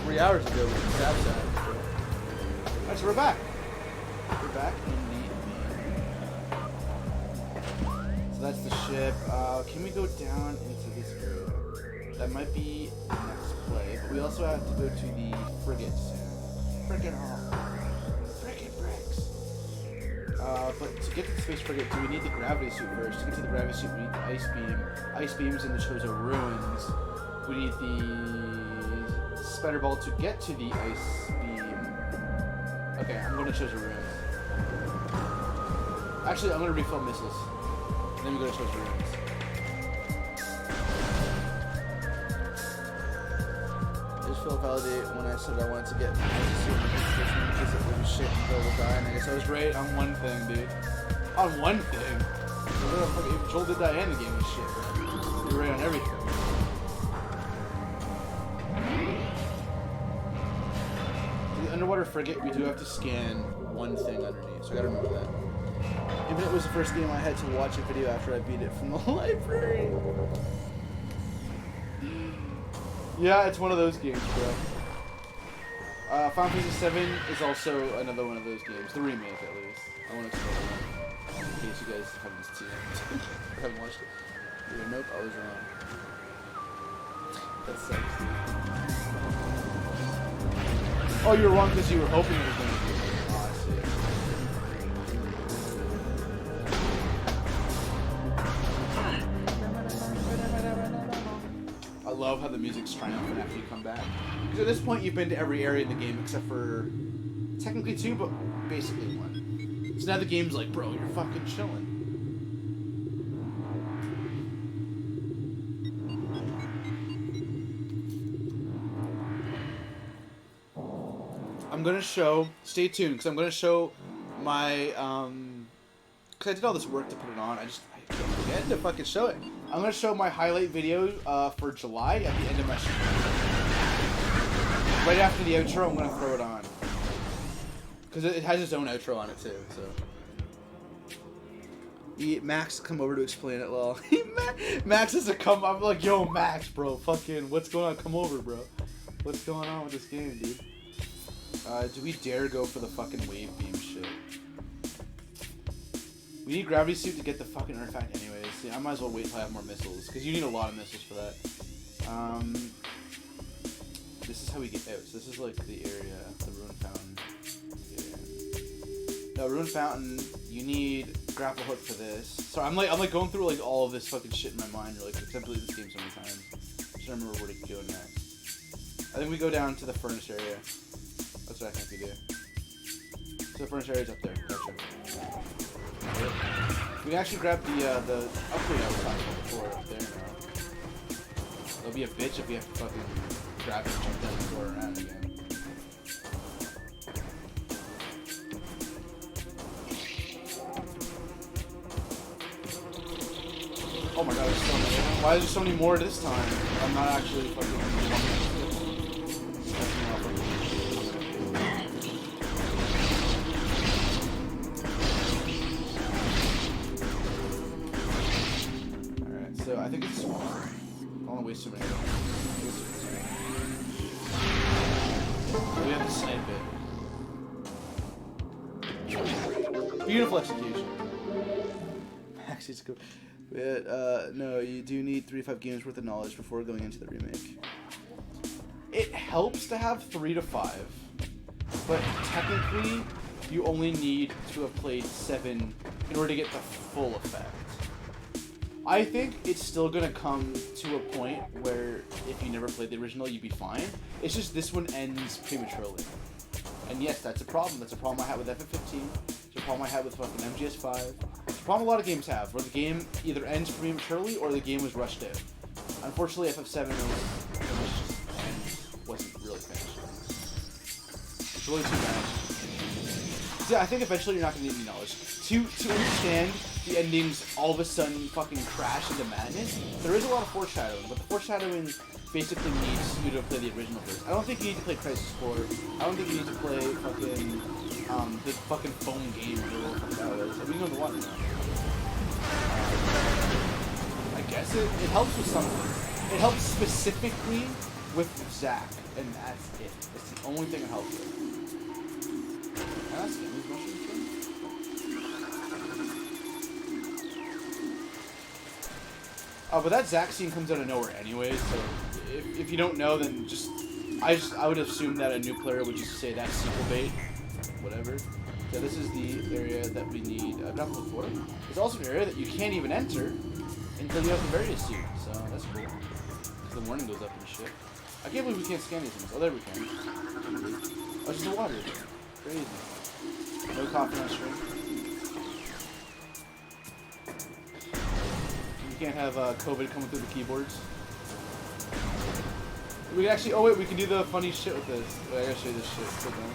3 hours ago with the saps. Alright, so we're back. We're back in the. So that's the ship. Can we go down into this area? That might be next play, but we also have to go to the frigate soon. Frigate hall. Frigate bricks. But to get to the space frigate, do we need the gravity suit first? To get to the gravity suit, we need the ice beam. Ice beam's in the Chozo ruins. We need the spider ball to get to the ice beam. Okay, I'm going to Chozo ruins. Actually, I'm going to refill missiles. And then we go to Chozo ruins. Feel validate when I said I wanted to get my suit in case it was shit and Joel will die, and I guess I was right on one thing, dude. On one thing? If Joel did die and the game was shit, bro. You're right on everything. For the underwater frigate, we do have to scan one thing underneath, so I gotta remember that. Even it was the first game I had to watch a video after I beat it from the library. Yeah, it's one of those games, bro. Final Fantasy 7 is also another one of those games. The remake, at least. I won't explain it in case you guys haven't seen it or haven't watched it. Yeah, nope, I was wrong. That sucks. Oh, you were wrong because you were hoping it was going to be. Oh, I see. I love how the music's triumphant after you come back. Because at this point, you've been to every area in the game except for technically 2, but basically 1. So now the game's like, bro, you're fucking chilling. I'm gonna show. Stay tuned, because I'm gonna show my. Because I did all this work to put it on. I can't forget to fucking show it. I'm gonna show my highlight video for July at the end of my stream. right after the outro, I'm gonna throw it on. Because it has its own outro on it too, so. Max come over to explain it, lol. Max has to come. I'm like, yo, Max, bro, fucking, what's going on? Come over, bro. What's going on with this game, dude? Do we dare go for the fucking wave beam shit? We need gravity suit to get the fucking artifact anyways. See, I might as well wait till I have more missiles, because you need a lot of missiles for that. This is how we get out. So this is like the area, the ruin fountain. No, ruin fountain. You need grapple hook for this. So I'm like going through like all of this fucking shit in my mind. Or like, I've played this game so many times. Just remember where to go next. I think we go down to the furnace area. That's what I think we do. So the furnace area's up there. Gotcha. We can actually grab the upgrade I was talking about before up there now. It'll be a bitch if we have to fucking grab it and jump down the door around again. Oh my god, there's so many. Why is there so many more this time? I'm not actually fucking... Alright, so I think it's... I don't want to waste too many. We have to snipe it. Beautiful execution. Actually, it's cool. But, no, you do need 3 to 5 games worth of knowledge before going into the remake. It helps to have 3 to 5, but technically, you only need to have played 7 in order to get the full effect. I think it's still gonna come to a point where if you never played the original, you'd be fine. It's just this one ends prematurely. And yes, that's a problem. That's a problem I had with FF15. It's a problem I had with fucking MGS5. It's a problem a lot of games have, where the game either ends prematurely or the game was rushed out. Unfortunately, FF7 wasn't really finished. It's really too bad. See, I think eventually you're not going to need any knowledge. To understand the endings all of a sudden fucking crash into madness, there is a lot of foreshadowing, but the foreshadowing basically needs you to play the original version. I don't think you need to play Crisis Core. I don't think you need to play fucking the fucking phone game or whatever the fuck that was. We can go to what now? I guess it helps with something. It helps specifically with Zack, and that's it. It's the only thing it helps with. Can I ask him these mushrooms thing? Oh, but that Zack scene comes out of nowhere anyway, so if you don't know, then I would assume that a new player would just say that's sequel bait, whatever. So this is the area that we need grapple for. It's also an area that you can't even enter until you have the various suit, so that's cool. Because the warning goes up and shit. I can't believe we can't scan these things. Oh, there we can. Oh, it's just the water. Crazy. No coffee on stream. You can't have COVID coming through the keyboards. We can actually, oh wait, we can do the funny shit with this. Wait, I gotta show you this shit. Sit down.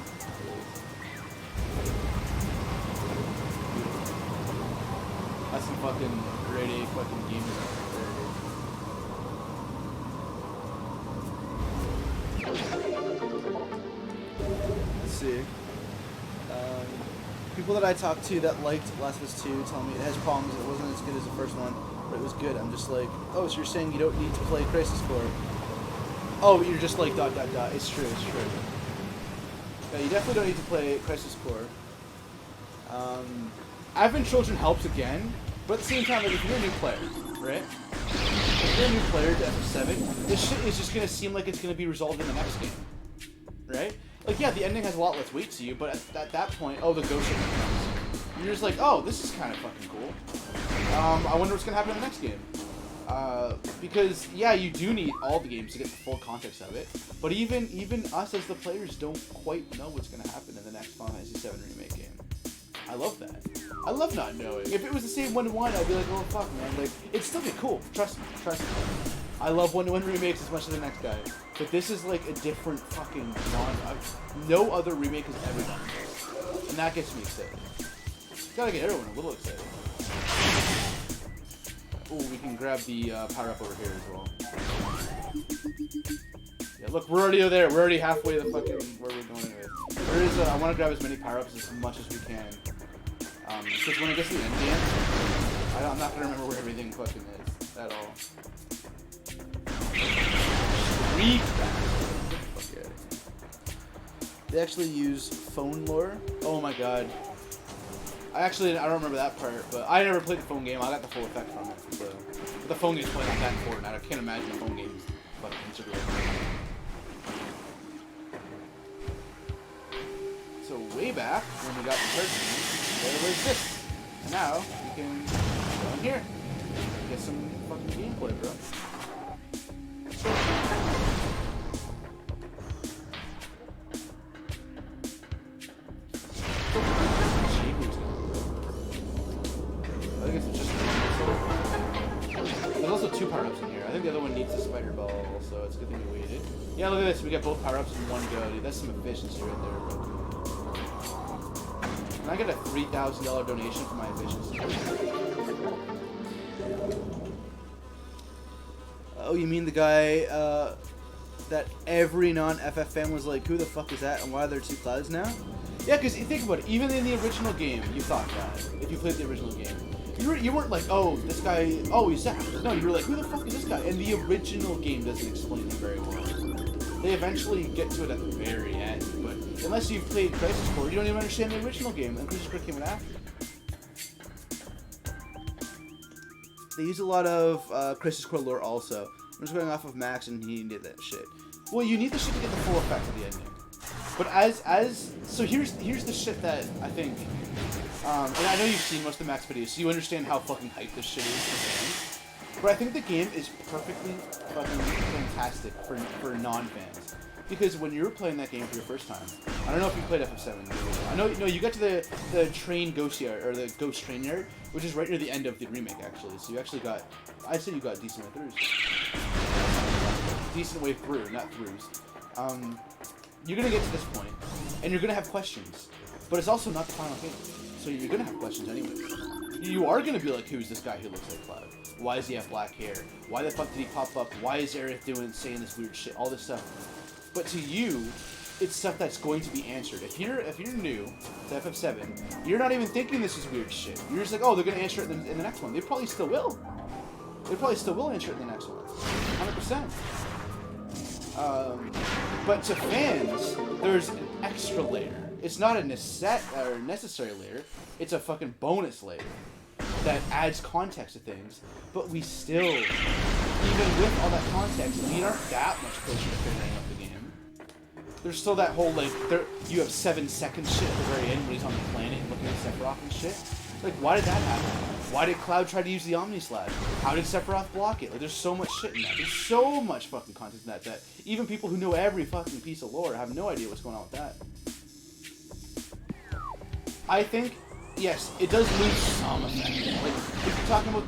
That's some fucking grade A fucking gaming. Let's see. People that I talked to that liked Last of Us 2 tell me it has problems. It wasn't as good as the first one, but it was good. I'm just like, oh, so you're saying you don't need to play Crisis Core? Oh, you're just like ... It's true. It's true. Yeah, you definitely don't need to play Crisis Core. Advent Children helps again, but at the same time, like, if you're a new player, right? If you're a new player to FF7, this shit is just gonna seem like it's gonna be resolved in the next game, right? Like, yeah, the ending has a lot less weight to you, but at that point, oh, the ghost ship comes. You're just like, oh, this is kind of fucking cool. I wonder what's gonna happen in the next game. Because, yeah, you do need all the games to get the full context of it, but even us as the players don't quite know what's gonna happen in the next Final Fantasy VII Remake game. I love that. I love not knowing. If it was the same 1-to-1, I'd be like, oh, fuck, man. Like, it'd still be cool. Trust me. I love 1-to-1 remakes as much as the next guy. But this is like a different fucking genre. No other remake has ever done this. And that gets me excited. Gotta get everyone a little excited. Ooh, we can grab the power up over here as well. Yeah, look, we're already there. We're already halfway to the fucking where we're going with. There is I want to grab as many power-ups as much as we can. Because when it gets to the end game, I'm not gonna remember where everything fucking is at all. Freak back. Fuck yeah. They actually use phone lore. Oh my god. I don't remember that part, but I never played the phone game. I got the full effect from it. So. But the phone game's probably not that important. I can't imagine the phone game's fucking considerable. So way back when we got the first game, there was this. And now we can go in here and get some fucking gameplay, bro. I think it's just there's also 2 power-ups in here. I think the other one needs a spider ball, so it's a good thing we waited. Yeah, look at this. We got both power-ups in one go, dude. That's some efficiency right there, bro. And I get a $3,000 donation for my efficiency. Oh, you mean the guy that every non-FF fan was like, who the fuck is that and why are there 2 clouds now? Yeah, because think about it, even in the original game, you thought that, if you played the original game. You weren't like, oh, this guy, oh, he's Zach. No, you were like, who the fuck is this guy? And the original game doesn't explain it very well. They eventually get to it at the very end, but unless you've played Crisis Core, you don't even understand the original game, and Crisis Core came out after. They use a lot of Crisis Core lore also. I'm just going off of Max, and he did that shit. Well, you need the shit to get the full effect of the ending. But so here's the shit that I think, and I know you've seen most of Max videos, so you understand how fucking hype this shit is for fans. But I think the game is perfectly fucking fantastic for non-fans. Because when you were playing that game for your first time, I don't know if you played FF7. I know, no, you got to the train ghost yard, or the ghost train yard, which is right near the end of the remake, actually. So you actually got, I'd say you got a decent way through. Decent way through, not throughs. You're gonna get to this point, and you're gonna have questions. But it's also not the final game, so you're gonna have questions anyway. You are gonna be like, who's this guy who looks like Cloud? Why does he have black hair? Why the fuck did he pop up? Why is Aerith saying this weird shit? All this stuff. But to you, it's stuff that's going to be answered. If you're new to FF7, you're not even thinking this is weird shit. You're just like, oh, they're gonna answer it in the next one. They probably still will. They probably still will answer it in the next one. 100%. But to fans, there's an extra layer. It's not a necessary layer. It's a fucking bonus layer that adds context to things. But we still, even with all that context, we aren't that much closer to figuring out the game. There's still that whole, like, you have 7 seconds shit at the very end when he's on the planet and looking at Sephiroth and shit. Like, why did that happen? Why did Cloud try to use the Omni Slash? How did Sephiroth block it? Like, there's so much shit in that. There's so much fucking content in that even people who know every fucking piece of lore have no idea what's going on with that. I think, yes, it does lose some effect. Like, if you're talking about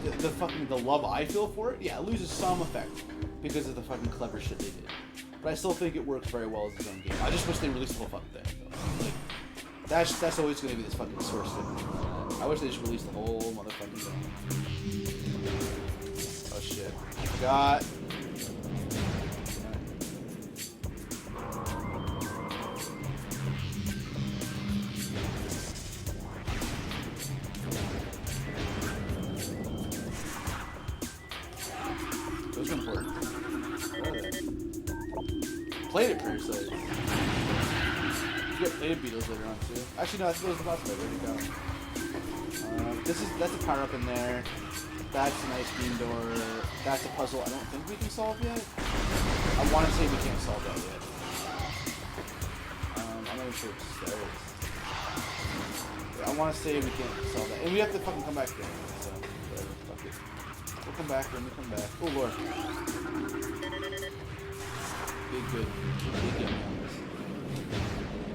the love I feel for it, yeah, it loses some effect because of the fucking clever shit they did. But I still think it works very well as its own game. I just wish they released the whole fucking thing. Like, that's always going to be this fucking source thing. I wish they just released the whole motherfucking thing. Oh shit. I forgot. Those are important. Played it previously. You get plated beetles later on too. Actually, no, that's the last bit. There we go. That's a power up in there. That's a nice beam door. That's a puzzle I don't think we can solve yet. I want to say we can't solve that yet. I'm not even sure what it says. I want to say we can't solve that, and we have to fucking come back here. So whatever, fuck it. We'll come back when we come back. Oh lord. Good.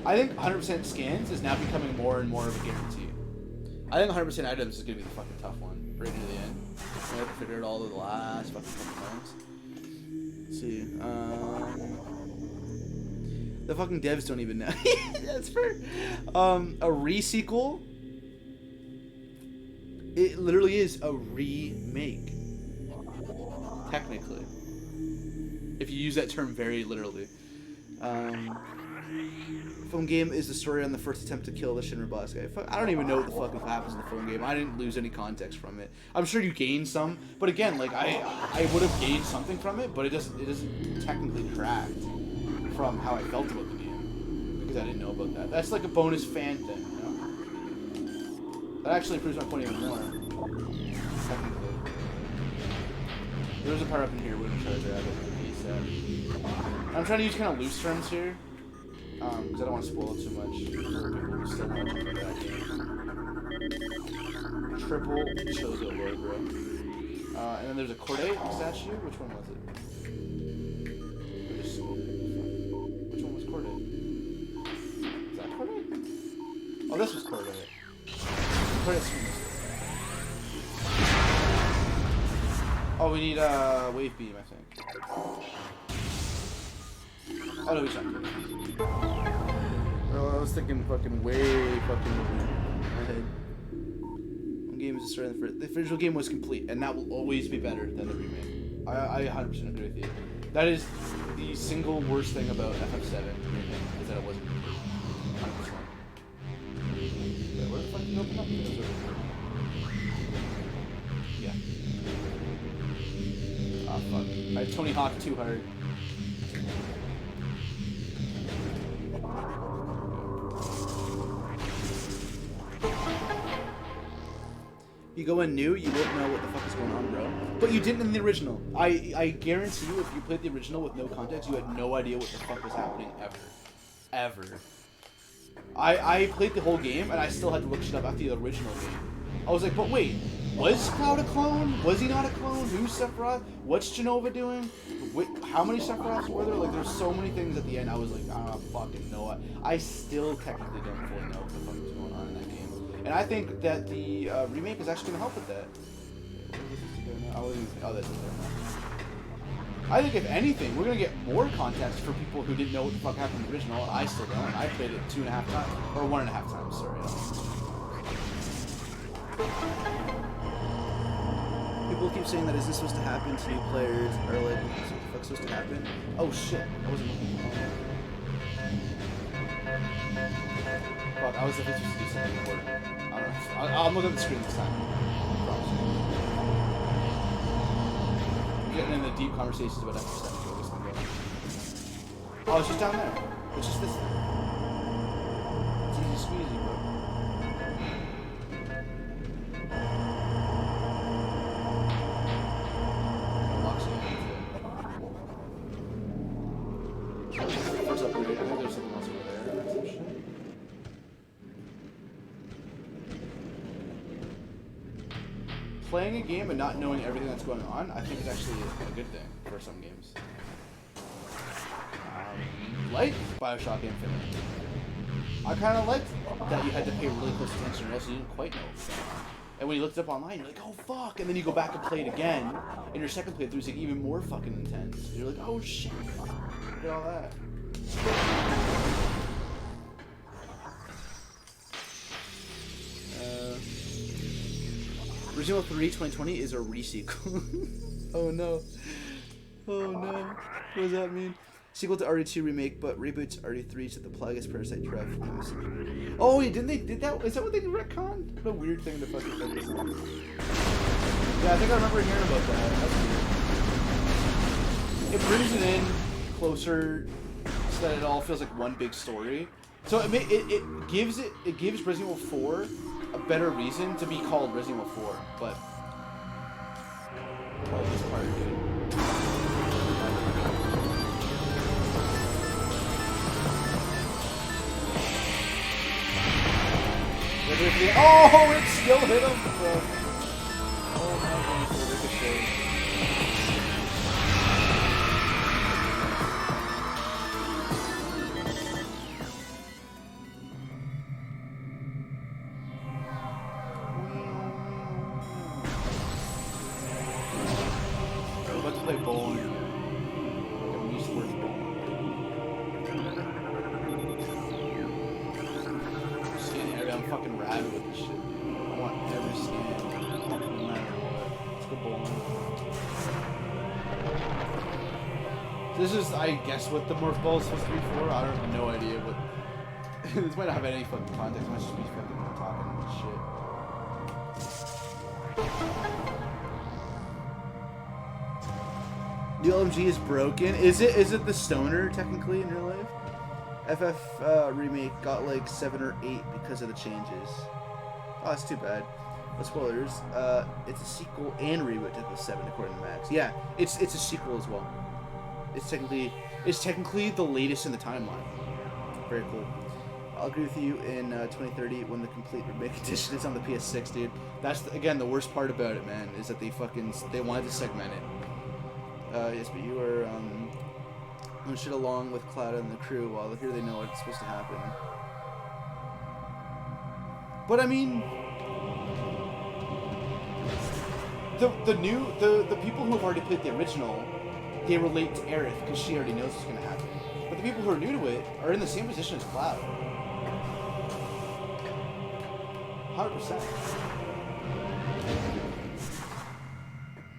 I think 100% scans is now becoming more and more of a guarantee. I think 100% items is going to be the fucking tough one, right near the end. We have to figure it all the last fucking couple times. Let's see. The fucking devs don't even know. That's for a re-sequel. It literally is a remake. Technically. if you use that term very literally. Phone game is the story on the first attempt to kill the Shinra boss guy. I don't even know what the fuck happens in the phone game. I didn't lose any context from it. I'm sure you gain some, but again, like I would have gained something from it, but it doesn't technically detract from how I felt about the game because I didn't know about that. That's like a bonus fan thing, you know. That actually proves my point even more. Technically, there's a power up in here. We're gonna try to grab it. I'm trying to use kind of loose terms here. Because I don't want to spoil it too much for people who still want to play that game. Triple Chozo Road, bro. And then there's a Corday statue. Which one was it? Which one was Corday? Is that Corday? Oh, this was Corday. Corday's oh, we need Wave Beam, I think. Oh, no, we shot. Bro, I was thinking fucking way fucking ahead. One game is destroyed the original game was complete, and that will always be better than the remake. I 100% agree with you. That is the single worst thing about FF7 remake, is that it wasn't complete. 100%. Wait, where the fuck did you open up? Yeah. Ah, fuck. I Tony Hawk too hard. You go in new, you won't know what the fuck is going on, bro. But you didn't in the original. I guarantee you, if you played the original with no context, you had no idea what the fuck was happening ever. Ever. I played the whole game, and I still had to look shit up after the original game. I was like, but wait, was Cloud a clone? Was he not a clone? Who's Sephiroth? What's Genova doing? Wait, how many Sephiroths were there? Like, there's so many things at the end. I was like, I don't fucking know. I still technically don't fully know what the fuck is going on in that game. And I think that the remake is actually going to help with that. Oh, that's there now. I think if anything, we're going to get more context for people who didn't know what the fuck happened in the original, and I still don't. I played it 2.5 times. Or 1.5 times, sorry. People keep saying that isn't supposed to happen to new players, or like, what the fuck's supposed to happen? Oh shit, I wasn't looking. Fuck, I was supposed to do something important. I don't know. I'll look at the screen this time. I'm getting into deep conversations about FF7. Oh, it's just down there. It's just this thing. It's easy squeezy, bro. First upgrade. I think there's something else over there. Some shit. Playing a game and not knowing everything that's going on, I think is actually a good thing for some games. Like Bioshock Infinite. I kind of liked that you had to pay really close attention or else you didn't quite know what was going on. And when you looked it up online, you're like, oh fuck! And then you go back and play it again, and your second playthrough is like even more fucking intense. You're like, oh shit! Look at all that. Resident Evil 3 2020 is a re-sequel. Oh no. Oh no. What does that mean? Sequel to RE2 remake, but reboots RE3 to the Plagueis Parasite Trev. Oh, yeah, did that? Is that what they retconned? What a weird thing to fucking think this on. Yeah, I think I remember hearing about that. That's weird. It brings it in closer so that it all feels like one big story. So it gives Resident Evil 4 a better reason to be called Resident Evil 4, but oh, this part, dude. Oh, it still hit him! Oh my goodness, the ricochet. I'm about to play bowling. Like a Wii Sports bowling. I'm fucking rabid with this shit, dude. I want every skin, no matter what. Let's go bowling. This is, I guess, what the morph ball is supposed to be for. I don't have no idea what. This might not have any fucking context. It might just be fucking talking shit. The LMG is broken. Is it the stoner technically in real life? FF remake got like 7 or 8 because of the changes. Oh, that's too bad. No spoilers. It's a sequel and reboot to the 7 according to Max. Yeah, it's a sequel as well. It's technically the latest in the timeline. Very cool. I'll agree with you in 2030 when the complete remake edition is on the PS6, dude. That's again the worst part about it, man, is that they wanted to segment it. Yes, but you are doing shit along with Cloud and the crew while here they know what's supposed to happen. But I mean, the people who have already played the original, they relate to Aerith because she already knows what's gonna happen. But the people who are new to it are in the same position as Cloud. 100%.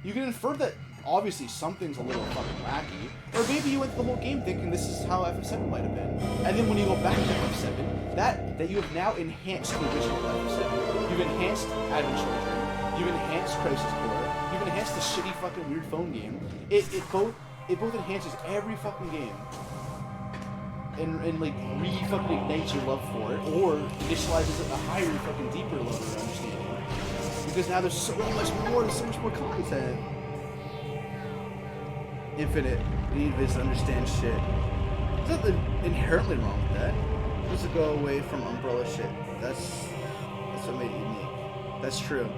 You can infer that obviously something's a little fucking wacky, or maybe you went through the whole game thinking this is how FF7 might have been, and then when you go back to FF7, that you have now enhanced the original FF7. You've enhanced Advent Children, you've enhanced Crisis Core, you've enhanced the shitty fucking weird phone game. It both enhances every fucking game. And like re-fucking ignites your love for it, or initializes a higher fucking deeper level of understanding. Because now there's so much more content. Infinite. We need Viz to understand shit. There's nothing inherently wrong with that. Just to go away from Umbrella shit. That's what made it unique. That's true.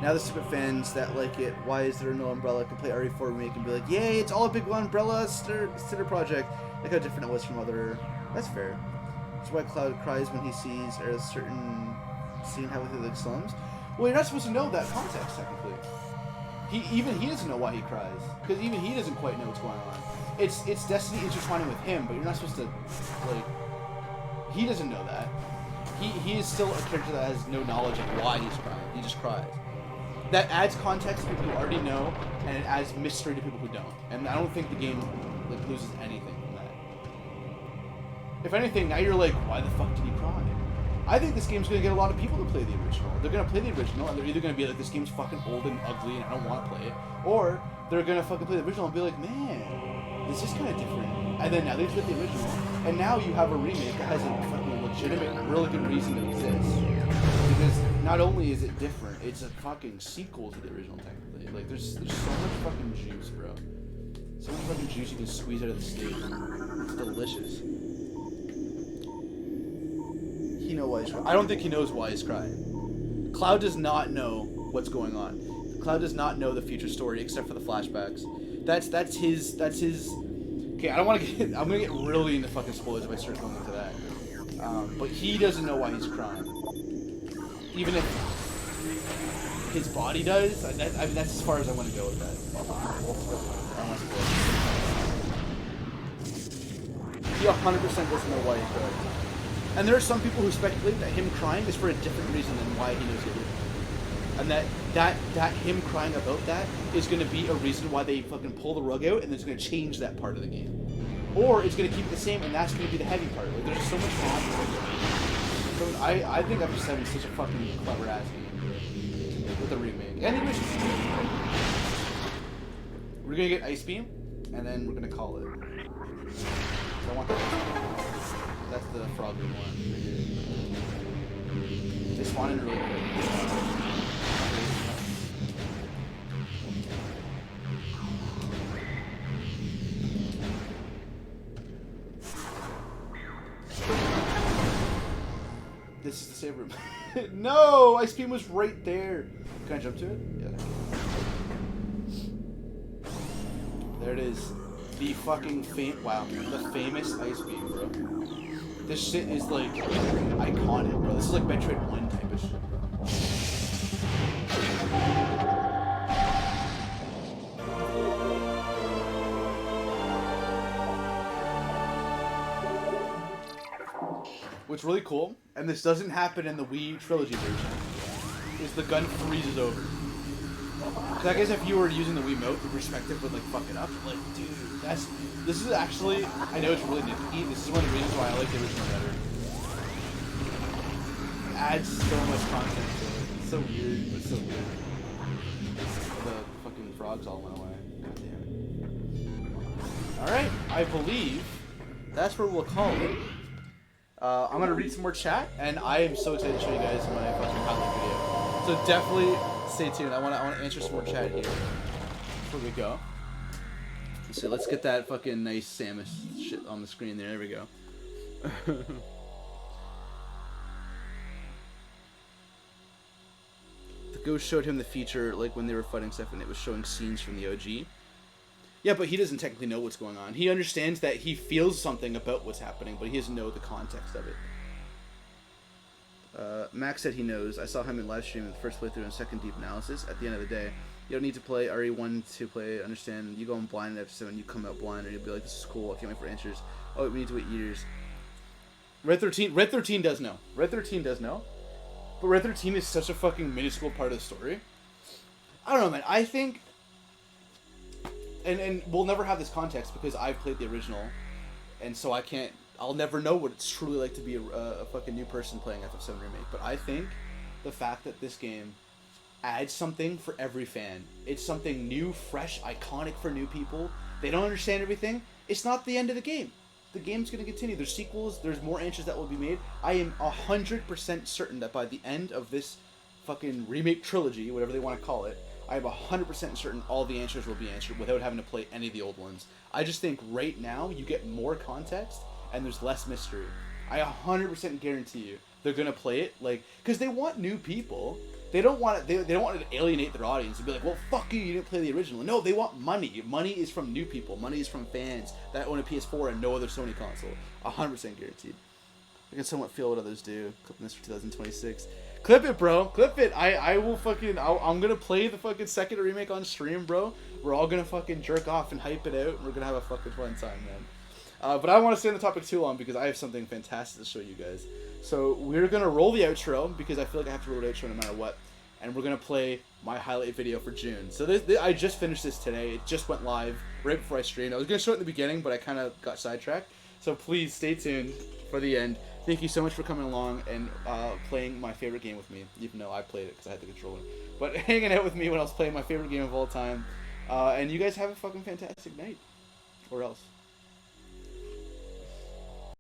Now the stupid fans that like it, why is there no Umbrella, can play RE4 remake and be like, yay, it's all a big Umbrella Stitter project. Like how different it was from other. That's fair. That's why Cloud cries when he sees a certain scene how he like slums. Well, you're not supposed to know that context technically. He doesn't know why he cries because even he doesn't quite know what's going on. It's destiny intertwining with him, but you're not supposed to like. He doesn't know that. He is still a character that has no knowledge of why he's crying. He just cries. That adds context to people who already know, and it adds mystery to people who don't. And I don't think the game like loses anything from that. If anything, now you're like, why the fuck did he cry? I think this game's gonna get a lot of people to play the original. They're gonna play the original, and they're either gonna be like, this game's fucking old and ugly, and I don't want to play it, or they're gonna fucking play the original and be like, man, this is kind of different. And then now they've played the original, and now you have a remake that has a fucking legitimate, really good reason to exist. Because not only is it different, it's a fucking sequel to the original technically. Like there's so much fucking juice, bro. So much fucking juice you can squeeze out of the steak. It's delicious. He knows why he's crying. I don't think he knows why he's crying. Cloud does not know what's going on. Cloud does not know the future story except for the flashbacks. That's his. Okay, I don't want to get. I'm gonna get really into fucking spoilers if I start going into that. But he doesn't know why he's crying. Even if his body does, I mean that's as far as I want to go with that. He 100% doesn't know why he's crying. And there are some people who speculate that him crying is for a different reason than why he knows it. And that him crying about that is going to be a reason why they fucking pull the rug out and it's going to change that part of the game. Or it's going to keep it the same and that's going to be the heavy part. Like, there's so much happening. So I think FF7 is such a fucking clever ass game with the remake. And the original. We're going to get Ice Beam and then we're going to call it. So I want that. That's the frog we want. They spawn in really quick. This is the save room. No! Ice Beam was right there. Can I jump to it? Yeah. There it is. The fucking the famous Ice Beam, bro. This shit is like iconic, bro. This is like Metroid 1 type of shit, bro. What's really cool, and this doesn't happen in the Wii Trilogy version, is the gun freezes over. So I guess if you were using the Wiimote, the perspective would like fuck it up. Like, dude, this is actually, I know it's really nitpicky. This is one of the reasons why I like the original better. It adds so much content to it. It's so weird, but it's so good. The fucking frogs all went away. God damn it. All right, I believe that's where we'll call it. I'm gonna read some more chat, and I am so excited to show you guys my fucking highlight video. So definitely stay tuned. I want to answer some more chat here before we go. So let's get that fucking nice Samus shit on the screen there. There we go. The Ghost showed him the feature like when they were fighting stuff, and it was showing scenes from the OG. Yeah, but he doesn't technically know what's going on. He understands that he feels something about what's happening, but he doesn't know the context of it. Max said he knows. I saw him in live stream in the first playthrough and second deep analysis. At the end of the day, you don't need to play RE1 to play, understand. You go in blind in episode and you come out blind, and you'll be like, this is cool, I can't wait for answers. Oh, we need to wait years. Red 13 does know. Red 13 does know. But Red 13 is such a fucking minuscule part of the story. I don't know, man. I think... And we'll never have this context because I've played the original, and so I'll never know what it's truly like to be a fucking new person playing FF7 Remake. But I think the fact that this game adds something for every fan, it's something new, fresh, iconic for new people. They don't understand everything. It's not the end of the game. The game's going to continue. There's sequels. There's more answers that will be made. I am 100% certain that by the end of this fucking remake trilogy, whatever they want to call it, I am 100% certain all the answers will be answered without having to play any of the old ones. I just think right now you get more context and there's less mystery. I 100% guarantee you they're gonna play it like because they want new people. They don't want it. They don't want to alienate their audience and be like, "Well, fuck you, you didn't play the original." No, they want money. Money is from new people. Money is from fans that own a PS4 and no other Sony console. 100% guaranteed. I can somewhat feel what others do. Clipping this for 2026. Clip it, bro. Clip it. I will fucking... I'm gonna play the fucking second remake on stream, bro. We're all gonna fucking jerk off and hype it out. And we're gonna have a fucking fun time, man. But I don't want to stay on the topic too long because I have something fantastic to show you guys. So we're gonna roll the outro because I feel like I have to roll the outro no matter what. And we're gonna play my highlight video for June. So I just finished this today. It just went live right before I streamed. I was gonna show it in the beginning, but I kind of got sidetracked. So please stay tuned for the end. Thank you so much for coming along and playing my favorite game with me, even though I played it because I had the controller. But hanging out with me when I was playing my favorite game of all time. And you guys have a fucking fantastic night. Or else.